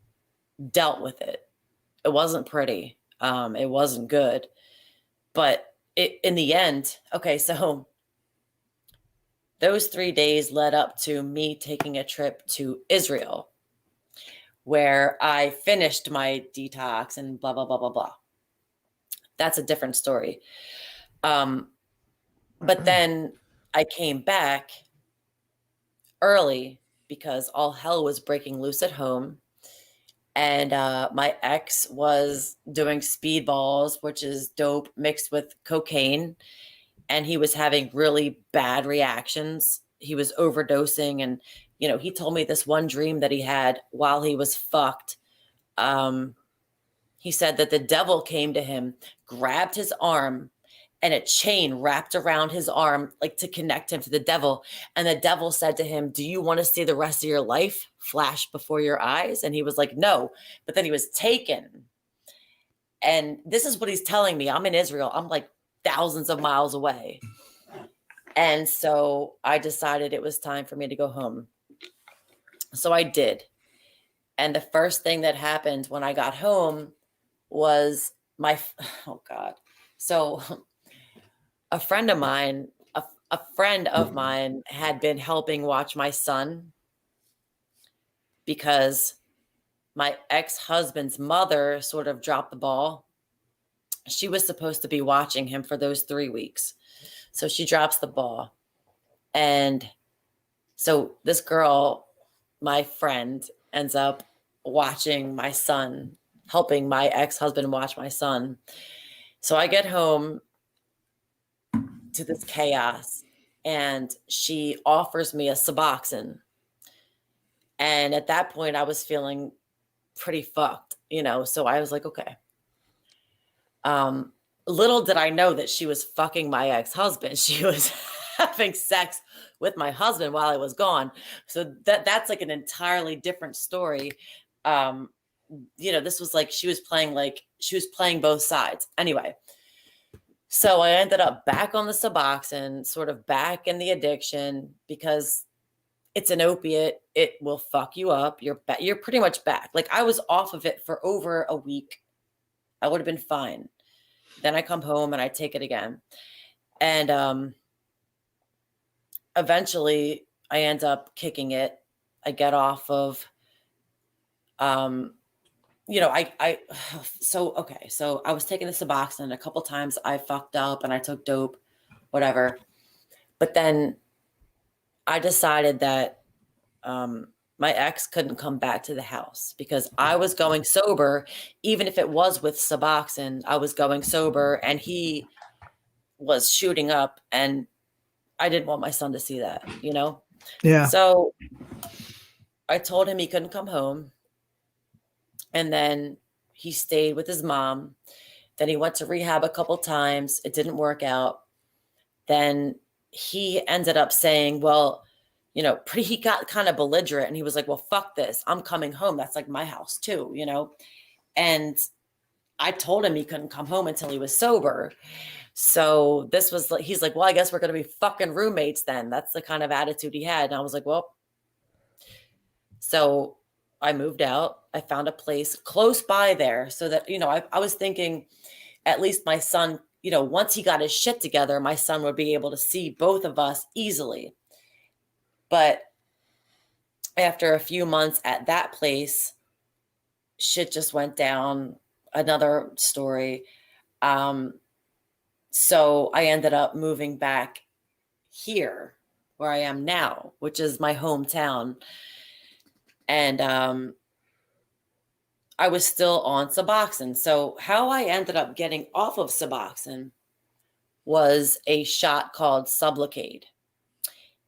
S2: dealt with it. It wasn't pretty. It wasn't good, but in the end, okay, so those 3 days led up to me taking a trip to Israel where I finished my detox and blah, blah, blah, blah, blah. That's a different story. But then I came back early because all hell was breaking loose at home. And my ex was doing speedballs, which is dope mixed with cocaine. And he was having really bad reactions. He was overdosing. And, he told me this one dream that he had while he was fucked. He said that the devil came to him, grabbed his arm, and a chain wrapped around his arm, like to connect him to the devil. And the devil said to him, "Do you want to see the rest of your life flash before your eyes?" And he was like, "No." But then he was taken. And this is what he's telling me. I'm in Israel. I'm like thousands of miles away. And so I decided it was time for me to go home. So I did. And the first thing that happened when I got home was oh God. So a friend of mine had been helping watch my son because my ex-husband's mother sort of dropped the ball. She was supposed to be watching him for those 3 weeks. So she drops the ball. And so this girl, my friend, ends up watching my son, helping my ex-husband watch my son. So I get home to this chaos and she offers me a Suboxone. And at that point I was feeling pretty fucked, so I was like, okay. Little did I know that she was fucking my ex-husband. She was having sex with my husband while I was gone. So that's like an entirely different story. This was like she was playing both sides. Anyway, so I ended up back on the Suboxone, sort of back in the addiction because it's an opiate. It will fuck you up. You're pretty much back. Like I was off of it for over a week. I would have been fine. Then I come home and I take it again. And eventually I end up kicking it. I get off of, so I was taking the Suboxone. A couple times I fucked up and I took dope, whatever. But then I decided that my ex couldn't come back to the house because I was going sober. Even if it was with Suboxone, I was going sober and he was shooting up, and I didn't want my son to see that,
S3: Yeah.
S2: So I told him he couldn't come home. And then he stayed with his mom. Then he went to rehab a couple times. It didn't work out. Then he ended up saying, well, he got kind of belligerent, and he was like, well, fuck this. I'm coming home. That's like my house too, And I told him he couldn't come home until he was sober. So this was like, he's like, well, I guess we're going to be fucking roommates then. That's the kind of attitude he had. And I was like, well, so I moved out. I found a place close by there so that, I was thinking at least my son, once he got his shit together, my son would be able to see both of us easily. But after a few months at that place, shit just went down. Another story. So I ended up moving back here where I am now, which is my hometown. And I was still on Suboxone. So how I ended up getting off of Suboxone was a shot called Sublocade.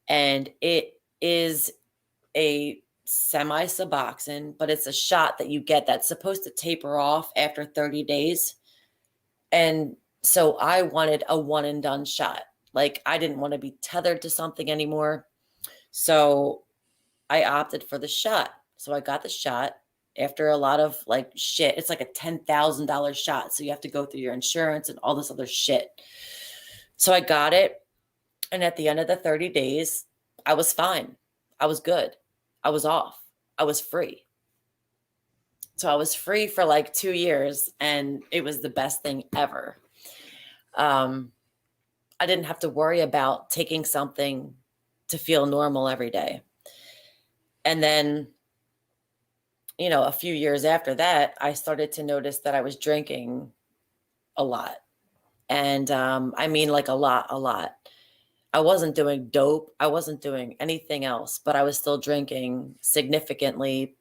S2: And it is a semi-Suboxone, but it's a shot that you get that's supposed to taper off after 30 days. And so I wanted a one and done shot. Like, I didn't want to be tethered to something anymore. So I opted for the shot. So I got the shot after a lot of like shit. It's like a $10,000 shot. So you have to go through your insurance and all this other shit. So I got it. And at the end of the 30 days, I was fine. I was good. I was off. I was free. So I was free for like 2 years, and it was the best thing ever. I didn't have to worry about taking something to feel normal every day. And then, a few years after that, I started to notice that I was drinking a lot. And I mean, like a lot. I wasn't doing dope. I wasn't doing anything else, but I was still drinking significantly.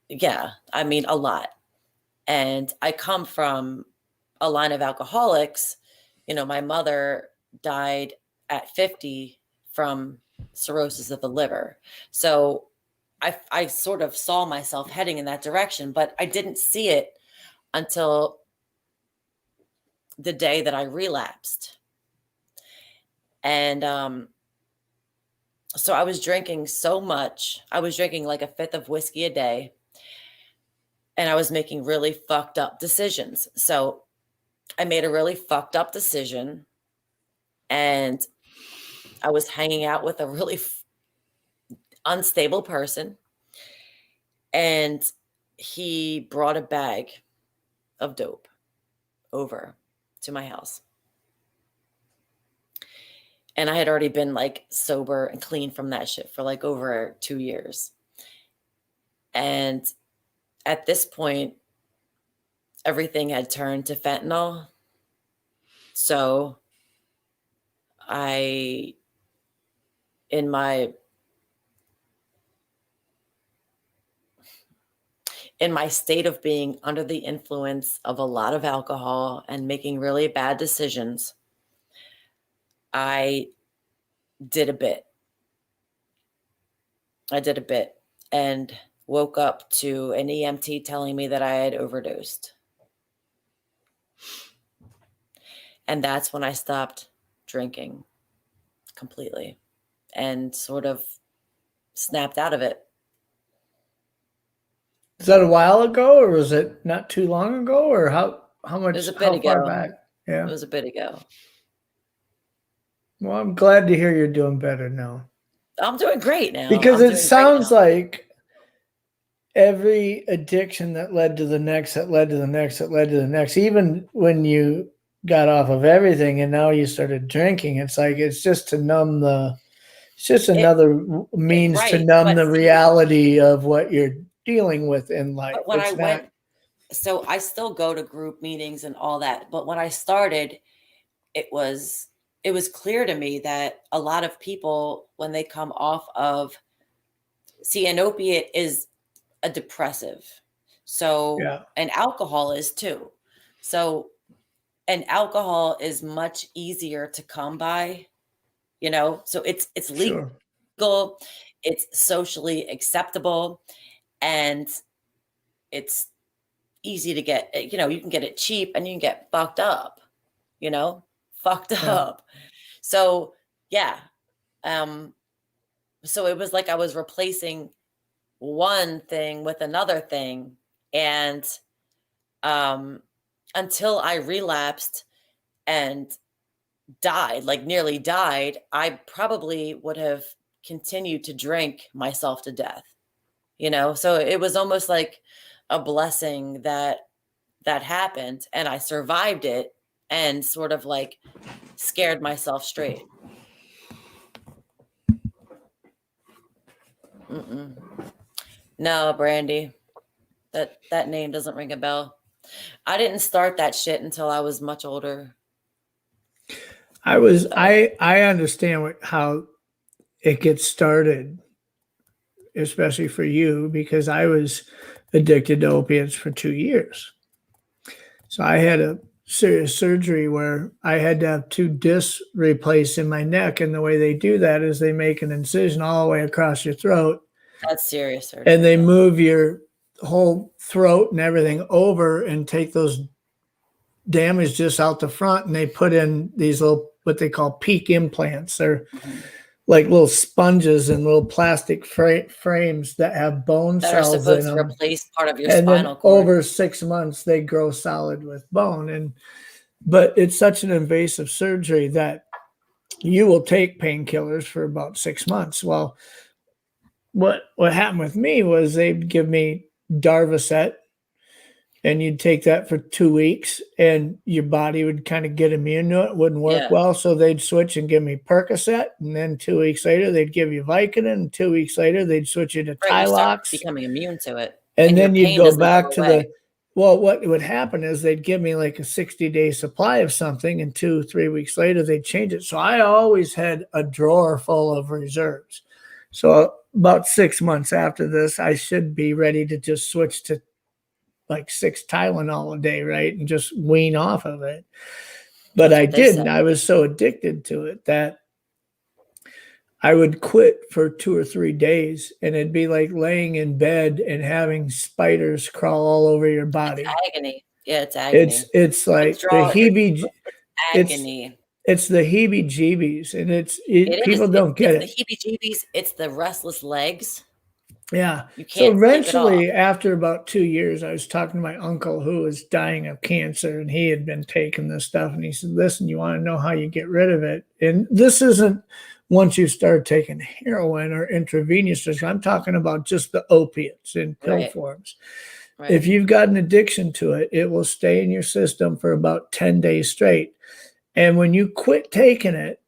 S2: Yeah, I mean, a lot. And I come from a line of alcoholics. My mother died at 50 from cirrhosis of the liver. So I sort of saw myself heading in that direction, but I didn't see it until the day that I relapsed. And so I was drinking so much. I was drinking like a fifth of whiskey a day. And I was making really fucked up decisions. So I made a really fucked up decision. And I was hanging out with a really unstable person. And he brought a bag of dope over to my house. And I had already been like sober and clean from that shit for like over 2 years. And at this point, everything had turned to fentanyl. So in my state of being under the influence of a lot of alcohol and making really bad decisions, I did a bit. And woke up to an EMT telling me that I had overdosed. And that's when I stopped drinking completely and sort of snapped out of it.
S3: Is that a while ago, or was it not too long ago, or how much?
S2: It was a bit ago.
S3: Far back? Yeah,
S2: it was a bit ago.
S3: Well, I'm glad to hear you're doing better now.
S2: I'm doing great now.
S3: Because it sounds like every addiction that led to the next, even when you got off of everything and now you started drinking. It's like, it's just to numb it's just another means to
S2: right,
S3: numb
S2: but
S3: the
S2: see-
S3: reality of what you're dealing with in life.
S2: But when I
S3: It's
S2: went, so I still go to group meetings and all that. But when I started, it was clear to me that a lot of people, when they come off of, see, an opiate is a depressive. So,
S3: Yeah.
S2: and alcohol is too. So, and alcohol is much easier to come by, you know. So it's legal,
S3: Sure.
S2: it's socially acceptable, and it's easy to get. You know, you can get it cheap, and you can get fucked up. You know, fucked
S3: Yeah.
S2: up. So yeah, so it was like I was replacing one thing with another thing, and until I relapsed and died, like nearly died, I probably would have continued to drink myself to death, you know? So it was almost like a blessing that happened, and I survived it and sort of like scared myself straight. Mm-mm. No, Brandy, that name doesn't ring a bell. I didn't start that shit until I was much older. So
S3: I understand how it gets started, especially for you, because I was addicted to opiates for 2 years. So I had a serious surgery where I had to have 2 discs replaced in my neck. And the way they do that is they make an incision all the way across your throat.
S2: that's serious surgery.
S3: And they move your whole throat and everything over and take those damage just out the front. And they put in these little, what they call peak implants. They're like little sponges and little plastic frames that have bone
S2: that are
S3: cells in
S2: supposed to
S3: them.
S2: replace part of your
S3: And then
S2: spinal cord.
S3: over 6 months, they grow solid with bone. But it's such an invasive surgery that you will take painkillers for about 6 months. Well, what happened with me was they'd give me Darvocet, and you'd take that for 2 weeks, and your body would kind of get immune to it. Wouldn't work
S2: Yeah.
S3: well, so they'd switch and give me Percocet, and then 2 weeks later they'd give you Vicodin, and 2 weeks later they'd switch you to
S2: Right, you start
S3: Tylox,
S2: becoming immune to it,
S3: and
S2: your
S3: then you'd
S2: pain
S3: go
S2: doesn't
S3: back to
S2: away.
S3: the. Well, what would happen is they'd give me like a 60-day supply of something, and 2-3 weeks later they'd change it. So I always had a drawer full of reserves. So about 6 months after this, I should be ready to just switch to like 6 Tylenol a day, right? And just wean off of it. But
S2: That's
S3: I
S2: what they say.
S3: didn't. I was so addicted to it that I would quit for 2 or 3 days, and it'd be like laying in bed and having spiders crawl all over your body.
S2: Agony. Yeah, it's agony.
S3: It's like
S2: Withdrawal
S3: the
S2: is
S3: it's
S2: agony.
S3: it's the heebie-jeebies, and
S2: It
S3: people
S2: is.
S3: don't get
S2: It's
S3: it.
S2: the heebie-jeebies. It's the restless legs.
S3: Yeah.
S2: You
S3: So
S2: can't sleep at
S3: eventually,
S2: all.
S3: after about 2 years, I was talking to my uncle who was dying of cancer, and he had been taking this stuff. And he said, "Listen, you want to know how you get rid of it? And this isn't once you start taking heroin or intravenous drugs. I'm talking about just the opiates in pill
S2: Right.
S3: forms.
S2: Right.
S3: If you've got an addiction to it, it will stay in your system for about 10 days straight. And when you quit taking it,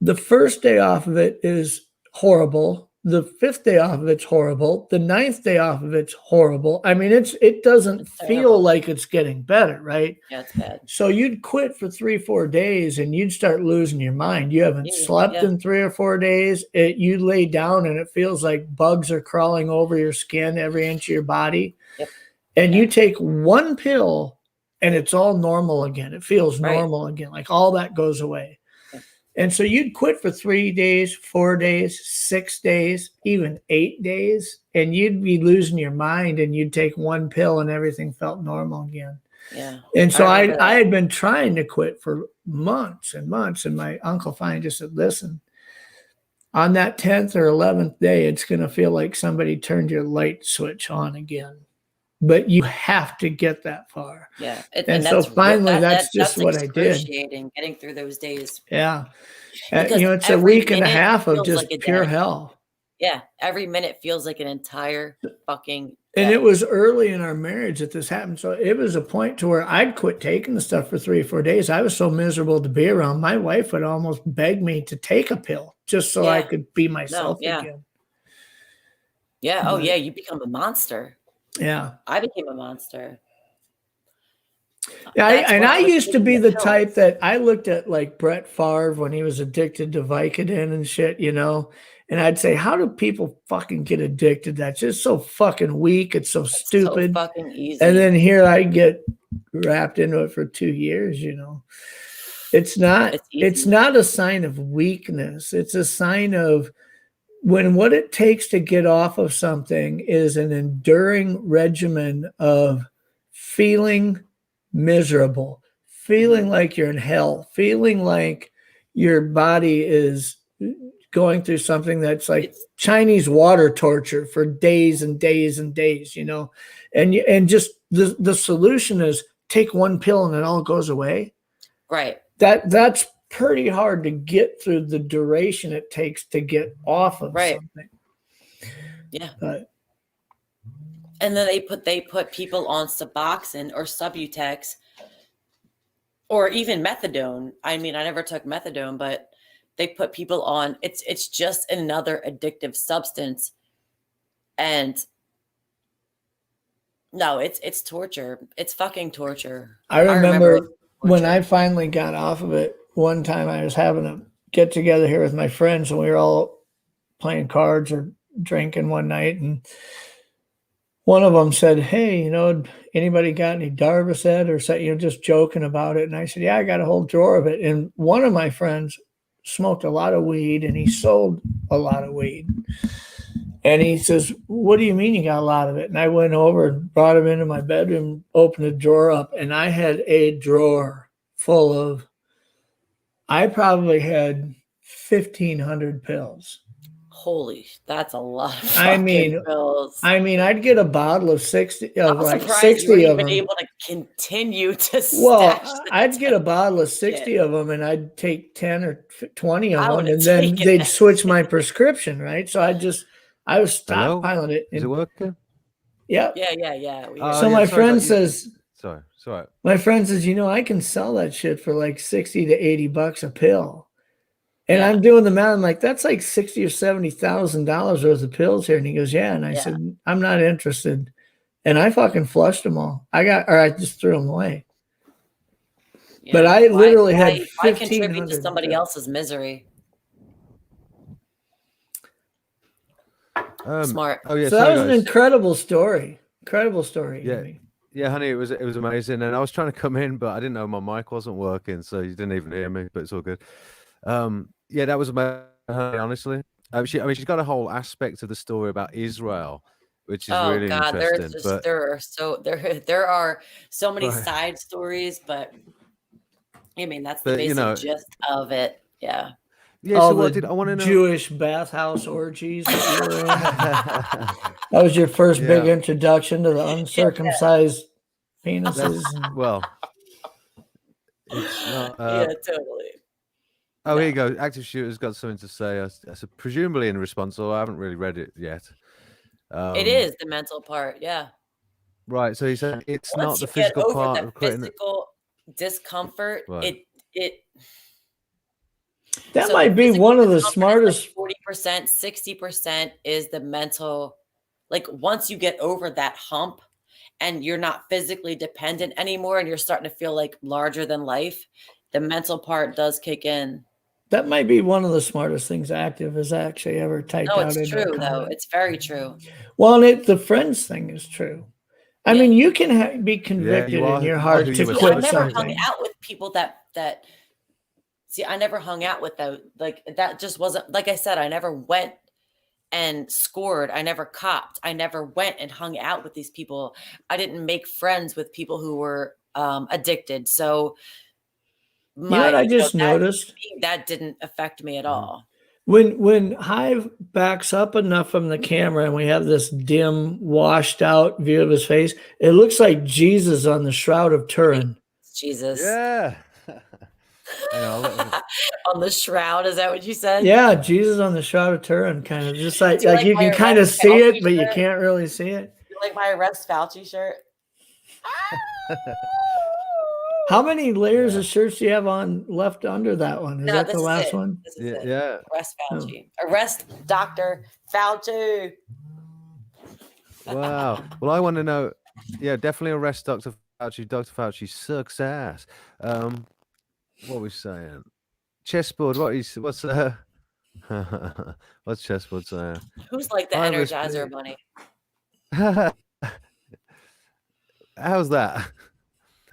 S3: the first day off of it is horrible. The 5th day off of it's horrible. The 9th day off of it's horrible. I mean, it doesn't
S2: It's
S3: feel
S2: terrible.
S3: like it's getting better, right?
S2: Yeah, it's bad.
S3: So you'd quit for 3-4 days and you'd start losing your mind. You haven't slept
S2: Yeah.
S3: in 3 or 4 days. You lay down and it feels like bugs are crawling over your skin every inch of your body.
S2: Yep.
S3: And
S2: Yeah.
S3: you take one pill and it's all normal again. It feels
S2: Right.
S3: normal again. Like all that goes away. And so you'd quit for 3 days, 4 days, 6 days, even 8 days, and you'd be losing your mind, and you'd take one pill and everything felt normal again.
S2: Yeah.
S3: And so I
S2: remember that.
S3: had been trying to quit for months and months, and my uncle finally just said, "Listen, on that 10th or 11th day, it's going to feel like somebody turned your light switch on again. But you have to get that far."
S2: Yeah.
S3: And so finally, that's just what I did.
S2: Excruciating, getting through those days.
S3: Yeah.
S2: Because
S3: It's a
S2: every
S3: week and a
S2: minute
S3: half of
S2: feels
S3: just
S2: like a
S3: pure
S2: day.
S3: hell.
S2: Yeah, every minute feels like an entire fucking
S3: And
S2: day.
S3: it was early in our marriage that this happened. So it was a point to where I'd quit taking the stuff for 3 or 4 days. I was so miserable to be around. My wife would almost beg me to take a pill just so I
S2: Yeah.
S3: could be
S2: No,
S3: myself
S2: yeah.
S3: again.
S2: Yeah. Oh,
S3: But-
S2: yeah. You become a monster.
S3: Yeah.
S2: I became a monster.
S3: Yeah,
S2: That's
S3: and
S2: why
S3: I
S2: was
S3: used to
S2: taking
S3: be the
S2: pills.
S3: type that I looked at like Brett Favre when he was addicted to Vicodin and shit, and I'd say, how do people fucking get addicted? That's just so fucking weak. It's so
S2: It's
S3: stupid.
S2: so fucking easy.
S3: And then here I get wrapped into it for 2 years, It's not it's
S2: easy.
S3: not a sign of weakness. It's a sign of when what it takes to get off of something is an enduring regimen of feeling miserable, feeling like you're in hell, feeling like your body is going through something that's like
S2: It's
S3: Chinese water torture for days and days and days, and just the solution is take one pill and it all goes away.
S2: right.
S3: That's pretty hard to get through the duration it takes to get off of
S2: Right.
S3: something.
S2: Yeah.
S3: But
S2: And then they put people on Suboxone or Subutex or even methadone. I mean, I never took methadone, but they put people on. It's just another addictive substance, and no, it's torture. It's fucking torture.
S3: I remember
S2: it's
S3: when
S2: torture.
S3: I finally got off of it, one time I was having a get together here with my friends and we were all playing cards or drinking one night. And one of them said, hey, anybody got any Darvocet or something, just joking about it. And I said, yeah, I got a whole drawer of it. And one of my friends smoked a lot of weed and he sold a lot of weed. And he says, what do you mean you got a lot of it? And I went over and brought him into my bedroom, opened a drawer up, and I had a drawer full of, I probably had 1,500 pills.
S2: Holy, that's a lot of
S3: I
S2: fucking
S3: mean,
S2: pills.
S3: I'd get a bottle of 60 of
S2: I'm
S3: like
S2: surprised
S3: 60
S2: you were
S3: of
S2: even
S3: them.
S2: able to continue to
S3: Well,
S2: stash.
S3: I'd get a bottle of 60 of them and I'd take 10 or 20 of
S2: I
S3: them
S2: would've
S3: and then
S2: taken
S3: they'd
S2: that.
S3: switch my prescription, right? So I was
S1: Hello?
S3: stockpiling it.
S1: Is it working?
S3: Yeah.
S2: Yeah.
S3: So my friend says,
S1: sorry.
S3: my friend says, I can sell that shit for like 60 to 80 bucks a pill. And
S2: Yeah.
S3: I'm doing the math. I'm like, that's like $60,000 or $70,000 worth of pills here. And he goes, yeah. And I said, I'm not interested. And I fucking flushed them all. I just threw them away.
S2: Yeah.
S3: But I literally had
S2: why contribute to
S3: 1,500
S2: somebody
S3: pills.
S2: else's misery? Smart.
S1: Oh yeah.
S3: So that was
S1: guys.
S3: an incredible story.
S1: Yeah.
S3: Amy.
S1: Yeah, honey, it was amazing, and I was trying to come in, but I didn't know my mic wasn't working, so you didn't even hear me. But it's all good. Yeah, that was amazing, honey, honestly. She's got a whole aspect of the story about Israel, which is really interesting.
S2: There are so many
S1: Right.
S2: side stories, but I mean that's the basic gist of it. Yeah.
S1: Yeah.
S3: All
S1: So what
S3: the
S1: I want to know?
S3: Jewish bathhouse orgies that you were in. That was your first big introduction to the uncircumcised penises.
S1: Well, it's not.
S2: Yeah, totally.
S1: Oh, here you go. Active Shooter's got something to say. I presumably in response, so I haven't really read it yet.
S2: It is the mental part, yeah.
S1: Right. So he said it's
S2: Once
S1: not the
S2: you get
S1: physical
S2: over
S1: part
S2: the
S1: of creating
S2: physical discomfort,
S1: Right.
S3: That
S2: so
S3: might be one of the smartest.
S2: 40%, 60% is the mental. Like once you get over that hump and you're not physically dependent anymore and you're starting to feel like larger than life, the mental part does kick in.
S3: That might be one of the smartest things Active has actually ever typed out.
S2: No, it's true though. It's very true.
S3: Well, and the friends thing is true. I mean, you can be convicted in your heart to quit
S2: I never
S3: something.
S2: hung out with people that. See, I never hung out with those. Like that just wasn't. Like I said, I never went and scored. I never copped. I never went and hung out with these people. I didn't make friends with people who were addicted. So
S3: I just noticed
S2: that didn't affect me at all.
S3: When Hive backs up enough from the camera and we have this dim, washed out view of his face, it looks like Jesus on the Shroud of Turin.
S2: Jesus.
S1: Yeah. Hang on,
S2: On the shroud, is that what you said?
S3: Yeah, Jesus on the Shroud of Turin, kind of just like
S2: Do you like
S3: you
S2: my
S3: can kind of
S2: Arrest
S3: see
S2: Fauci
S3: it, but you
S2: shirt?
S3: can't really see it.
S2: You like my Arrest Fauci shirt?
S3: How many layers
S1: Yeah.
S3: of shirts do you have on left under that one? Is
S2: No,
S3: that
S2: this
S3: the
S2: is
S3: last
S2: it.
S3: one?
S2: This is it.
S1: Yeah.
S2: Arrest
S3: Oh.
S2: Fauci. Arrest Dr. Fauci.
S1: Wow. Well, I want to know. Yeah, definitely arrest Dr. Fauci. Dr. Fauci sucks ass. What are we saying? Chessboard. What's what's chessboard saying?
S2: Who's like the
S1: Iris,
S2: Energizer
S1: please.
S2: Bunny?
S1: How's that?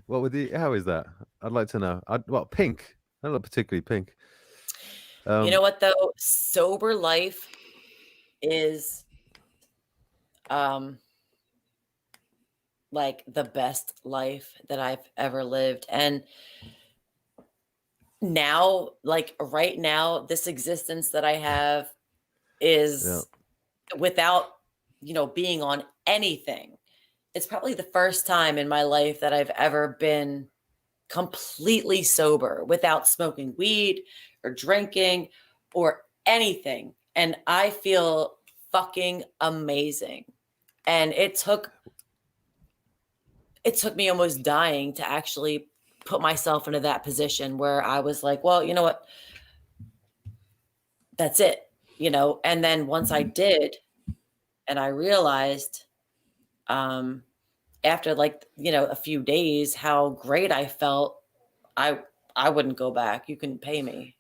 S1: What would how is that? I'd like to know. Pink. I don't look particularly pink.
S2: You know what though? Sober life is like the best life that I've ever lived. And now, like right now, this existence that I have is without, being on anything. It's probably the first time in my life that I've ever been completely sober without smoking weed or drinking or anything. And I feel fucking amazing. And it took me almost dying to actually put myself into that position where I was like, well, you know what? That's it, And then once I did, and I realized, after a few days, how great I felt, I wouldn't go back. You couldn't pay me.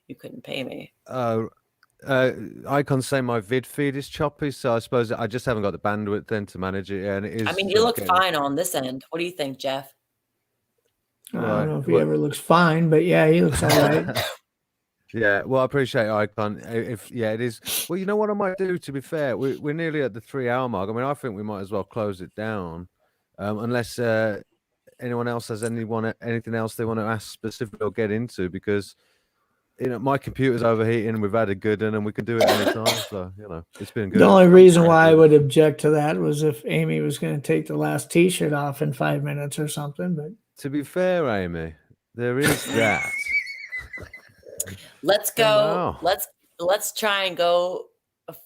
S1: Icons say my vid feed is choppy, so I suppose I just haven't got the bandwidth then to manage it. And it is.
S2: I mean, you look fine on this end. What do you think, Jeff?
S3: I don't know if he ever looks fine, but yeah, he looks all right.
S1: Yeah, well, I appreciate it, Icon. It is. Well, you know what I might do, to be fair? We're nearly at the 3-hour mark. I mean, I think we might as well close it down. Unless anyone else has anything else they want to ask specifically or get into, because my computer's overheating. We've had a good one, and we can do it anytime. So it's been good.
S3: The only reason why I would object to that was if Amy was going to take the last T-shirt off in 5 minutes or something. But
S1: to be fair, Amy, there is that.
S2: Let's go. Let's try and go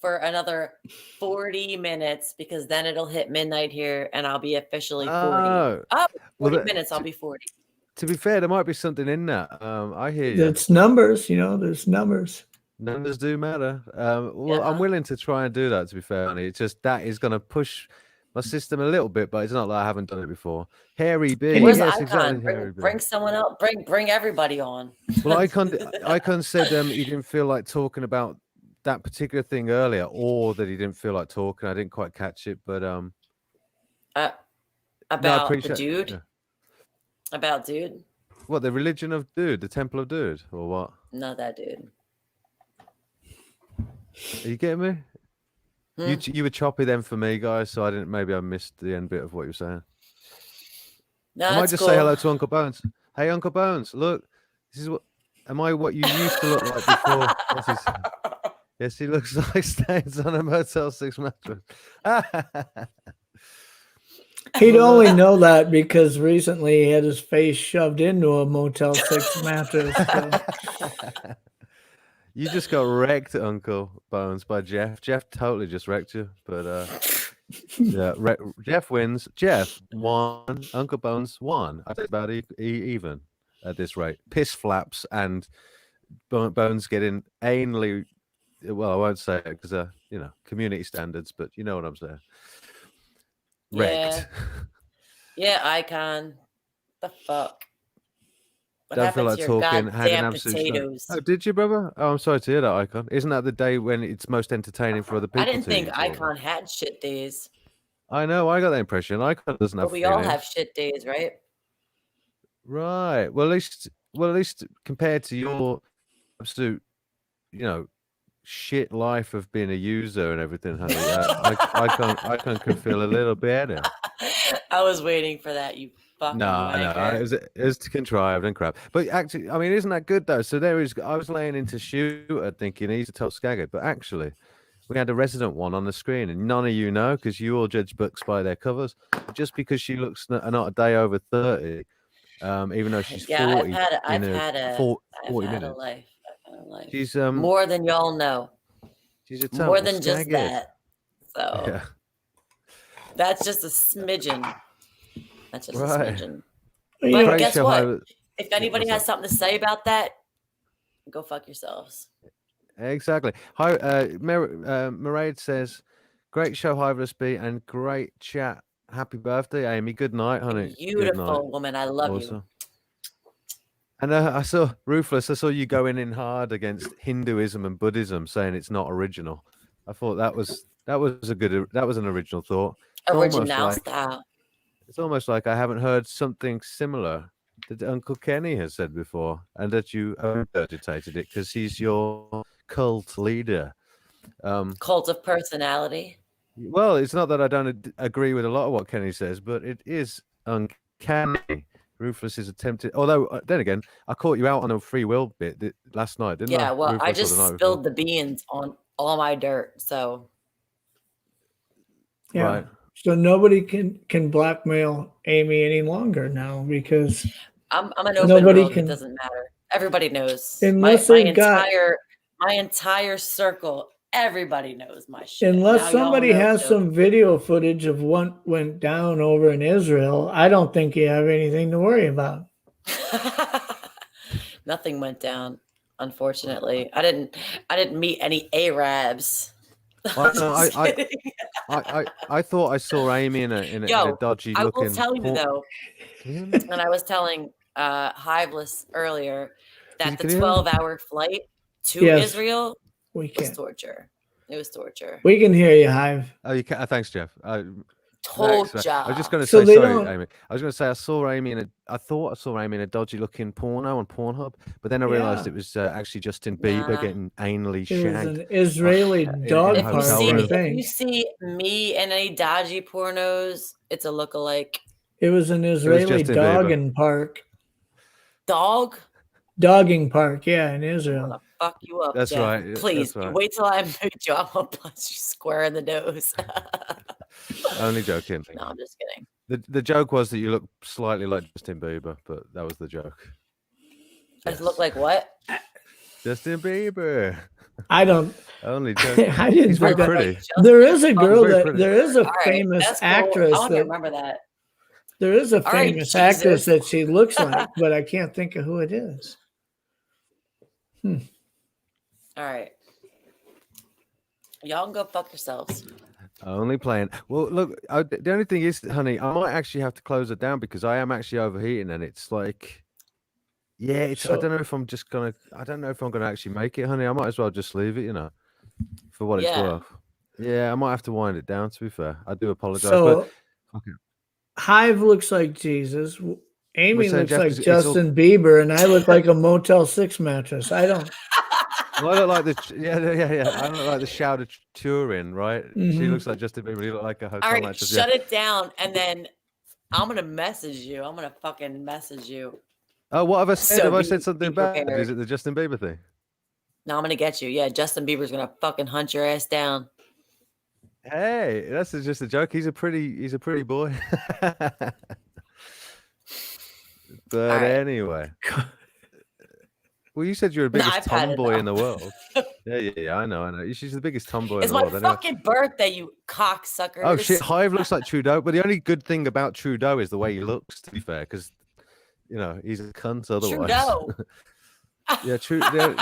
S2: for another 40 minutes, because then it'll hit midnight here and I'll be officially 40. 40 minutes, I'll be 40.
S1: To be fair, there might be something in that. I hear you.
S3: It's numbers, there's numbers.
S1: Numbers do matter. I'm willing to try and do that, to be fair, honey. It's just that is going to push my system a little bit, but it's not like I haven't done it before. Harry B.
S2: Where's
S1: yes,
S2: Icon?
S1: exactly.
S2: Bring someone else. Bring everybody on.
S1: Well, Icon said he didn't feel like talking about that particular thing earlier, or that he didn't feel like talking. I didn't quite catch it, but
S2: about the dude. Yeah. About dude.
S1: What, the religion of dude, the temple of dude, or what?
S2: Not that dude.
S1: Are you getting me? You were choppy then for me, guys, so maybe I missed the end bit of what you were saying.
S2: No,
S1: I might just say hello to Uncle Bones. Hey, Uncle Bones, look, am I what you used to look like before? Yes, he looks like stains on a Motel 6 mattress.
S3: He'd only know that because recently he had his face shoved into a Motel 6 mattress. So.
S1: You just got wrecked, Uncle Bones, by Jeff. Jeff totally just wrecked you, but yeah, Jeff wins. Jeff won. Uncle Bones won. I think about even at this rate. Piss flaps and Bones getting anally. Well, I won't say it because community standards, but you know what I'm saying. Wrecked.
S2: Yeah, Icon. The fuck. What
S1: Don't feel like talking. Had an absolute
S2: potatoes?
S1: Oh, did you, brother? Oh, I'm sorry to hear that, Icon. Isn't that the day when it's most entertaining for other people?
S2: I didn't think Icon had shit days.
S1: I know. I got that impression. Icon doesn't have.
S2: But we all have shit days, right?
S1: Right. Well, at least compared to your absolute, shit life of being a user and everything, honey, Icon can feel a little better.
S2: I was waiting for that. You.
S1: No, it was contrived and crap. But actually, I mean, isn't that good though? So I was laying into Shooter thinking he's a top skagger, but actually, we had a resident one on the screen, and none of you know because you all judge books by their covers. Just because she looks not a day over 30, even though she's
S2: Yeah,
S1: 40
S2: I've
S1: in a
S2: had a
S1: 40
S2: I've had a
S1: minutes.
S2: life. I've had a life.
S1: She's
S2: More than y'all know.
S1: she's a
S2: More
S1: total
S2: than just
S1: skaghead.
S2: that. So
S1: Yeah.
S2: that's just a smidgen. That's just a
S1: Right.
S2: smidgen.
S3: You
S2: But
S3: know,
S1: Great
S2: guess
S1: show,
S2: what?
S1: High-
S2: If
S1: Yeah,
S2: anybody
S1: what's
S2: has
S1: up?
S2: something to say about that, go fuck yourselves.
S1: Exactly. Hi, Mairead says, great show, Hyverless B, and great chat. Happy birthday, Amy. Good night, honey. Good night.
S2: Beautiful woman. I love you.
S1: Awesome. And I saw Ruthless. I saw you going in hard against Hinduism and Buddhism, saying it's not original. I thought that was an original thought.
S2: Original style.
S1: It's almost like I haven't heard something similar that Uncle Kenny has said before, and that you regurgitated it because he's your cult leader.
S2: Cult of personality.
S1: Well, it's not that I don't agree with a lot of what Kenny says, but it is uncanny. Ruthless is attempted. Although, then again, I caught you out on a free will bit last night, didn't I?
S2: Yeah, well, I
S1: Ruthless, or
S2: just
S1: the night before?
S2: spilled the beans on all my dirt. So
S3: yeah.
S1: Right.
S3: So nobody can blackmail Amy any longer now because
S2: I'm an open
S3: Nobody
S2: world.
S3: can-
S2: It doesn't matter. Everybody knows.
S3: Unless
S2: my
S3: they've got-
S2: entire circle. Everybody knows my shit.
S3: unless
S2: Now y'all
S3: somebody
S2: know
S3: has
S2: too.
S3: some video footage of what went down over in Israel, I don't think you have anything to worry about.
S2: Nothing went down, unfortunately. I didn't meet any Arabs.
S1: I thought I saw Amy in a dodgy
S2: I
S1: looking.
S2: will tell you though, and I was telling Hiveless earlier that the
S1: Can you hear me?
S2: 12-hour flight to
S3: Yes.
S2: Israel
S3: We
S2: was
S3: can.
S2: torture. It was torture.
S3: We can hear you, Hive.
S1: Oh, you can. Thanks, Jeff.
S2: Torture.
S1: I was just going to
S3: So
S1: say
S3: they
S1: sorry,
S3: don't-
S1: Amy. I was going to say I thought I saw Amy in a dodgy looking porno on Pornhub, but then I realized
S3: Yeah.
S1: it was actually Justin Bieber
S2: Nah.
S1: getting anally
S3: It was
S1: shagged.
S3: an Israeli dog
S1: in a
S2: If you
S1: hotel
S3: park,
S2: see
S3: I
S1: room.
S2: if
S3: think.
S2: you see me in any dodgy pornos, it's a lookalike.
S3: It was an Israeli
S1: Justin Bieber.
S3: dogging park.
S2: Dog,
S3: Dogging park, yeah, in
S2: I'm
S3: Israel.
S2: gonna fuck you up.
S1: That's
S2: Jeff.
S1: right,
S2: Please
S1: that's right.
S2: wait till I meet you. I'm gonna punch you square in the nose.
S1: Only joking.
S2: No, I'm just kidding.
S1: The joke was that you look slightly like Justin Bieber, but that was the joke.
S2: I look like what?
S1: Justin Bieber.
S3: I don't.
S1: Only joking.
S3: I didn't
S1: He's very
S3: think that-
S1: pretty.
S3: There is a girl
S1: very
S3: that
S1: pretty.
S3: there is a
S2: All right,
S3: famous
S2: that's cool.
S3: actress
S2: I want to
S3: that
S2: remember that.
S3: there is a
S2: All right,
S3: famous actress
S2: Jesus.
S3: that she looks like, but I can't think of who it is.
S2: All right. Y'all can go fuck yourselves.
S1: Only playing. Well, look, the only thing is, honey, I might actually have to close it down because I am actually overheating, and it's like, yeah, it's. I
S3: So-
S1: don't know if I'm just gonna. I don't know if I'm gonna actually make it, honey. I might as well just leave it, for what it's
S2: Yeah.
S1: worth. Yeah, I might have to wind it down. To be fair, I do apologize.
S3: So
S1: but okay.
S3: Hive looks like Jesus. Amy
S1: saying,
S3: looks
S1: Jeff,
S3: like
S1: it's all-
S3: Justin Bieber, and I look like a Motel 6 mattress. I don't.
S1: Well, I look like the yeah. I look like the Shout of Turin, right? She
S3: Mhm.
S1: looks like Justin Bieber. You look like a hotel
S2: All right,
S1: mattress.
S2: shut it down, and then I'm gonna message you. I'm gonna fucking message you.
S1: Oh, what have I said?
S2: So
S1: Have I
S2: be-
S1: said something
S2: be
S1: bad?
S2: prepared.
S1: Is it the Justin Bieber thing?
S2: No, I'm gonna get you. Yeah, Justin Bieber's gonna fucking hunt your ass down.
S1: Hey, that's just a joke. He's a pretty boy. But
S2: right.
S1: anyway. Well, you said you're the
S2: No,
S1: biggest
S2: I've had
S1: tomboy in the
S2: enough.
S1: world. Yeah, I know. She's the biggest tomboy
S2: It's
S1: in the
S2: my
S1: world. Anyway.
S2: fucking birthday, you cocksuckers.
S1: Oh shit, Hive looks like Trudeau, but the only good thing about Trudeau is the way he looks. To be fair, because he's a cunt otherwise.
S2: Trudeau.
S1: Yeah, Trudeau.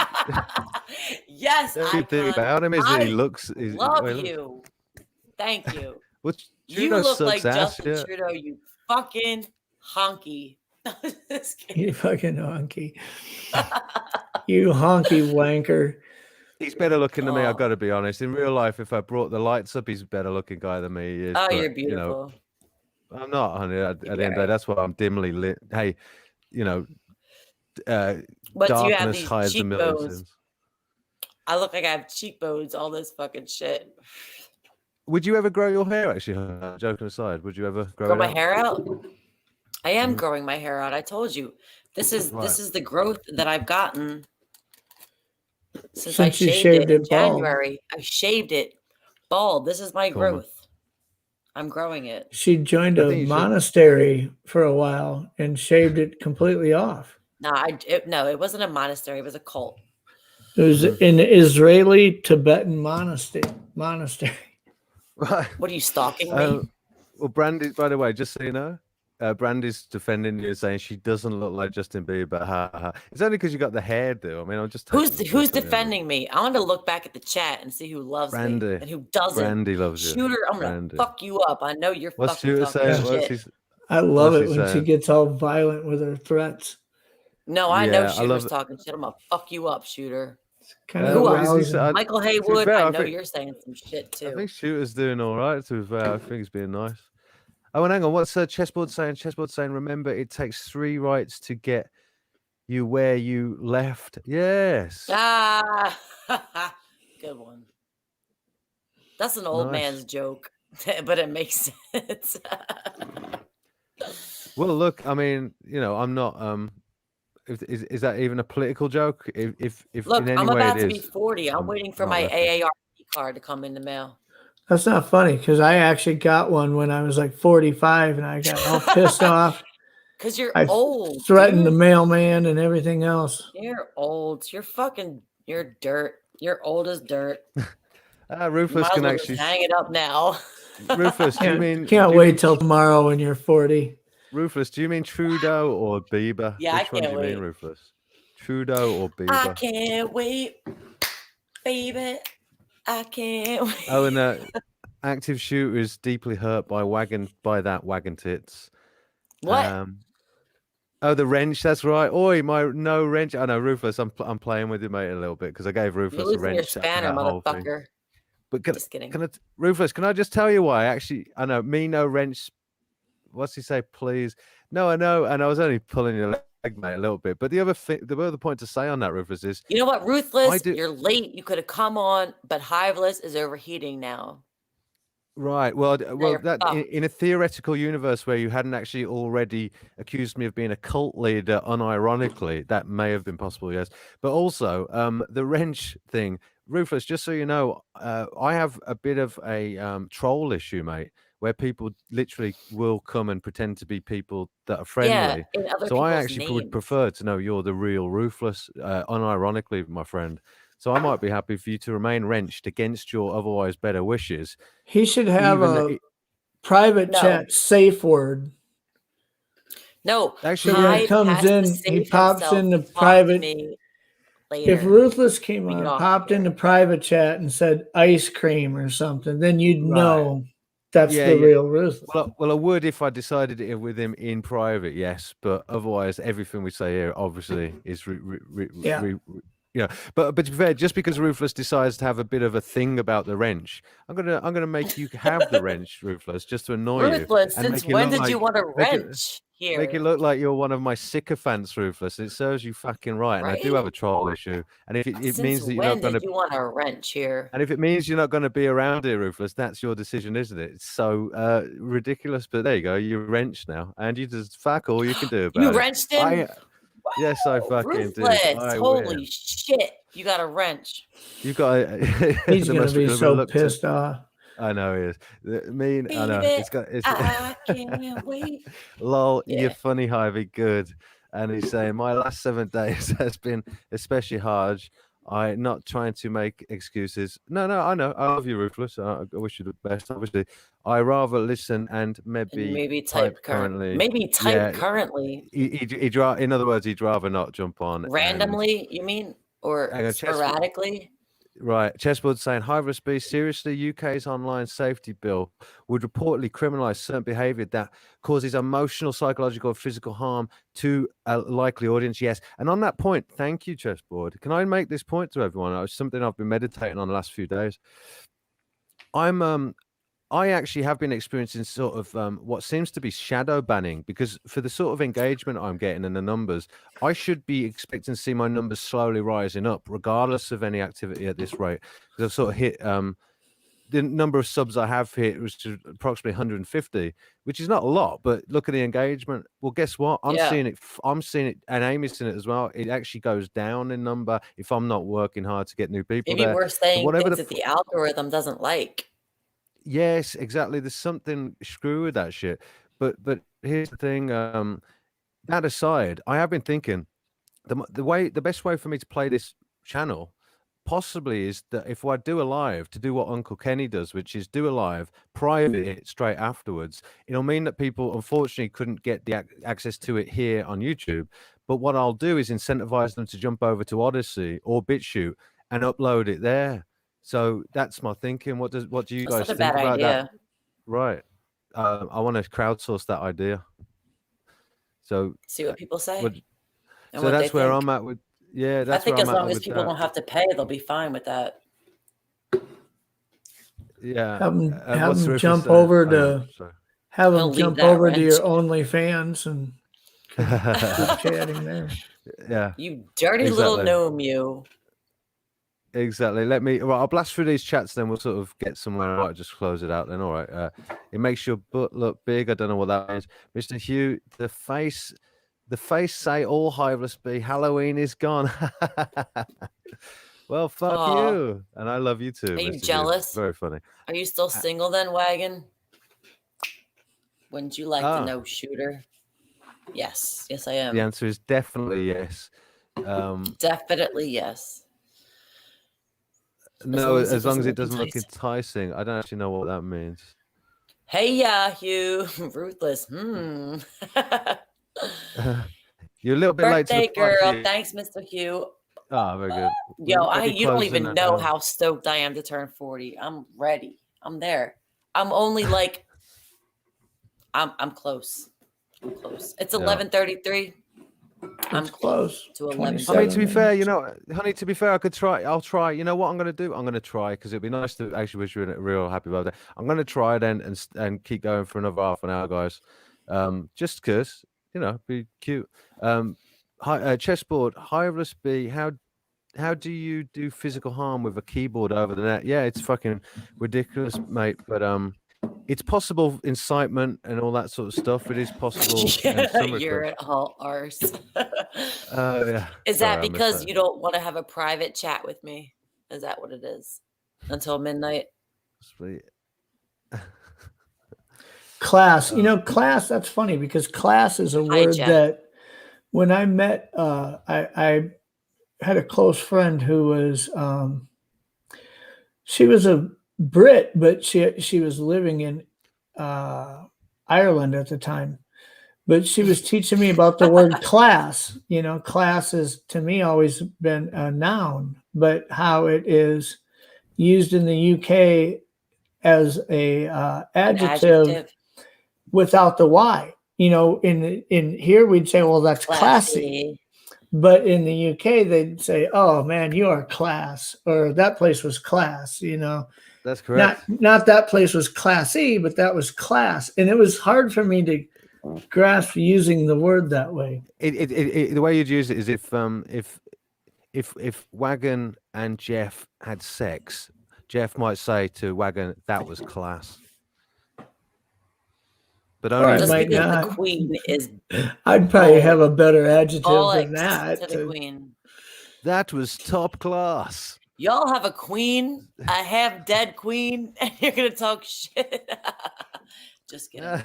S2: Yes,
S1: The
S2: I
S1: good thing about him is that he looks.
S2: love you. Thank you.
S1: Well,
S2: You
S1: Trudeau
S2: look like
S1: sucks ass,
S2: Justin
S1: yeah.
S2: Trudeau, you fucking honky. Just kidding.
S3: You fucking honky. You honky wanker.
S1: He's better looking than me. I've
S2: Oh.
S1: got to be honest. In real life, if I brought the lights up, he's a better looking guy than me. He is,
S2: Oh,
S1: but,
S2: you're beautiful.
S1: I'm not, honey. At the end of the day,
S2: right.
S1: that's why I'm dimly lit. Hey,
S2: But do you have
S1: darkness
S2: these
S1: hides a million
S2: cheekbones?
S1: sins.
S2: I look like I have cheekbones, all this fucking shit.
S1: Would you ever grow your hair? Actually, joking aside, would you ever grow
S2: Grow
S1: it
S2: my
S1: out?
S2: hair out? I am
S1: Mhm.
S2: growing my hair out. I told you. This is
S1: Right.
S2: this is the growth that I've gotten since I
S3: Since you
S2: shaved
S3: shaved
S2: it in
S3: it bald.
S2: January. I shaved it bald. This is my
S1: Cool, man.
S2: growth. I'm growing it.
S3: She joined
S1: I
S3: a
S1: think you should.
S3: monastery for a while and shaved it completely off.
S2: No, no, it wasn't a monastery. It was a cult.
S3: It was an Israeli Tibetan monastery.
S1: Right.
S2: What are you stalking me?
S1: Well, Brandy, by the way, just so you know, Brandy's defending you, saying she doesn't look like Justin Bieber. Ha, ha. It's only because you got the hairdo. I mean, I'm just
S2: Who's
S1: taking the piss at the end of it.
S2: defending me? I want to look back at the chat and see who loves
S1: Brandy.
S2: me and who doesn't.
S1: Brandy loves you.
S2: Shooter, I'm gonna
S1: Brandy.
S2: fuck you up. I know you're
S1: What's
S2: fucking
S1: Shooter
S2: talking
S1: saying?
S2: shit.
S3: I love
S1: What's
S3: it
S1: he
S3: when she
S1: saying?
S3: gets all violent with her threats.
S2: No, I know
S1: Yeah, I
S2: Shooter's
S1: love it.
S2: talking shit. I'm gonna fuck you up, Shooter.
S3: Kind
S2: Who
S3: of
S2: else?
S3: arousing.
S2: Michael
S1: To be
S2: Haywood,
S1: fair,
S2: I
S1: I
S2: know
S1: think-
S2: you're saying some shit
S1: I
S2: too.
S1: think Shooter's doing all right. To be fair, I think he's being nice. Oh, and hang on. What's Chessboard saying? Chessboard saying, remember, it takes 3 rights to get you where you left. Yes.
S2: Ah, good one. That's an old
S1: Nice.
S2: man's joke, but it makes sense.
S1: Well, look, I mean, you know, I'm not. Is that even a political joke? If
S2: Look,
S1: in any
S2: I'm
S1: way
S2: about
S1: it
S2: to be
S1: is,
S2: 40. I'm waiting for
S1: not
S2: my
S1: leftist.
S2: AARP card to come in the mail.
S3: That's not funny because I actually got one when I was like 45 and I got all pissed off.
S2: Because you're
S3: I
S2: old.
S3: threatened the
S2: dude.
S3: mailman and everything else.
S2: You're old. You're dirt. You're old as dirt.
S1: Rufus
S2: Might as
S1: can
S2: well just
S1: actually.
S2: hang it up now.
S1: Rufus, do you mean?
S3: Can't
S1: do you
S3: wait
S1: mean
S3: till tomorrow when you're 40.
S1: Rufus, do you mean Trudeau or Bieber?
S2: Yeah, I
S1: Which one do
S2: can't
S1: you mean,
S2: wait.
S1: Rufus? Trudeau or Bieber?
S2: I can't wait, baby. I can't wait.
S1: Oh, and active shooter is deeply hurt by that wagon tits.
S2: What?
S1: Oh, the wrench. That's right. Oi, my no wrench. I know, Rufus. I'm playing with you, mate, a little bit because I gave Rufus
S2: You're
S1: a
S2: losing
S1: wrench.
S2: your
S1: after
S2: spanner,
S1: that whole thing.
S2: motherfucker.
S1: But
S2: Just kidding.
S1: Rufus, can I just tell you why? Actually, I know, me no wrench. What's he say? Please. No, I know, and I was only pulling your leg, mate, a little bit. But the other point to say on that, Rufus, is
S2: You know what? Ruthless, you're late. You could have come on, but Hiveless is overheating now.
S1: right. Well,
S2: you're
S1: that in a theoretical universe where you hadn't actually already accused me of being a cult leader, unironically, that may have been possible, yes. But also, the wrench thing, Rufus. Just so you know, I have a bit of a troll issue, mate, where people literally will come and pretend to be people that are friendly.
S2: Yeah, in other
S1: So I
S2: people's
S1: actually would
S2: names.
S1: prefer to know you're the real Ruthless, unironically, my friend. So I might be happy for you to remain wrenched against your otherwise better wishes.
S3: He should have
S1: Even
S3: a private
S2: No.
S3: chat safe word.
S2: No,
S1: Actually,
S3: So when
S2: Hyde
S3: it comes
S2: has to
S3: in, he
S2: save
S3: pops
S2: himself
S3: in the
S2: to talk to
S3: private.
S2: me later.
S3: If Ruthless came
S2: We get
S3: on,
S2: off
S3: popped
S2: here.
S3: into private chat and said ice cream or something, then you'd
S1: Right.
S3: know that's
S1: Yeah,
S3: the
S1: yeah.
S3: real Ruthless.
S1: Well, I would if I decided it with him in private, yes. But otherwise, everything we say here obviously is, you know. But to be fair, just because Ruthless decides to have a bit of a thing about the wrench, I'm gonna make you have the wrench, Ruthless, just to annoy
S2: Ruthless,
S1: you. And
S2: since
S1: make you
S2: when
S1: look
S2: did you want to
S1: make it-
S2: wrench here?
S1: Make it look like you're one of my sycophants, Ruthless. It serves you fucking right. And I do
S2: Right?
S1: have a troll issue. And if it
S2: Since
S1: means that you're
S2: when
S1: not going
S2: did
S1: to,
S2: you want to wrench here?
S1: and if it means you're not going to be around here, Ruthless, that's your decision, isn't it? It's so ridiculous. But there you go. You're wrenched now, and you just fuck all you can do about
S2: You
S1: it.
S2: wrenched him?
S1: Yes, I fucking did.
S2: Ruthless.
S1: I
S2: Holy
S1: win.
S2: shit. You got a wrench.
S1: You've got.
S3: He's
S1: there
S3: gonna
S1: must
S3: be so
S1: reluctant-
S3: pissed off.
S1: I know he is. I know.
S2: Baby,
S1: It's got. It's.
S2: I can't wait.
S1: Lol,
S2: Yeah.
S1: you're funny, Harvey. Good. And he's saying, my last 7 days has been especially hard. I'm not trying to make excuses. No, I know. I love you, Ruthless. I wish you the best. Obviously, I rather listen and maybe
S2: type
S1: currently.
S2: Maybe type
S1: Yeah,
S2: currently.
S1: In other words, he'd rather not jump on.
S2: Randomly, you mean? Or
S1: Hang on,
S2: sporadically?
S1: Right. Chessboard saying, High B, seriously, UK's online safety bill would reportedly criminalise certain behaviour that causes emotional, psychological, or physical harm to a likely audience. Yes. And on that point, thank you, Chessboard. Can I make this point to everyone? It's something I've been meditating on the last few days. I actually have been experiencing sort of what seems to be shadow banning, because for the sort of engagement I'm getting and the numbers, I should be expecting to see my numbers slowly rising up, regardless of any activity at this rate. Because I've sort of hit the number of subs I have hit was approximately 150, which is not a lot, but look at the engagement. Well, guess what? I'm seeing it, and Amy's seeing it as well. It actually goes down in number if I'm not working hard to get new people
S2: Maybe
S1: there.
S2: we're saying
S1: Whatever
S2: things that the algorithm doesn't like.
S1: Yes, exactly. There's something screw with that shit. But here's the thing. That aside, I have been thinking the best way for me to play this channel possibly is that if I do a live, to do what Uncle Kenny does, which is do a live, private it straight afterwards. It'll mean that people unfortunately couldn't get the access to it here on YouTube. But what I'll do is incentivize them to jump over to Odyssey or BitChute and upload it there. So that's my thinking. What do you
S2: That's
S1: guys
S2: not a
S1: think
S2: bad
S1: about that?
S2: idea.
S1: Right. I want to crowdsource that idea. So
S2: See what people say
S1: what,
S2: and
S1: so
S2: what they
S1: that's where
S2: think.
S1: I'm at with yeah,
S2: I
S1: that's
S2: think
S1: where I'm
S2: as
S1: at
S2: long as
S1: with
S2: people
S1: that.
S2: don't have to pay, they'll be fine with that.
S1: Yeah.
S3: Have
S1: What's
S3: them
S1: Rufus
S3: jump
S1: saying?
S3: over
S1: Oh, yeah,
S3: to
S1: sorry.
S3: have
S2: He'll
S3: them
S2: leave
S3: jump
S2: that
S3: over to
S2: rent.
S3: your OnlyFans and keep chatting there.
S1: Yeah,
S2: You dirty little
S1: exactly.
S2: gnome, you.
S1: Exactly. Right, I'll blast through these chats, then we'll sort of get somewhere. I might just close it out then. All right. It makes your butt look big. I don't know what that means. Mr. Hugh, the face say all hiveless be. Halloween is gone. Well, fuck
S2: Aw,
S1: you. And I love you too,
S2: are you
S1: Mr. Hugh.
S2: jealous?
S1: Very funny.
S2: Are you still single then, Wagon? Wouldn't you like to
S1: Ah,
S2: know, shooter? Yes. Yes, I am.
S1: the answer is definitely yes.
S2: Definitely yes.
S1: No,
S2: as
S1: as long as it
S2: doesn't
S1: doesn't look
S2: entice.
S1: enticing. I don't actually know what that means.
S2: Hey, Hugh. Ruthless.
S1: You're a little bit late to the
S2: Birthday
S1: party.
S2: girl. Thanks, Mr. Hugh.
S1: Ah, very good.
S2: Yo,
S1: Maybe
S2: you don't
S1: closing
S2: even know how stoked I am to turn 40. I'm ready. I'm there. I'm only like I'm close. I'm close. It's
S1: Yeah.
S2: 11:33. I'm
S3: It's close.
S2: to 11.
S1: I mean, to
S3: 27
S1: be fair,
S3: minutes.
S1: honey, to be fair, I could try. I'll try. You know what I'm going to do? I'm going to try because it'd be nice to actually wish you a real happy birthday. I'm going to try then and keep going for another half an hour, guys. Just because, be cute. Chessboard, Hireless B, how do you do physical harm with a keyboard over the net? Yeah, it's fucking ridiculous, mate. But it's possible incitement and all that sort of stuff. It is possible. And some
S2: You're an all arse.
S1: yeah.
S2: Is
S1: Sorry,
S2: that
S1: I missed
S2: because
S1: that.
S2: you don't want to have a private chat with me? Is that what it is? Until midnight?
S1: Sweet.
S3: Class. Class, that's funny because class is a word
S2: Hijack.
S3: that when I met, I had a close friend who was, she was a Brit, but she was living in Ireland at the time. But she was teaching me about the word class. Class has to me always been a noun, but how it is used in the UK as a adjective without the Y. In here we'd say, well, that's classy. But in the UK, they'd say, "Oh man, you are class," or "That place was class."
S1: That's correct.
S3: Not that place was classy, but that was class, and it was hard for me to grasp using the word that way.
S1: The way you'd use it is if Wagon and Jeff had sex, Jeff might say to Wagon, "That was class." But only
S2: just
S3: might
S2: because
S3: not.
S2: the queen is.
S3: I'd probably have a better adjective than
S2: bollocks
S3: that.
S2: to the queen.
S1: That was top class.
S2: Y'all have a queen, a half dead queen, and you're gonna talk shit. Just kidding.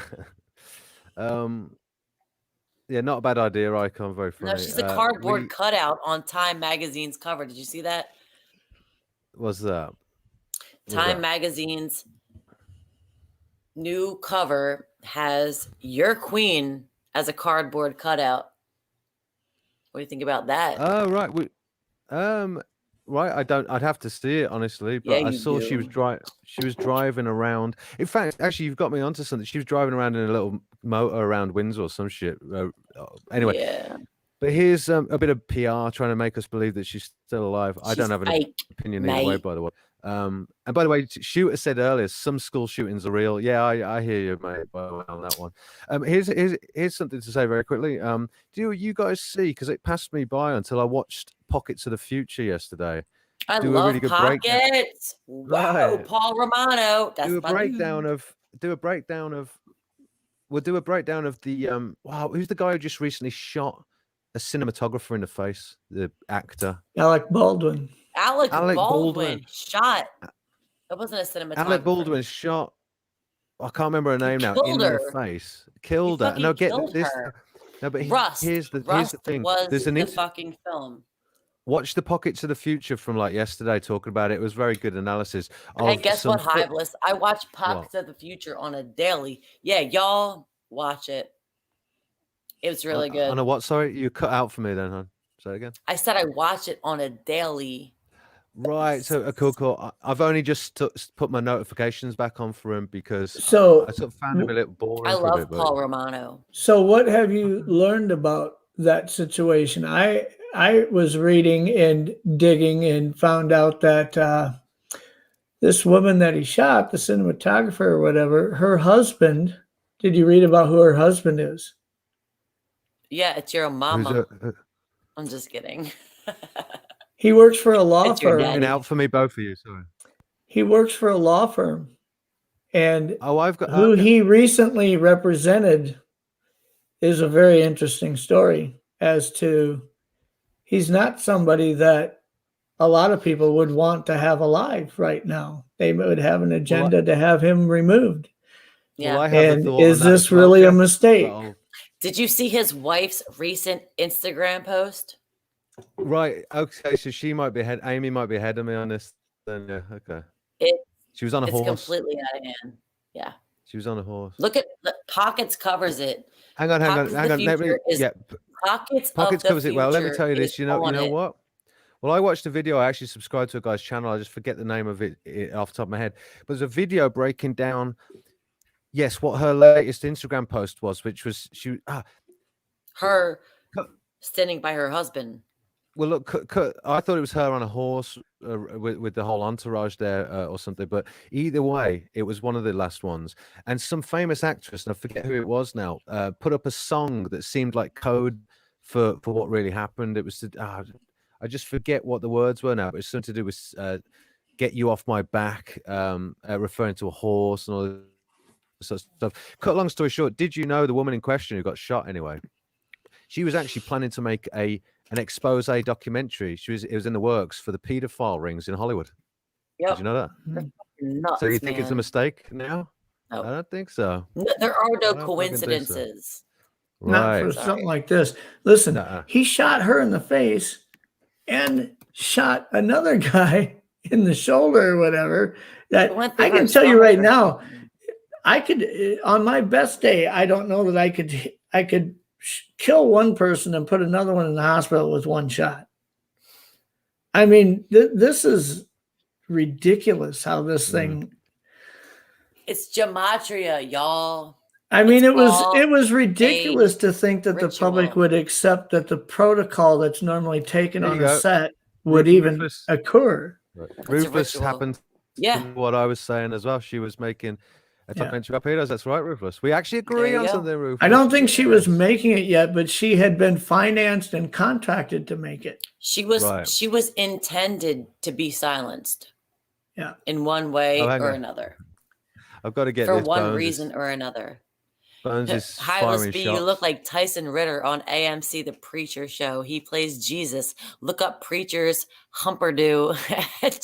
S1: Yeah, not a bad idea, Icon. Very funny.
S2: No, she's a cardboard cutout on Time Magazine's cover. Did you see that?
S1: What's that?
S2: Time Magazine's new cover has your queen as a cardboard cutout. What do you think about that?
S1: Oh, right. Right. I'd have to see it honestly, but
S2: Yeah,
S1: I saw she was driving around. In fact, actually, you've got me onto something. She was driving around in a little motor around Windsor or some shit. Anyway,
S2: yeah.
S1: But here's a bit of PR trying to make us believe that she's still alive. I don't have an opinion either way, by the way. And by the way, Shooter said earlier, some school shootings are real. Yeah, I hear you, mate, by the way, on that one. Here's something to say very quickly. Do you guys see, because it passed me by until I watched Pockets of the Future yesterday.
S2: I love really good Pockets. Wow, right. Paul Romano. That's
S1: do a breakdown of we'll do a breakdown of the wow, who's the guy who just recently shot a cinematographer in the face, the actor
S3: Alec Baldwin.
S2: Alec Baldwin shot It wasn't a cinematographer.
S1: Alec Baldwin shot. I can't remember her name now. In
S2: killed
S1: the
S2: her.
S1: face,
S2: He
S1: killed her.
S2: fucking
S1: No, get
S2: killed
S1: this.
S2: her.
S1: No, but
S2: Rust.
S1: here's the
S2: Rust
S1: thing.
S2: was
S1: There's an
S2: the fucking film.
S1: Watch the Pockets of the Future from like yesterday talking about it. It was very good analysis
S2: Hey,
S1: of
S2: guess
S1: some
S2: what, Hiveless? I watch Pockets
S1: What?
S2: of the Future on a daily. Yeah, y'all watch it. It was really good.
S1: On a what? Sorry, you cut out for me then, hon. Say it again.
S2: I said I watch it on a daily.
S1: Right. So cool. I've only just put my notifications back on for him because
S3: So
S1: I sort of found him a little boring
S2: I
S1: for a
S2: love
S1: bit.
S2: Paul Romano.
S3: So what have you learned about that situation? I was reading and digging and found out that this woman that he shot, the cinematographer or whatever, her husband. Did you read about who her husband is?
S2: Yeah, it's your
S1: Who's
S2: mama. I'm just kidding.
S3: He works for a law
S2: It's your
S3: firm.
S2: daddy.
S1: looking out for me, both of you. Sorry.
S3: He works for a law firm, and
S1: I've got
S3: who
S1: okay.
S3: he recently represented is a very interesting story as to he's not somebody that a lot of people would want to have alive right now. They would have an agenda to have him removed.
S2: Yeah.
S1: Well, I have a
S3: And
S1: thought
S3: is
S1: on that
S3: this
S1: as well,
S3: really a
S1: Jeff,
S3: mistake?
S2: Did you see his wife's recent Instagram post?
S1: Right. Okay. So she might be ahead. Amy might be ahead of me on this. Then yeah. Okay. She was on a
S2: It's
S1: horse.
S2: completely out of hand. Yeah.
S1: She was on a horse.
S2: Look at Pockets covers it.
S1: Hang on.
S2: Pockets
S1: Pockets covers it well. Let me tell you this. You know
S2: it.
S1: what? Well, I watched a video. I actually subscribed to a guy's channel. I just forget the name of it off the top of my head. But there's a video breaking down, yes, what her latest Instagram post was, which was
S2: her standing by her husband.
S1: Well, look, I thought it was her on a horse with the whole entourage there or something. But either way, it was one of the last ones. And some famous actress, and I forget who it was now, put up a song that seemed like code for what really happened. It was, I just forget what the words were now, but it's something to do with get you off my back, referring to a horse and all this sort of stuff. Cut long story short, did you know the woman in question who got shot anyway? She was actually planning to make an expose documentary. It was in the works for the pedophile rings in Hollywood.
S2: Yep.
S1: Did you know that?
S2: Nuts,
S1: so you think it's a mistake now?
S2: No.
S1: I don't think so.
S2: There are no coincidences.
S3: Not for something like this. Listen, he shot her in the face and shot another guy in the shoulder or whatever. That I can tell you right now, I could, on my best day, I don't know that I could kill one person and put another one in the hospital with one shot. I mean, this is ridiculous how this thing.
S2: It's gematria, y'all.
S3: I mean, it was ridiculous to think that the public would accept that the protocol that's normally taken on a set would even occur.
S1: Ruthless happened.
S2: Yeah.
S1: What I was saying as well. She was making a documentary about pedos. That's right, Ruthless. We actually agree on something, Ruthless.
S3: I don't think she was making it yet, but she had been financed and contracted to make it.
S2: She was intended to be silenced.
S3: Yeah.
S2: In one way or another.
S1: I've got to get
S2: for
S1: this
S2: one reason or another.
S1: Bones is
S2: Highest B, you look like Tyson Ritter on AMC The Preacher Show. He plays Jesus. Look up Preacher's Humperdew.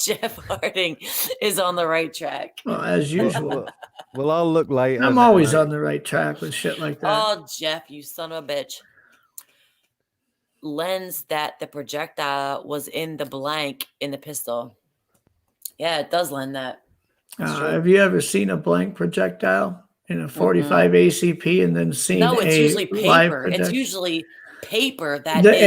S2: Jeff Harding is on the right track.
S3: Well, as usual.
S1: Well, I'll look later.
S3: I'm always on the right track with shit like that.
S2: Oh, Jeff, you son of a bitch. Lens that the projectile was in the blank in the pistol. Yeah, it does lend that.
S3: Have you ever seen a blank projectile in a 45 ACP and then seen
S2: it's usually paper. It's usually paper that the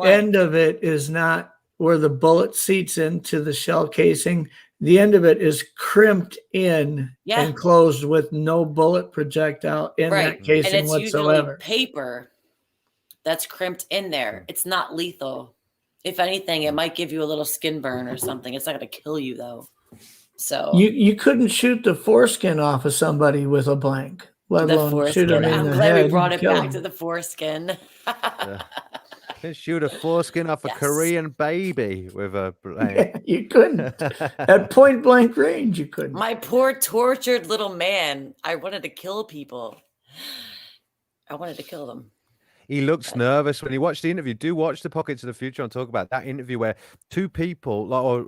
S3: end of it is not where the bullet seats into the shell casing. The end of it is crimped in and closed with no bullet projectile in that casing
S2: and it's
S3: whatsoever.
S2: Usually paper that's crimped in there. It's not lethal. If anything, it might give you a little skin burn or something. It's not going to kill you though. So
S3: you couldn't shoot the foreskin off of somebody with a blank, let alone shoot them in
S2: I'm
S3: the
S2: glad
S3: head
S2: we brought it back
S3: them.
S2: to the foreskin.
S1: Shoot a foreskin off a Korean baby with a blank.
S3: Yeah, you couldn't. At point blank range, you couldn't.
S2: My poor tortured little man. I wanted to kill people. I wanted to kill them.
S1: He looks nervous when he watched the interview. Do watch the Pockets of the Future and talk about that interview where two people, like, or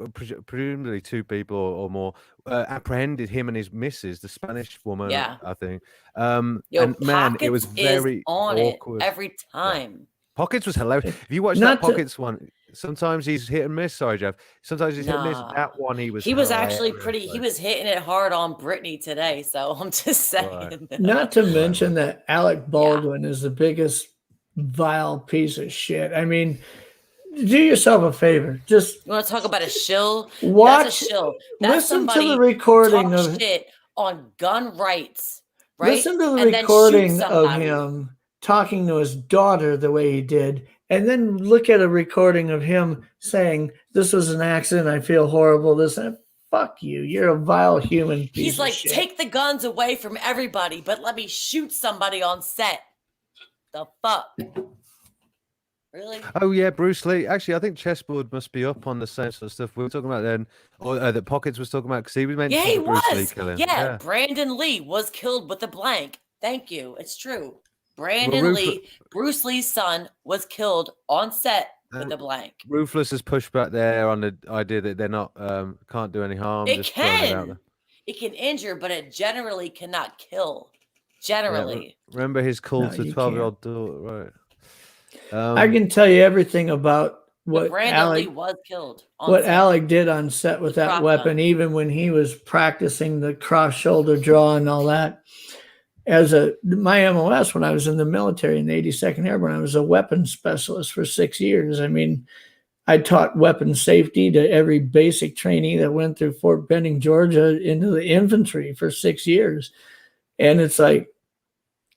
S1: presumably two people or more, apprehended him and his missus, the Spanish woman,
S2: Yeah.
S1: I think.
S2: Yo,
S1: And man, it was
S2: Pockets is
S1: very
S2: on
S1: awkward.
S2: it every time.
S1: Pockets was hilarious. If you watch
S3: Not
S1: that
S3: to-
S1: Pockets one, sometimes he's hit and miss. Sorry, Jeff. Sometimes he's hit and miss.
S2: Nah.
S1: That one, he was
S2: actually
S1: hilarious,
S2: pretty. He
S1: like,
S2: was hitting it hard on Britney today. So I'm just saying.
S3: Not to mention that Alec Baldwin is the biggest vile piece of shit. I mean, do yourself a favor. Just
S2: You want to talk about a shill?
S3: watch,
S2: That's a shill. That's
S3: listen to
S2: somebody
S3: the
S2: who
S3: recording
S2: talks
S3: of
S2: shit on gun rights, right?
S3: listen to the
S2: And then
S3: recording
S2: shoot
S3: of
S2: somebody.
S3: him talking to his daughter the way he did, and then look at a recording of him saying, "This was an accident. I feel horrible." This and fuck you. You're a vile human piece
S2: He's
S3: of
S2: like,
S3: shit.
S2: take the guns away from everybody, but let me shoot somebody on set. The fuck? Really?
S1: Oh yeah, Bruce Lee. Actually, I think Chessboard must be up on the same sort of stuff we were talking about then, or that Pockets was talking about because he was mentioning
S2: Yeah, he
S1: the Bruce Lee
S2: was.
S1: killing.
S2: Yeah, Brandon Lee was killed with a blank. Thank you. It's true. Brandon
S1: Well,
S2: Lee, Bruce Lee's son, was killed on set with a blank.
S1: Ruthless has pushed back there on the idea that they're not can't do any harm.
S2: It
S1: just throwing it out
S2: can.
S1: there.
S2: It can injure, but it generally cannot kill.
S1: Yeah,
S2: Generally.
S1: remember his call
S3: No,
S1: to
S3: you
S1: 12-year-old daughter, right?
S3: I can tell you everything about
S2: But
S3: what
S2: Brandon Lee
S3: Alec
S2: was killed on
S3: what
S2: set.
S3: Alec did on set with
S2: The
S3: that
S2: prop
S3: weapon,
S2: gun.
S3: even when he was practicing the cross shoulder draw and all that. As my MOS when I was in the military in the 82nd Airborne, I was a weapons specialist for 6 years. I mean, I taught weapons safety to every basic trainee that went through Fort Benning, Georgia, into the infantry for 6 years. And it's like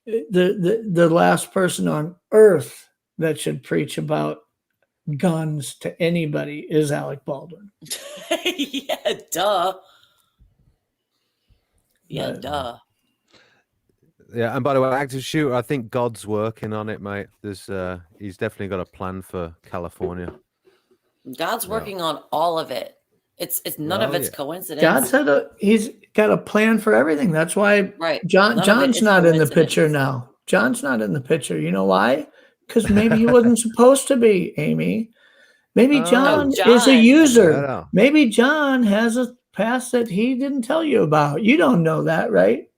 S3: the last person on earth that should preach about guns to anybody is Alec Baldwin.
S2: Yeah, duh. Yeah,
S3: But-
S2: duh.
S1: Yeah, and by the way, active shooter, I think God's working on it, mate. There's he's definitely got a plan for California.
S2: God's working on all of it. It's none of
S1: Well,
S2: it's
S1: yeah.
S2: coincidence.
S3: God said he's got a plan for everything. That's why
S2: right.
S3: John's
S2: None of it is
S3: not in the
S2: coincidence.
S3: picture now. John's not in the picture. You know why? Because maybe he wasn't supposed to be, Amy. Maybe
S1: Oh.
S3: John
S2: No,
S3: is a
S2: John-
S3: user.
S1: No.
S3: Maybe John has a past that he didn't tell you about. You don't know that, right?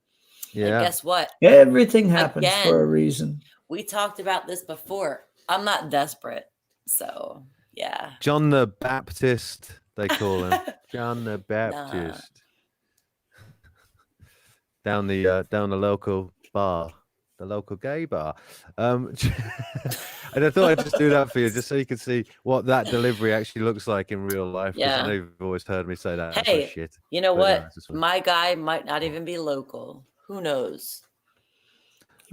S2: And
S1: Yeah.
S2: guess what?
S3: Everything happens
S2: Again.
S3: for a reason.
S2: We talked about this before. I'm not desperate. So, yeah.
S1: John the Baptist, they call him. John the Baptist. Down the local bar. The local gay bar. And I thought I'd just do that for you, just so you can see what that delivery actually looks like in real life. 'Cause
S2: Yeah.
S1: I know you've always heard me say that.
S2: Hey,
S1: shit.
S2: You know
S1: But, yeah,
S2: what?
S1: it's just fun.
S2: My guy might not even be local. Who knows?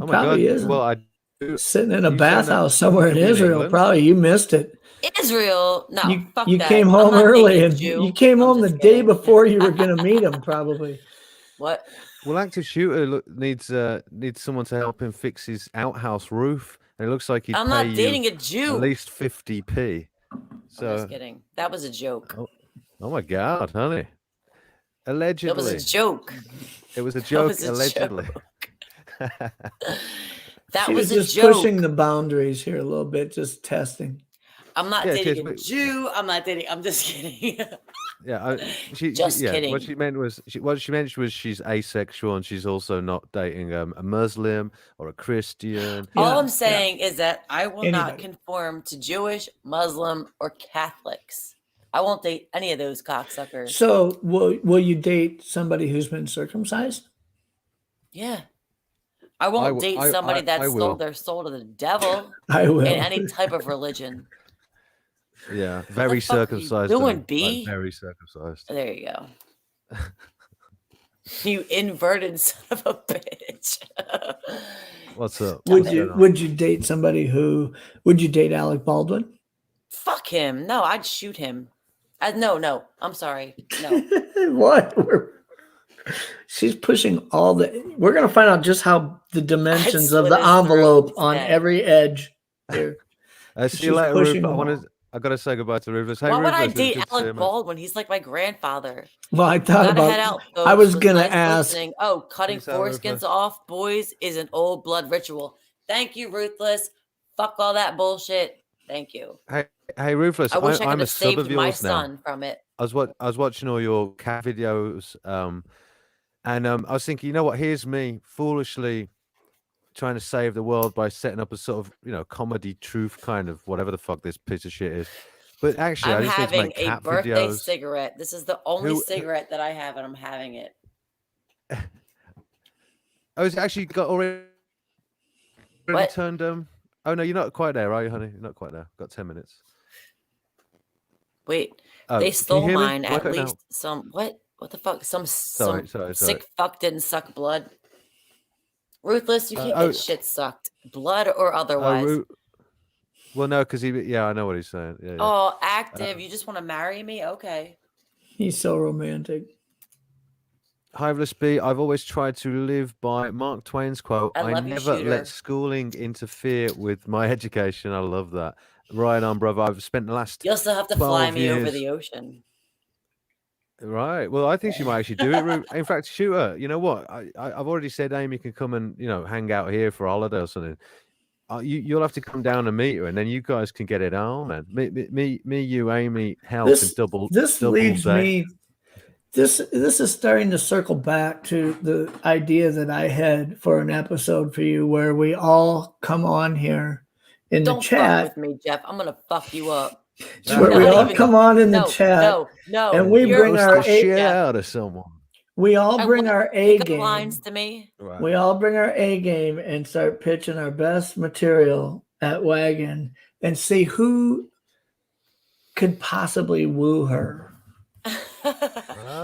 S1: Oh my
S3: Probably
S1: god.
S3: isn't.
S1: Well, I do.
S3: Sitting in a
S1: You
S3: bathhouse somewhere in
S1: could be in
S3: Israel.
S1: England.
S3: Probably you missed it.
S2: Israel? No, fuck
S3: you
S2: that.
S3: came
S2: I'm
S3: home
S2: not
S3: early
S2: dating a
S3: and
S2: Jew.
S3: you came
S2: I'm
S3: home the
S2: just
S3: day
S2: kidding.
S3: before you were going to meet him, probably.
S2: What?
S1: Well, active shooter needs someone to help him fix his outhouse roof, and it looks like he'd
S2: I'm
S1: pay
S2: not dating
S1: you
S2: a Jew.
S1: at least 50p.
S2: I'm
S1: So,
S2: just kidding. That was a joke.
S1: oh my god, honey! Allegedly,
S2: That was a joke.
S1: it was a joke.
S2: was a
S1: Allegedly,
S2: That
S3: She
S2: was
S3: was
S2: a
S3: just
S2: joke.
S3: pushing the boundaries here a little bit, just testing.
S2: I'm not
S1: Yeah,
S2: dating a
S1: cheers,
S2: Jew. I'm not dating. I'm just kidding.
S1: yeah.
S2: Just kidding.
S1: What she meant was she's asexual and she's also not dating a Muslim or a Christian.
S3: Yeah,
S2: All I'm
S3: yeah.
S2: saying is that I will not
S3: Anybody.
S2: conform to Jewish, Muslim, or Catholics. I won't date any of those cocksuckers.
S3: So, will you date somebody who's been circumcised?
S2: Yeah. I won't
S1: w-
S2: date
S1: I-
S2: somebody
S1: I-
S2: that
S1: I
S2: sold
S1: will.
S2: their soul to the devil
S3: I will.
S2: in any type of religion.
S1: Yeah, very
S2: fuck are you
S1: circumcised.
S2: doing,
S1: and,
S2: B?
S1: very circumcised.
S2: There you go. You inverted son of a bitch.
S1: What's up?
S3: Would
S1: What's
S3: you
S1: going on?
S3: would you date somebody who would you date Alec Baldwin?
S2: Fuck him. No, I'd shoot him. No. I'm sorry. No.
S3: What? She's pushing all the. We're gonna find out just how the dimensions of
S2: slit
S3: the
S2: his throat
S3: envelope on
S2: instead.
S3: every edge. Here.
S1: See
S3: She's
S1: you later, Rufus.
S3: pushing them all.
S1: I gotta say goodbye to Rufus. Hey,
S2: Why would I
S1: Rufus, it's
S2: date
S1: good to see
S2: Alec
S1: you, mate.
S2: Baldwin? He's like my grandfather.
S3: Well, I thought
S2: Gotta head
S3: about.
S2: out,
S3: I was
S2: folks. It
S3: gonna
S2: nice
S3: ask.
S2: listening. Oh, cutting
S1: Peace out,
S2: foreskins
S1: Ruthless.
S2: off, boys, is an old blood ritual. Thank you, Ruthless. fuck all that bullshit. Thank you.
S1: Hey, Ruthless.
S2: I wish I could
S1: I'm a
S2: have
S1: sub of
S2: saved my
S1: yours now.
S2: son from it.
S1: I was watching all your cat videos, and I was thinking, you know what? Here's me foolishly trying to save the world by setting up a sort of comedy truth kind of whatever the fuck this piece of shit is. But actually,
S2: I'm
S1: I just need to
S2: having
S1: make
S2: a
S1: cat
S2: birthday
S1: videos.
S2: cigarette. This is the only
S1: Who-
S2: cigarette that I have, and I'm having it.
S1: Oh, it's actually got already
S2: What?
S1: turned. Oh no, you're not quite there, are you, honey? You're not quite there. Got 10 minutes.
S2: Wait,
S1: Oh,
S2: they
S1: can you
S2: stole
S1: hear me?
S2: mine.
S1: Why
S2: At
S1: can't I-
S2: least some. What the fuck? Some
S1: Sorry.
S2: sick fuck didn't suck blood. Ruthless, you can't
S1: oh.
S2: get shit sucked, blood or otherwise.
S1: Well, no, because yeah, I know what he's saying. Yeah.
S2: Oh, active. You just want to marry me? Okay.
S3: He's so romantic.
S1: Hiveless B, I've always tried to live by Mark Twain's quote,
S2: I
S1: I
S2: love you,
S1: never
S2: Shooter."
S1: let schooling interfere with my education. I love that. Right on, brother. I've spent the last
S2: You'll still have to
S1: 12
S2: fly me over
S1: years-
S2: the ocean.
S1: Right. Well, I think she might actually do it. In fact, Shooter, you know what? I've already said Amy can come and, hang out here for a holiday or something. You'll have to come down and meet her, and then you guys can get it on, man. Me, you, Amy, Health, and double.
S3: This leads me. This is starting to circle back to the idea that I had for an episode for you, where we all come on here in
S2: Don't
S3: the chat.
S2: fuck with me, Jeff. I'm gonna fuck you up.
S3: Where we all come on in the chat,
S2: No,
S3: and we
S2: you're
S3: bring our
S1: shit out of someone.
S3: We all bring our A
S2: pick up
S3: game.
S2: lines to me.
S1: Right.
S3: We all bring our A game and start pitching our best material at Wagon and see who could possibly woo her.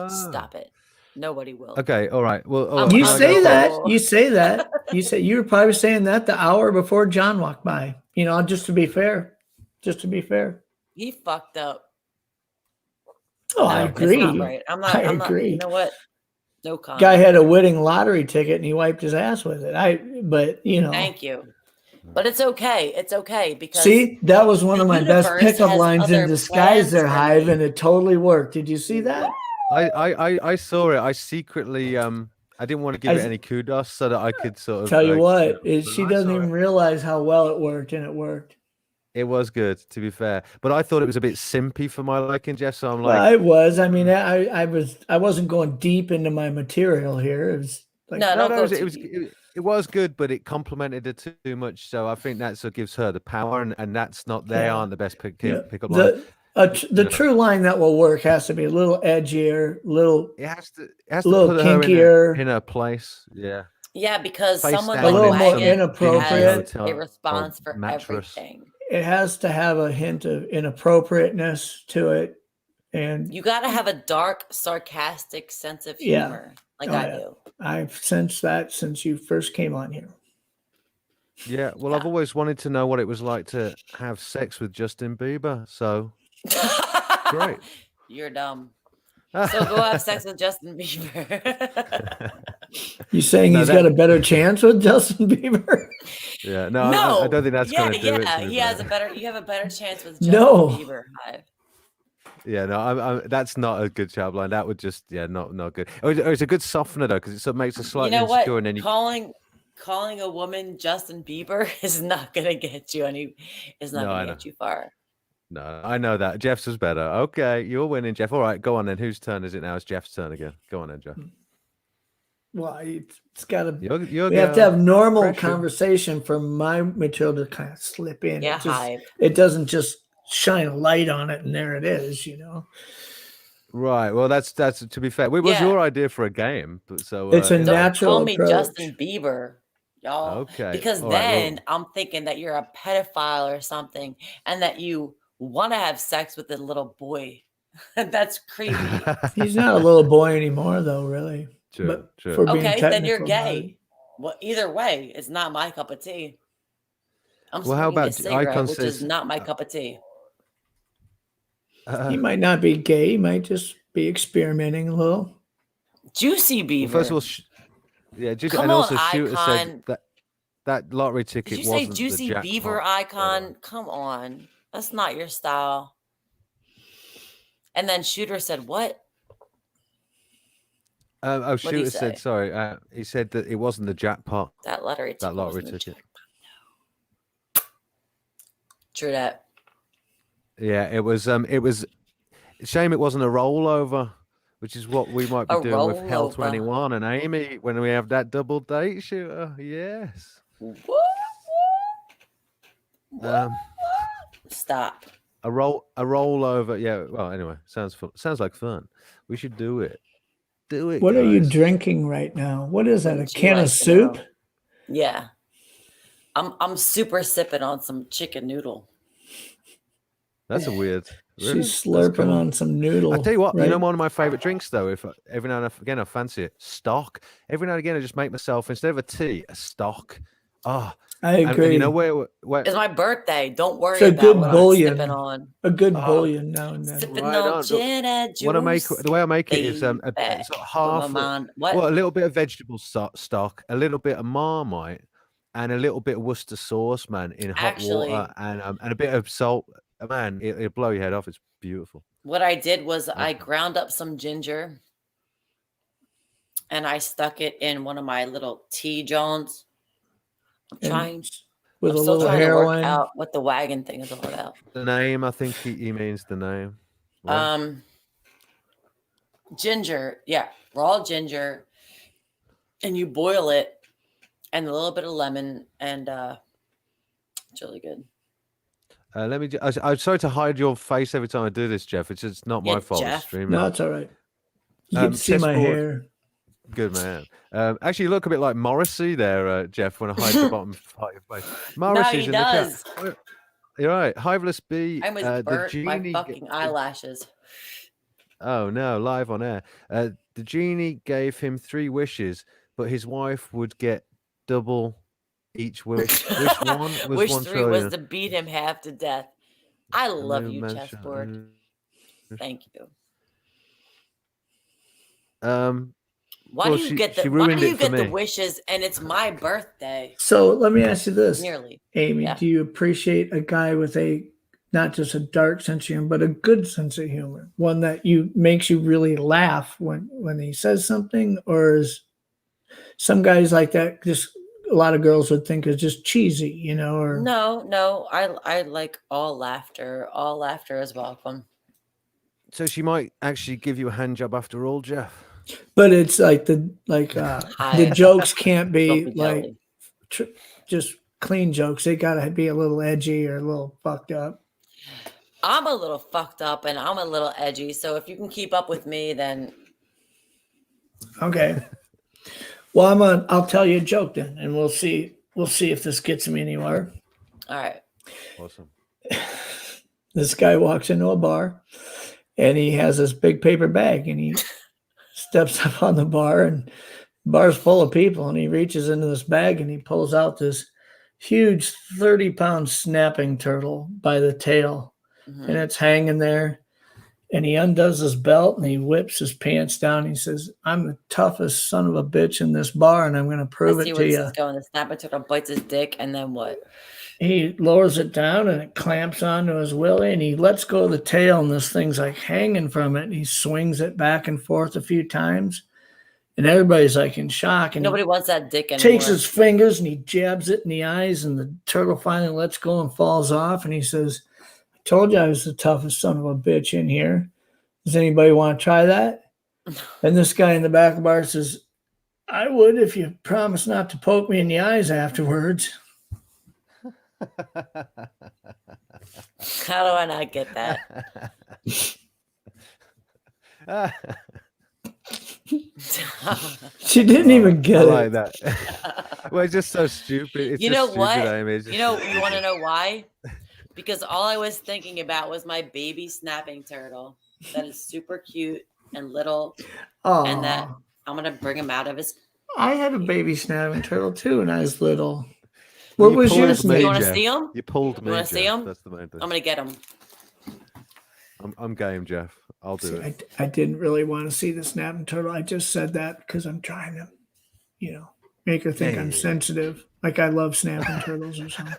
S2: Stop it. Nobody will.
S1: Okay, all right. Well,
S3: You
S2: I'm
S3: say
S2: gonna
S3: that.
S2: go.
S3: You say that. You were probably saying that the hour before John walked by. Just to be fair. Just to be fair.
S2: He fucked up.
S3: Oh,
S2: No,
S3: I
S2: that's
S3: agree.
S2: not right. I'm not.
S3: I
S2: I'm not.
S3: agree.
S2: You know what? No comment.
S3: Guy had a winning lottery ticket and he wiped his ass with it.
S2: Thank you. But it's okay. It's okay because
S3: See, that was one of my best
S2: universe
S3: pickup
S2: has
S3: lines
S2: other
S3: in disguise
S2: plans
S3: there,
S2: for
S3: Hive,
S2: me.
S3: and it totally worked. Did you see that?
S1: I saw it. I secretly I didn't want to give it any kudos so that I could sort of
S3: Tell you what,
S1: but
S3: she
S1: I
S3: doesn't
S1: saw
S3: even
S1: it.
S3: realize how well it worked, and it worked.
S1: It was good, to be fair, but I thought it was a bit simpy for my liking, Jeff. So I'm
S3: Well,
S1: like,
S3: it was. I mean, I wasn't going deep into my material here. It was like,
S2: No, don't go
S1: it
S2: too
S1: was
S2: deep.
S1: it was good, but it complimented it too much. So I think that's what gives her the power, and that's not they
S3: Yeah.
S1: aren't the best pickup
S3: the
S1: line.
S3: the true line that will work has to be a little edgier,
S1: It has to
S3: little
S1: put her
S3: kinkier.
S1: in her place. Yeah.
S2: Yeah, because
S1: Face
S2: someone
S1: down
S3: A little
S2: like
S3: more
S2: Wagon
S3: inappropriate.
S2: has a response for
S1: mattress.
S2: everything.
S3: It has to have a hint of inappropriateness to it, and
S2: You got to have a dark, sarcastic sense of
S3: Yeah.
S2: humor, like
S3: Oh,
S2: I
S3: yeah.
S2: do.
S3: I've sensed that since you first came on here.
S1: Yeah, well, I've always wanted to know what it was like to have sex with Justin Bieber. So great.
S2: You're dumb. So go have sex with Justin Bieber.
S3: You saying
S1: No,
S3: he's
S1: that-
S3: got a better chance with Justin Bieber?
S1: Yeah, no,
S2: No,
S1: I don't think that's going to do it.
S2: Yeah,
S1: to me,
S2: he has
S1: but-
S2: you have a better chance with Justin
S3: No.
S2: Bieber. Hive.
S1: Yeah, no, that's not a good job line. That would just, not good. It's a good softener though, because it sort of makes it
S2: You
S1: slightly
S2: know what?
S1: insecure, and then you.
S2: Calling a woman Justin Bieber is not gonna get you gonna get you far.
S1: No, I know that Jeff's was better. Okay, you're winning, Jeff. All right, go on then. Whose turn is it now? It's Jeff's turn again. Go on then, Jeff.
S3: Well, it's got to.
S1: You're
S3: We have to have normal
S1: pressure.
S3: conversation for my material to kind of slip in.
S2: Yeah, Hive.
S3: It doesn't just shine a light on it and there it is.
S1: Right. Well, that's to be fair. It was
S2: Yeah.
S1: your idea for a game, but so
S3: It's a
S2: Don't
S3: natural
S2: call me
S3: approach.
S2: Justin Bieber, y'all.
S1: Okay,
S2: Because
S1: all right,
S2: then
S1: well-
S2: I'm thinking that you're a pedophile or something, and that you want to have sex with a little boy. That's creepy.
S3: He's not a little boy anymore, though. Really.
S1: True,
S3: But
S1: true.
S3: for being
S2: Okay, then you're
S3: technical about it.
S2: gay. Well, either way, it's not my cup of tea. I'm
S1: Well, how
S2: smoking a
S1: about
S2: cigarette,
S1: Icon
S2: which is
S1: says-
S2: not my cup of tea.
S3: He might not be gay. He might just be experimenting a little.
S2: Juicy Beaver.
S1: Well, first of all,
S2: Come
S1: and also
S2: on,
S1: Shooter
S2: Icon.
S1: said that lottery ticket
S2: Did you say
S1: wasn't
S2: Juicy
S1: the
S2: Beaver
S1: jackpot.
S2: Icon? Come on. That's not your style. And then Shooter said, what?
S1: Oh,
S2: What'd he
S1: Shooter said
S2: say?
S1: sorry. He said that it wasn't the jackpot.
S2: That lottery ticket.
S1: That lottery
S2: wasn't a
S1: ticket.
S2: jackpot. True that.
S1: Yeah, it was. Shame it wasn't a rollover, which is what we might be
S2: A
S1: doing with Hell
S2: rollover.
S1: 21 and Amy when we have that double date shooter. Yes.
S2: Stop.
S1: A rollover. Yeah. Well, anyway, sounds fun. Sounds like fun. We should do it. Do it.
S3: What
S1: guys.
S3: are you drinking right now? What is that? A
S2: Wouldn't you
S3: can
S2: like
S3: of
S2: to
S3: soup?
S2: know? Yeah. I'm super sipping on some chicken noodle.
S1: That's a weird.
S3: She's
S1: That's
S3: slurping
S1: cool.
S3: on some noodle.
S1: I tell you what, you know,
S3: right?
S1: one of my favorite drinks though, if every now and again I fancy it, stock. Every now and again I just make myself, instead of a tea, a stock. Oh,
S3: I agree.
S1: and you know where
S2: It's my birthday. Don't worry
S3: It's a
S2: about
S3: good
S2: what
S3: bullion.
S2: I'm sipping on.
S3: A good
S1: Oh,
S3: bullion now and then.
S2: Sipping
S1: right
S2: on
S1: on.
S2: gin and juice.
S1: What I make, the way I make it is
S2: baby.
S1: sort of
S2: Put my
S1: half,
S2: mind- what?
S1: well, a little bit of vegetable stock, a little bit of Marmite, and a little bit of Worcester sauce, man, in hot
S2: Actually-
S1: water, and a bit of salt. Man, it'll blow your head off. It's beautiful.
S2: What I did was I ground up some ginger and I stuck it in one of my little tea jones. I'm
S3: And
S2: trying.
S3: with
S2: I'm
S3: a
S2: still
S3: little
S2: trying to work
S3: heroin.
S2: out what the wagon thing is all about.
S1: The name, I think he means the name. What?
S2: Ginger, yeah, raw ginger, and you boil it, and a little bit of lemon, and it's really good.
S1: Let me. I'm sorry to hide your face every time I do this, Jeff. It's just not my
S2: Yeah,
S1: fault.
S2: Jeff.
S1: Streaming.
S3: No, it's all right. You can see my
S1: chessboard.
S3: hair.
S1: Good man. Actually, you look a bit like Morrissey there, Jeff. When I hide the bottom part of your face. Morrissey's
S2: he
S1: in
S2: does.
S1: the chat. You're right. Hiveless B.
S2: I almost
S1: the
S2: burnt my
S1: genie.
S2: fucking eyelashes.
S1: Oh no! Live on air. The genie gave him 3 wishes, but his wife would get double each wish. Which one was
S2: Wish
S1: 1
S2: 3
S1: trillion?
S2: was to beat him half to death. I love
S1: new
S2: you,
S1: mansion.
S2: chessboard. Thank you. Why
S1: Well,
S2: do you
S1: she-
S2: get
S1: she
S2: the Why
S1: ruined
S2: do
S1: it
S2: you
S1: for
S2: get the
S1: me.
S2: wishes and it's my birthday?
S3: So let me ask you this,
S2: Nearly.
S3: Amy.
S2: Yeah.
S3: Do you appreciate a guy with not just a dark sense of humor, but a good sense of humor? One that makes you really laugh when he says something, or is some guys like that just a lot of girls would think is just cheesy, or
S2: No, I like all laughter. All laughter is welcome.
S1: So she might actually give you a hand job after all, Jeff.
S3: but it's like the
S2: Hi.
S3: jokes can't be
S2: Don't be
S3: like
S2: jelly.
S3: just clean jokes. They gotta be a little edgy or a little fucked up.
S2: I'm a little fucked up and I'm a little edgy. So if you can keep up with me, then
S3: Okay. Well, I'll tell you a joke then, and we'll see if this gets me anywhere.
S2: all right.
S1: Awesome.
S3: This guy walks into a bar, and he has this big paper bag, and he steps up on the bar, and the bar's full of people, and he reaches into this bag, and he pulls out this huge 30-pound snapping turtle by the tail,
S2: Mhm.
S3: and it's hanging there. And he undoes his belt and he whips his pants down. He says, "I'm the toughest son of a bitch in this bar, and I'm going to
S2: I
S3: prove
S2: see
S3: it
S2: where
S3: to
S2: this
S3: you."
S2: is going. The snapper turtle bites his dick, and then what?
S3: He lowers it down and it clamps onto his willy, and he lets go of the tail, and this thing's like hanging from it. And he swings it back and forth a few times, and everybody's like in shock. And
S2: Nobody wants that dick
S3: he
S2: anymore.
S3: takes his fingers and he jabs it in the eyes, and the turtle finally lets go and falls off. And he says, "I told you I was the toughest son of a bitch in here. Does anybody want to try that?" And this guy in the back of the bar says, "I would if you promise not to poke me in the eyes afterwards."
S2: How do I not get that?
S3: She didn't even
S1: I
S3: get
S1: like
S3: it.
S1: that. Well, it's just so stupid. It's
S2: You
S1: just
S2: know
S1: stupid,
S2: what?
S1: Amy. It's just
S2: You want to know why? Because all I was thinking about was my baby snapping turtle that is super cute and little, and that
S3: Oh,
S2: I'm gonna bring him out of his.
S3: I had a baby snapping turtle too when I was little. What
S1: You
S3: was
S1: pulled
S3: yours,
S1: me,
S3: Nate?
S2: You wanna
S1: Jeff.
S2: see 'em?
S1: You pulled me,
S2: wanna
S1: Jeff.
S2: see 'em?
S1: That's the main thing.
S2: I'm gonna get him.
S1: I'm game, Jeff. I'll do
S3: See,
S1: it.
S3: I didn't really want to see the snapping turtle. I just said that because I'm trying to, make her think I'm
S1: Hey.
S3: sensitive, like I love snapping turtles or something.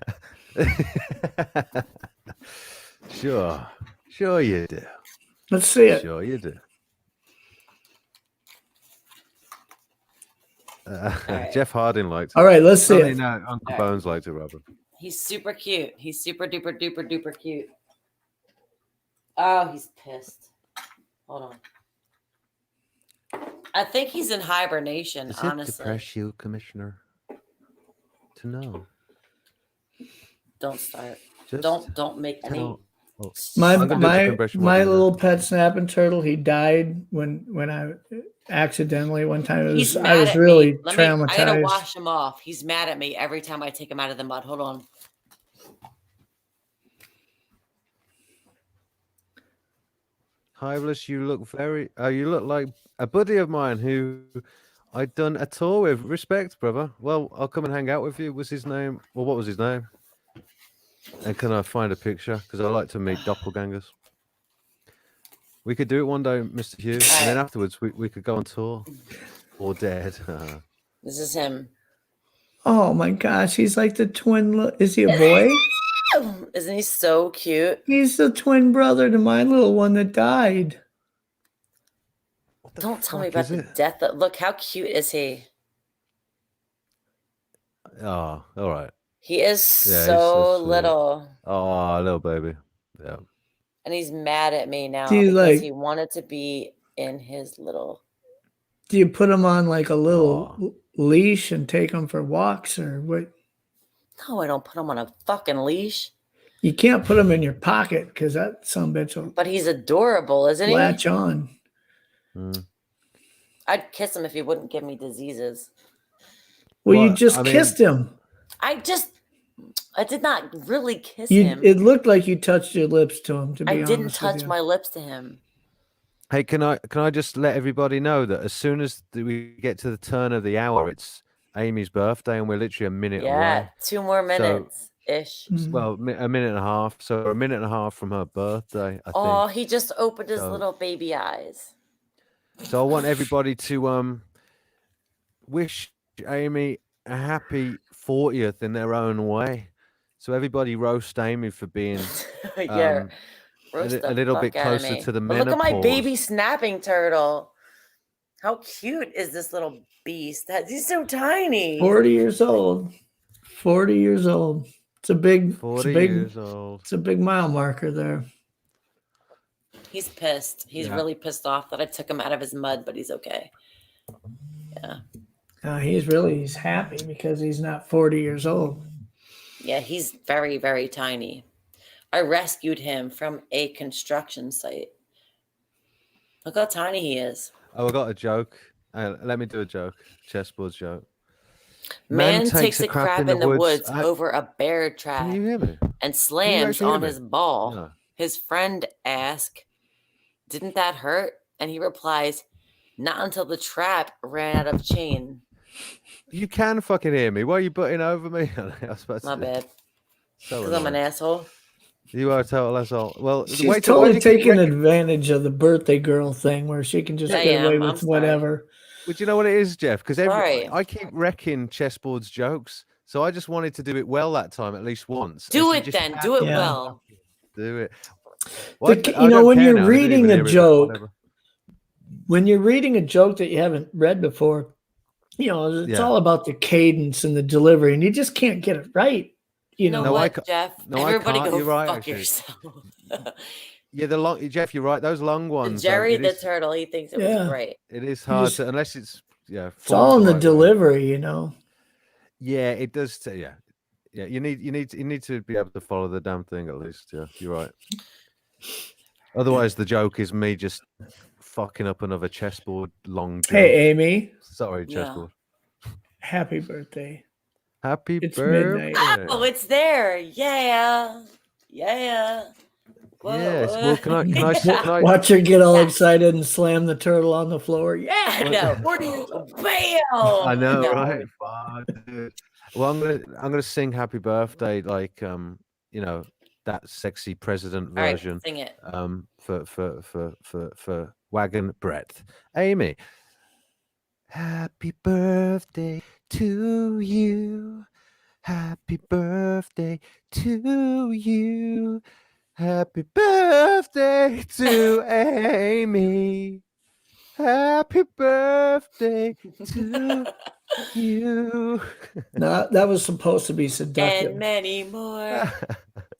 S1: Sure you do.
S3: Let's see it.
S1: Sure you do.
S2: right.
S1: Jeff Harding liked it.
S3: All right, let's see
S1: Only
S3: it.
S1: no, Uncle
S2: All right.
S1: Bones liked it, Robert.
S2: He's super cute. He's super duper duper duper cute. Oh, he's pissed. Hold on. I think he's in hibernation,
S1: Does it
S2: honestly.
S1: depress you, Commissioner, to know?
S2: Don't start.
S1: Just
S2: Don't make any.
S1: tell. Oh,
S3: My
S1: I'm gonna do
S3: my
S1: decompression
S3: my
S1: while you do
S3: little
S1: that.
S3: pet snapping turtle, he died when I accidentally one time.
S2: He's
S3: I
S2: mad
S3: was
S2: at
S3: really
S2: me. I gotta
S3: traumatized.
S2: wash him off. He's mad at me every time I take him out of the mud. Hold on.
S1: Hiveless, you look very. You look like a buddy of mine who I'd done a tour with. Respect, brother. Well, I'll come and hang out with you. Was his name? Well, what was his name? And can I find a picture? Because I like to meet doppelgangers. We could do it one day, Mr. Hugh, and then
S2: Alright.
S1: afterwards we could go on tour. Or dead.
S2: This is him.
S3: Oh my gosh, he's like the twin. Is he a boy?
S2: Isn't he so cute?
S3: He's the twin brother to my little one that died.
S2: Don't tell me about the death. Look, how cute is he?
S1: Oh, all right.
S2: He is
S1: Yeah, he's
S2: so
S1: sweet.
S2: little.
S1: Oh, little baby. Yeah.
S2: And he's mad at me now
S3: Do you
S2: because he wanted to be in his little.
S3: Do you put him on like a little leash and take him for walks or what?
S2: No, I don't put him on a fucking leash.
S3: You can't put him in your pocket because that some bitch will
S2: But he's adorable, isn't he?
S3: latch on.
S2: I'd kiss him if he wouldn't give me diseases.
S3: Well, you just kissed him.
S2: I did not really kiss him.
S3: It looked like you touched your lips to him. To be
S2: I
S3: honest,
S2: didn't touch my lips to him.
S1: Hey, can I just let everybody know that as soon as we get to the turn of the hour, it's Amy's birthday, and we're literally a minute away.
S2: Yeah, 2 more minutes ish.
S1: Well, a minute and a half. So a minute and a half from her birthday, I think.
S2: He just opened his little baby eyes.
S1: So I want everybody to wish Amy a happy 40th in their own way. So everybody roast Amy for being
S2: Yeah.
S1: a little bit closer to the menopause.
S2: Look at my baby snapping turtle. How cute is this little beast? He's so tiny.
S3: 40 years old. 40 years old. It's a big
S1: 40 years old.
S3: It's a big mile marker there.
S2: He's pissed. He's really pissed off that I took him out of his mud, but he's okay. Yeah.
S3: He's happy because he's not 40 years old.
S2: Yeah, he's very, very tiny. I rescued him from a construction site. Look how tiny he is.
S1: Oh, I got a joke. Let me do a joke. Chessboard's joke.
S2: Man takes a crap in the woods over a bear trap.
S1: Can you hear me?
S2: And slams on his ball.
S1: No.
S2: His friend asks, "Didn't that hurt?" And he replies, "Not until the trap ran out of chain."
S1: You can fucking hear me. Why are you butting over me?
S2: My bad.
S1: So
S2: Because I'm an asshole.
S1: You are a total asshole. Well,
S3: she's totally taking advantage of the birthday girl thing where she can just get away with whatever.
S1: But you know what it is, Jeff? Because I keep wrecking Chessboard's jokes. So I just wanted to do it well that time, at least once.
S2: Do it then. Do it well.
S1: Do it.
S3: Well, when you're reading a joke, that you haven't read before, it's all about the cadence and the delivery, and you just can't get it right.
S2: You know what, Jeff? Everybody go fuck yourself.
S1: Yeah, Jeff, you're right. Those long ones.
S2: Jerry the turtle, he thinks it was great.
S1: It is hard to, unless it's
S3: It's all in the delivery,
S1: Yeah, it does. Yeah. You need to be able to follow the damn thing at least. Yeah, you're right. Otherwise, the joke is me just fucking up another chessboard long joke.
S3: Hey, Amy.
S1: Sorry, chessboard.
S3: Happy birthday.
S1: Happy
S3: birthday.
S1: Midnight.
S2: Oh, it's there. Yeah. Yeah.
S1: Whoa. Yes. Well, can I
S3: watch her get all excited and slam the turtle on the floor? Yeah.
S2: I know. Bam.
S1: I know, right? Well, I'm gonna sing Happy Birthday like that sexy president version.
S2: Right, sing it.
S1: For Wagon Breadth. Amy. Happy birthday to you. Happy birthday to you. Happy birthday to Amy. Happy birthday to You.
S3: No, that was supposed to be seductive.
S2: And many more.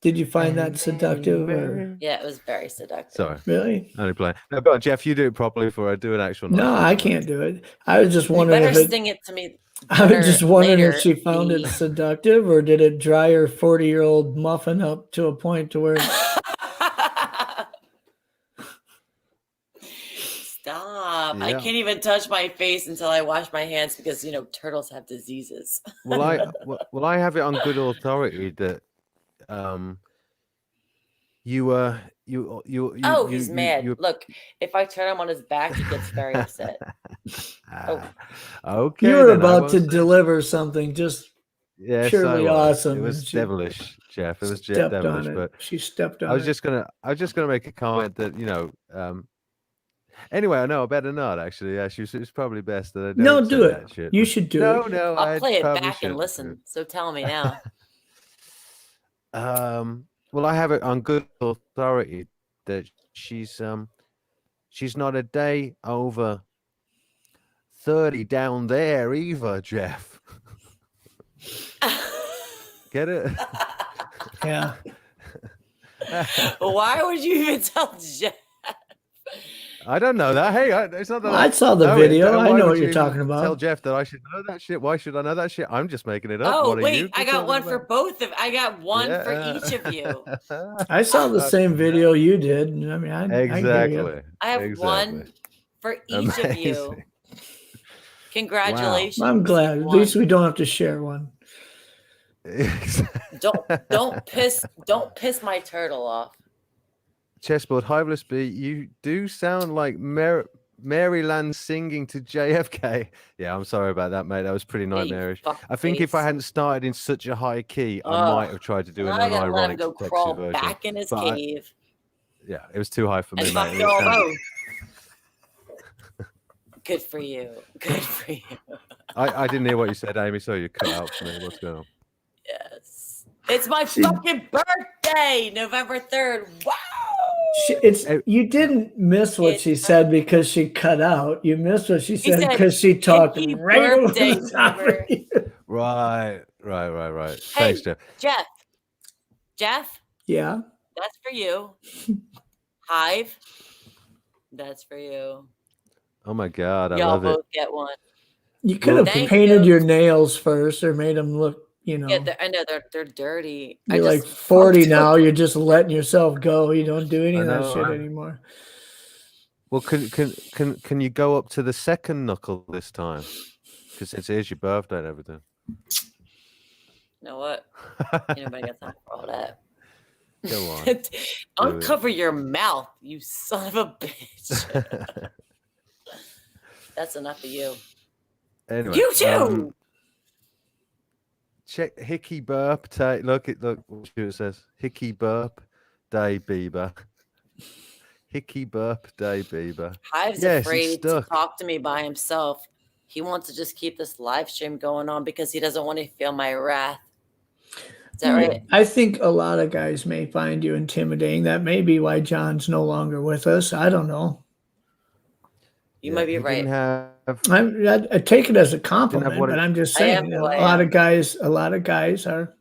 S3: Did you find
S1: And
S3: that seductive? Or?
S2: Yeah, it was very seductive.
S1: Sorry,
S3: Really?
S1: only playing. No, go on, Jeff. You do it properly before I do an actual.
S3: No,
S1: nice
S3: I
S1: one.
S3: can't do it. I was just
S2: You
S3: wondering
S2: better
S3: if it.
S2: sing it to me.
S3: I was just wondering
S2: later,
S3: if she found it seductive, or did it dry her 40-year-old muffin up to a point to where.
S2: Stop. I
S1: Yeah.
S2: can't even touch my face until I wash my hands because, turtles have diseases.
S1: Well, I have it on good authority that
S2: He's mad. Look, if I turn him on his back, he gets very upset.
S1: Okay.
S3: You were
S1: then,
S3: about to deliver something just purely awesome.
S1: It was devilish, Jeff. It was
S3: stepped
S1: devilish,
S3: on it.
S1: but
S3: She stepped on
S1: I was
S3: it.
S1: just gonna make a comment that anyway, I know I better not actually. Yeah, it's probably best that I don't
S3: No,
S1: say
S3: do it.
S1: that shit.
S3: You
S1: but-
S3: should do
S1: no,
S3: it.
S1: No,
S2: I'll play it
S1: probably
S2: back and
S1: shouldn't do
S2: listen. So tell me now.
S1: it. Well, I have it on good authority that she's not a day over 30 down there either, Jeff. Get it?
S3: Yeah.
S2: Why would you even tell Jeff?
S1: I don't know that. Hey, it's not that
S3: I saw the video. I
S1: why
S3: know
S1: would
S3: what
S1: you
S3: you're
S1: even
S3: talking about.
S1: Tell Jeff that I should know that shit. Why should I know that shit? I'm just making it up.
S2: Oh,
S1: What are
S2: wait,
S1: you
S2: I got
S1: talking
S2: one for
S1: about?
S2: both of. I got one for
S1: Yeah.
S2: each of you.
S3: I saw the same video you did. I mean, I hear you.
S1: Exactly.
S2: I have one for each of you.
S1: Amazing.
S2: Congratulations.
S3: I'm glad.
S2: you
S3: At
S2: won.
S3: least we don't have to share one.
S2: Don't piss my turtle off.
S1: Chessboard, Hiveless B, you do sound like Maryland singing to JFK. Yeah, I'm sorry about that, mate. That was pretty nightmarish. I think if I hadn't started in such a high key, I might have tried to do an
S2: I gotta let him
S1: ironic
S2: go
S1: sexy
S2: crawl
S1: version.
S2: back in his
S1: But
S2: cave.
S1: Yeah, it was too high for me,
S2: And
S1: mate.
S2: fuck y'all both. Good for you. Good for you.
S1: I didn't hear what you said, Amy, so you cut out for me. What's going on?
S2: Yes. It's my fucking birthday, November 3rd. Wow.
S3: You didn't miss what she said because she cut out. You missed what she said because she talked right over the top of you.
S1: Right.
S2: Hey,
S1: Thanks, Jeff.
S2: Jeff.
S3: Yeah.
S2: That's for you. Hive. That's for you.
S1: Oh my God, I
S2: Y'all
S1: love
S2: both
S1: it.
S2: get one.
S3: You could have painted your nails first or made them look,
S2: Yeah, I know they're dirty.
S3: You're like 40 now. You're just letting yourself go. You don't do any of that shit anymore.
S1: Well, can you go up to the second knuckle this time? Because it is your birthday and everything.
S2: You know what? Anybody got time for all that?
S1: Go on.
S2: Uncover your mouth, you son of a bitch. That's enough of you.
S1: Anyway,
S2: you too.
S1: Check Hickey Burp. Look what it says. Hickey Burp Day Bieber. Hickey Burp Day Bieber.
S2: Hive's afraid to talk to me by himself. He wants to just keep this live stream going on because he doesn't want to feel my wrath. Is that right?
S3: I think a lot of guys may find you intimidating. That may be why John's no longer with us. I don't know.
S2: You might be right.
S3: I take it as a compliment, but I'm just saying a lot of guys are.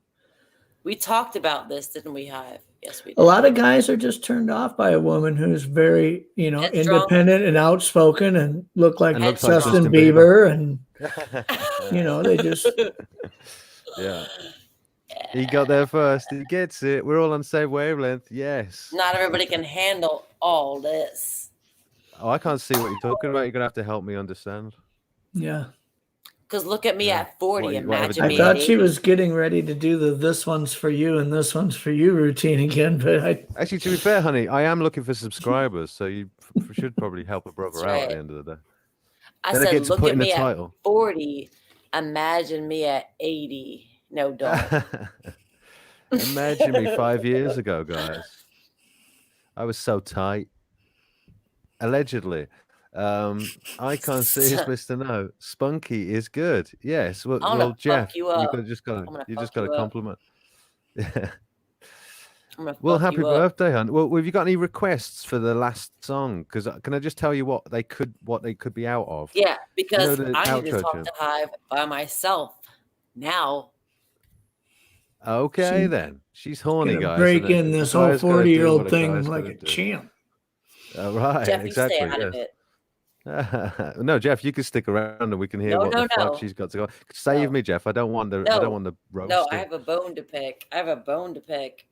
S2: We talked about this, didn't we, Hive? Yes, we did.
S3: A lot of guys are just turned off by a woman who's very, independent and outspoken and look like Justin Bieber, and they just.
S1: Yeah. He got there first. He gets it. We're all on the same wavelength. Yes.
S2: Not everybody can handle all this.
S1: Oh, I can't see what you're talking about. You're gonna have to help me understand.
S3: Yeah.
S2: Because look at me at 40. Imagine
S3: I
S2: me.
S3: thought she was getting ready to do the "this one's for you" and "this one's for you" routine again, but
S1: actually, to be fair, honey, I am looking for subscribers, so you should probably help a brother out at the end of the day.
S2: I said, look at me at 40. Imagine me at 80. No, dog.
S1: Imagine me 5 years ago, guys. I was so tight. Allegedly. I can't see is Mr. No. Spunky is good. Yes. Well, Jeff, you just got a compliment.
S2: I'm gonna
S1: Well,
S2: fuck
S1: happy
S2: you up.
S1: birthday, hon. Well, have you got any requests for the last song? Because can I just tell you what they could be out of?
S2: Yeah, because
S1: the
S2: I need to
S1: outro
S2: talk
S1: tune?
S2: to Hive by myself now.
S1: Okay, then. She's horny,
S3: Gonna
S1: guys.
S3: break
S1: And
S3: in
S1: a
S3: this whole
S1: guy's got to do what
S3: 40-year-old
S1: a
S3: thing
S1: guy's got
S3: like
S1: to
S3: a
S1: do.
S3: champ.
S1: Right,
S2: Jeff, you stay
S1: exactly.
S2: out of
S1: Yes.
S2: it.
S1: No, Jeff, you can stick around and we can hear
S2: No,
S1: what
S2: no,
S1: the fuck
S2: no.
S1: she's got to go. Save
S2: No.
S1: me, Jeff. I don't want the
S2: No,
S1: roasting.
S2: I have a bone to pick.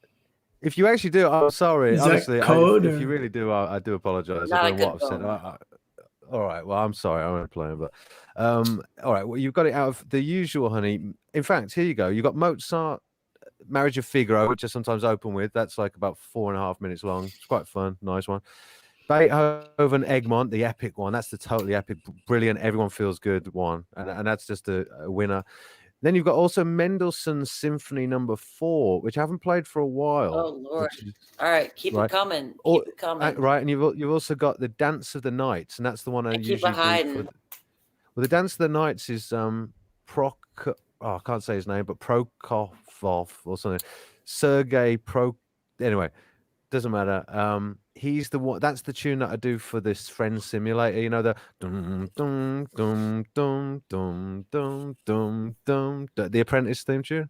S1: If you actually do, I'm sorry.
S3: Is that
S1: Honestly,
S3: code
S1: if you
S3: or-
S1: really do, I do apologize.
S2: Not
S1: I
S2: a
S1: don't know
S2: good
S1: what I've said.
S2: bone.
S1: All right. Well, I'm sorry. I'm only playing, but all right. Well, you've got it out of the usual, honey. In fact, here you go. You got Mozart, Marriage of Figaro, which I sometimes open with. That's like about 4.5 minutes long. It's quite fun. Nice one. Beethoven, Egmont, the epic one. That's the totally epic, brilliant. Everyone feels good one, and that's just a winner. Then you've got also Mendelssohn's Symphony Number 4, which I haven't played for a while.
S2: Oh Lord! All right, keep it coming. Keep it coming.
S1: Right, and you've also got the Dance of the Nights, and that's the one I
S2: keep
S1: usually
S2: it
S1: do.
S2: hiding.
S1: Well, the Dance of the Nights is I can't say his name, but Prokofov or something. Sergei Anyway, doesn't matter. He's the one. That's the tune that I do for this Friend Simulator. You know, the dum dum dum dum dum dum dum dum, the Apprentice theme tune.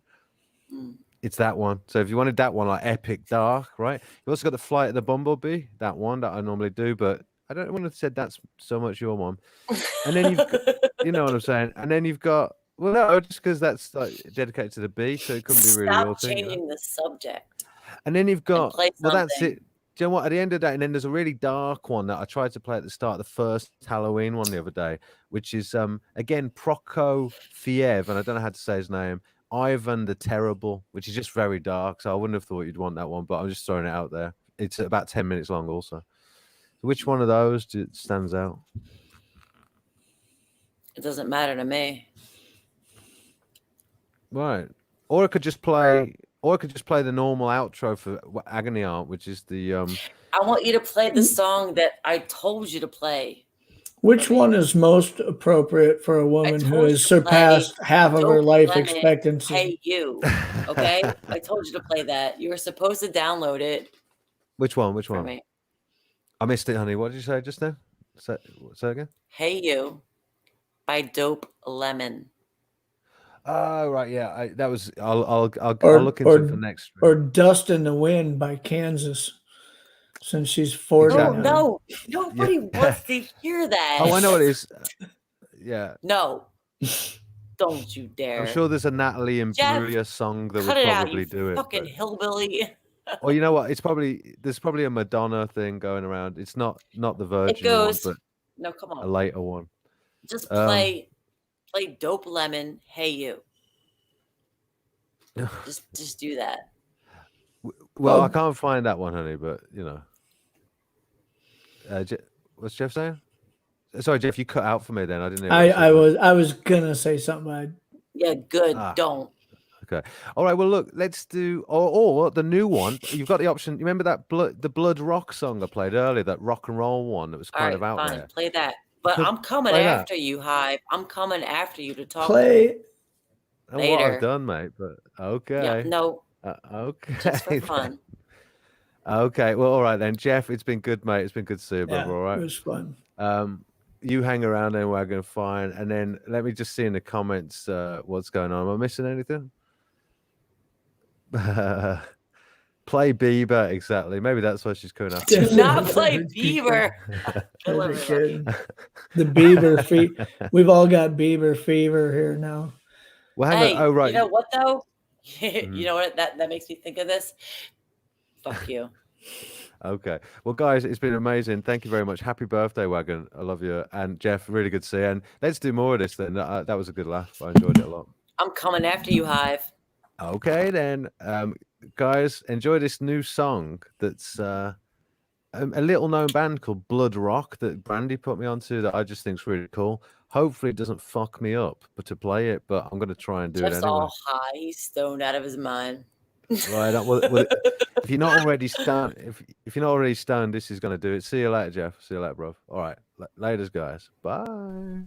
S1: It's that one. So if you wanted that one, like epic dark, right? You also got the Flight of the Bumblebee, that one that I normally do, but I don't want to say that's so much your one. And then you've got, you know what I'm saying? And then you've got, well, no, just because that's like dedicated to the bee, so it couldn't be really your thing.
S2: Stop changing
S1: right?
S2: the subject.
S1: And then you've got,
S2: play
S1: well, that's
S2: something.
S1: it. Do you know what? At the end of that, and then there's a really dark one that I tried to play at the start of the first Halloween one the other day, which is again Prokofiev, and I don't know how to say his name, Ivan the Terrible, which is just very dark. So I wouldn't have thought you'd want that one, but I'm just throwing it out there. It's about 10 minutes long, also. So which one of those stands out?
S2: It doesn't matter to me.
S1: Right, or I could just play. Or I could just play the normal outro for Agony Art, which is the
S2: I want you to play the song that I told you to play.
S3: Which one is most appropriate for a woman who
S2: told you
S3: has
S2: to
S3: surpassed half of her
S2: Dope
S3: life
S2: Lemon,
S3: expectancy?
S2: Hey You. Okay? I told you to play that. You were supposed to download it.
S1: Which one?
S2: for me.
S1: I missed it, honey. What did you say just now? Say again.
S2: Hey You by Dope Lemon.
S1: Oh right, yeah. That was. I'll look into it for next stream.
S3: Or Dust in the Wind by Kansas, since she's 40.
S2: Oh no, nobody wants to hear that.
S1: Oh, I know what it is. Yeah.
S2: No, don't you dare.
S1: I'm sure there's a Natalie Imbruglia song that would probably do it.
S2: Fucking hillbilly.
S1: Or you know what? There's probably a Madonna thing going around. It's not the Virgin
S2: It goes.
S1: one, but
S2: no, come on.
S1: a later one.
S2: Just play Dope Lemon. Hey You. just do that.
S1: Well, I can't find that one, honey. But you know, what's Jeff saying? Sorry, Jeff, you cut out for me. Then I didn't hear.
S3: I was gonna say something.
S2: Yeah, good. Don't.
S1: Okay. All right. Well, look. Let's do or the new one. You've got the option. You remember that the Blood Rock song I played earlier? That rock and roll one that was kind of out there.
S2: Play that. But I'm coming after you, Hive. I'm coming after you to talk.
S3: Play.
S1: And what I've done, mate. But okay.
S2: Yeah, no.
S1: Okay.
S2: Just for fun.
S1: Okay. Well, all right then, Jeff. It's been good, mate. It's been good to see you, brother. All right.
S3: It was fun.
S1: You hang around and we're going to find. And then let me just see in the comments what's going on. Am I missing anything? Play Bieber, exactly. Maybe that's why she's coming after.
S2: Do not play Bieber.
S3: The Bieber fever. We've all got Bieber fever here now.
S1: Well, hang on. Oh, right.
S2: You know what though? You know what that makes me think of this? Fuck you.
S1: Okay. Well, guys, it's been amazing. Thank you very much. Happy birthday, Wagon. I love you. And Jeff, really good to see you. And let's do more of this then. That was a good laugh. I enjoyed it a lot.
S2: I'm coming after you, Hive.
S1: Okay, then. Guys, enjoy this new song that's a little known band called Blood Rock that Brandy put me onto that I just think is really cool. Hopefully it doesn't fuck me up but to play it, but I'm going to try and do
S2: Jeff's
S1: it anyway.
S2: all high. He's stoned out of his mind.
S1: Right. Well, if you're not already stoned, if you're not already stoned, this is going to do it. See you later, Jeff. See you later, bro. All right. Laters, guys. Bye.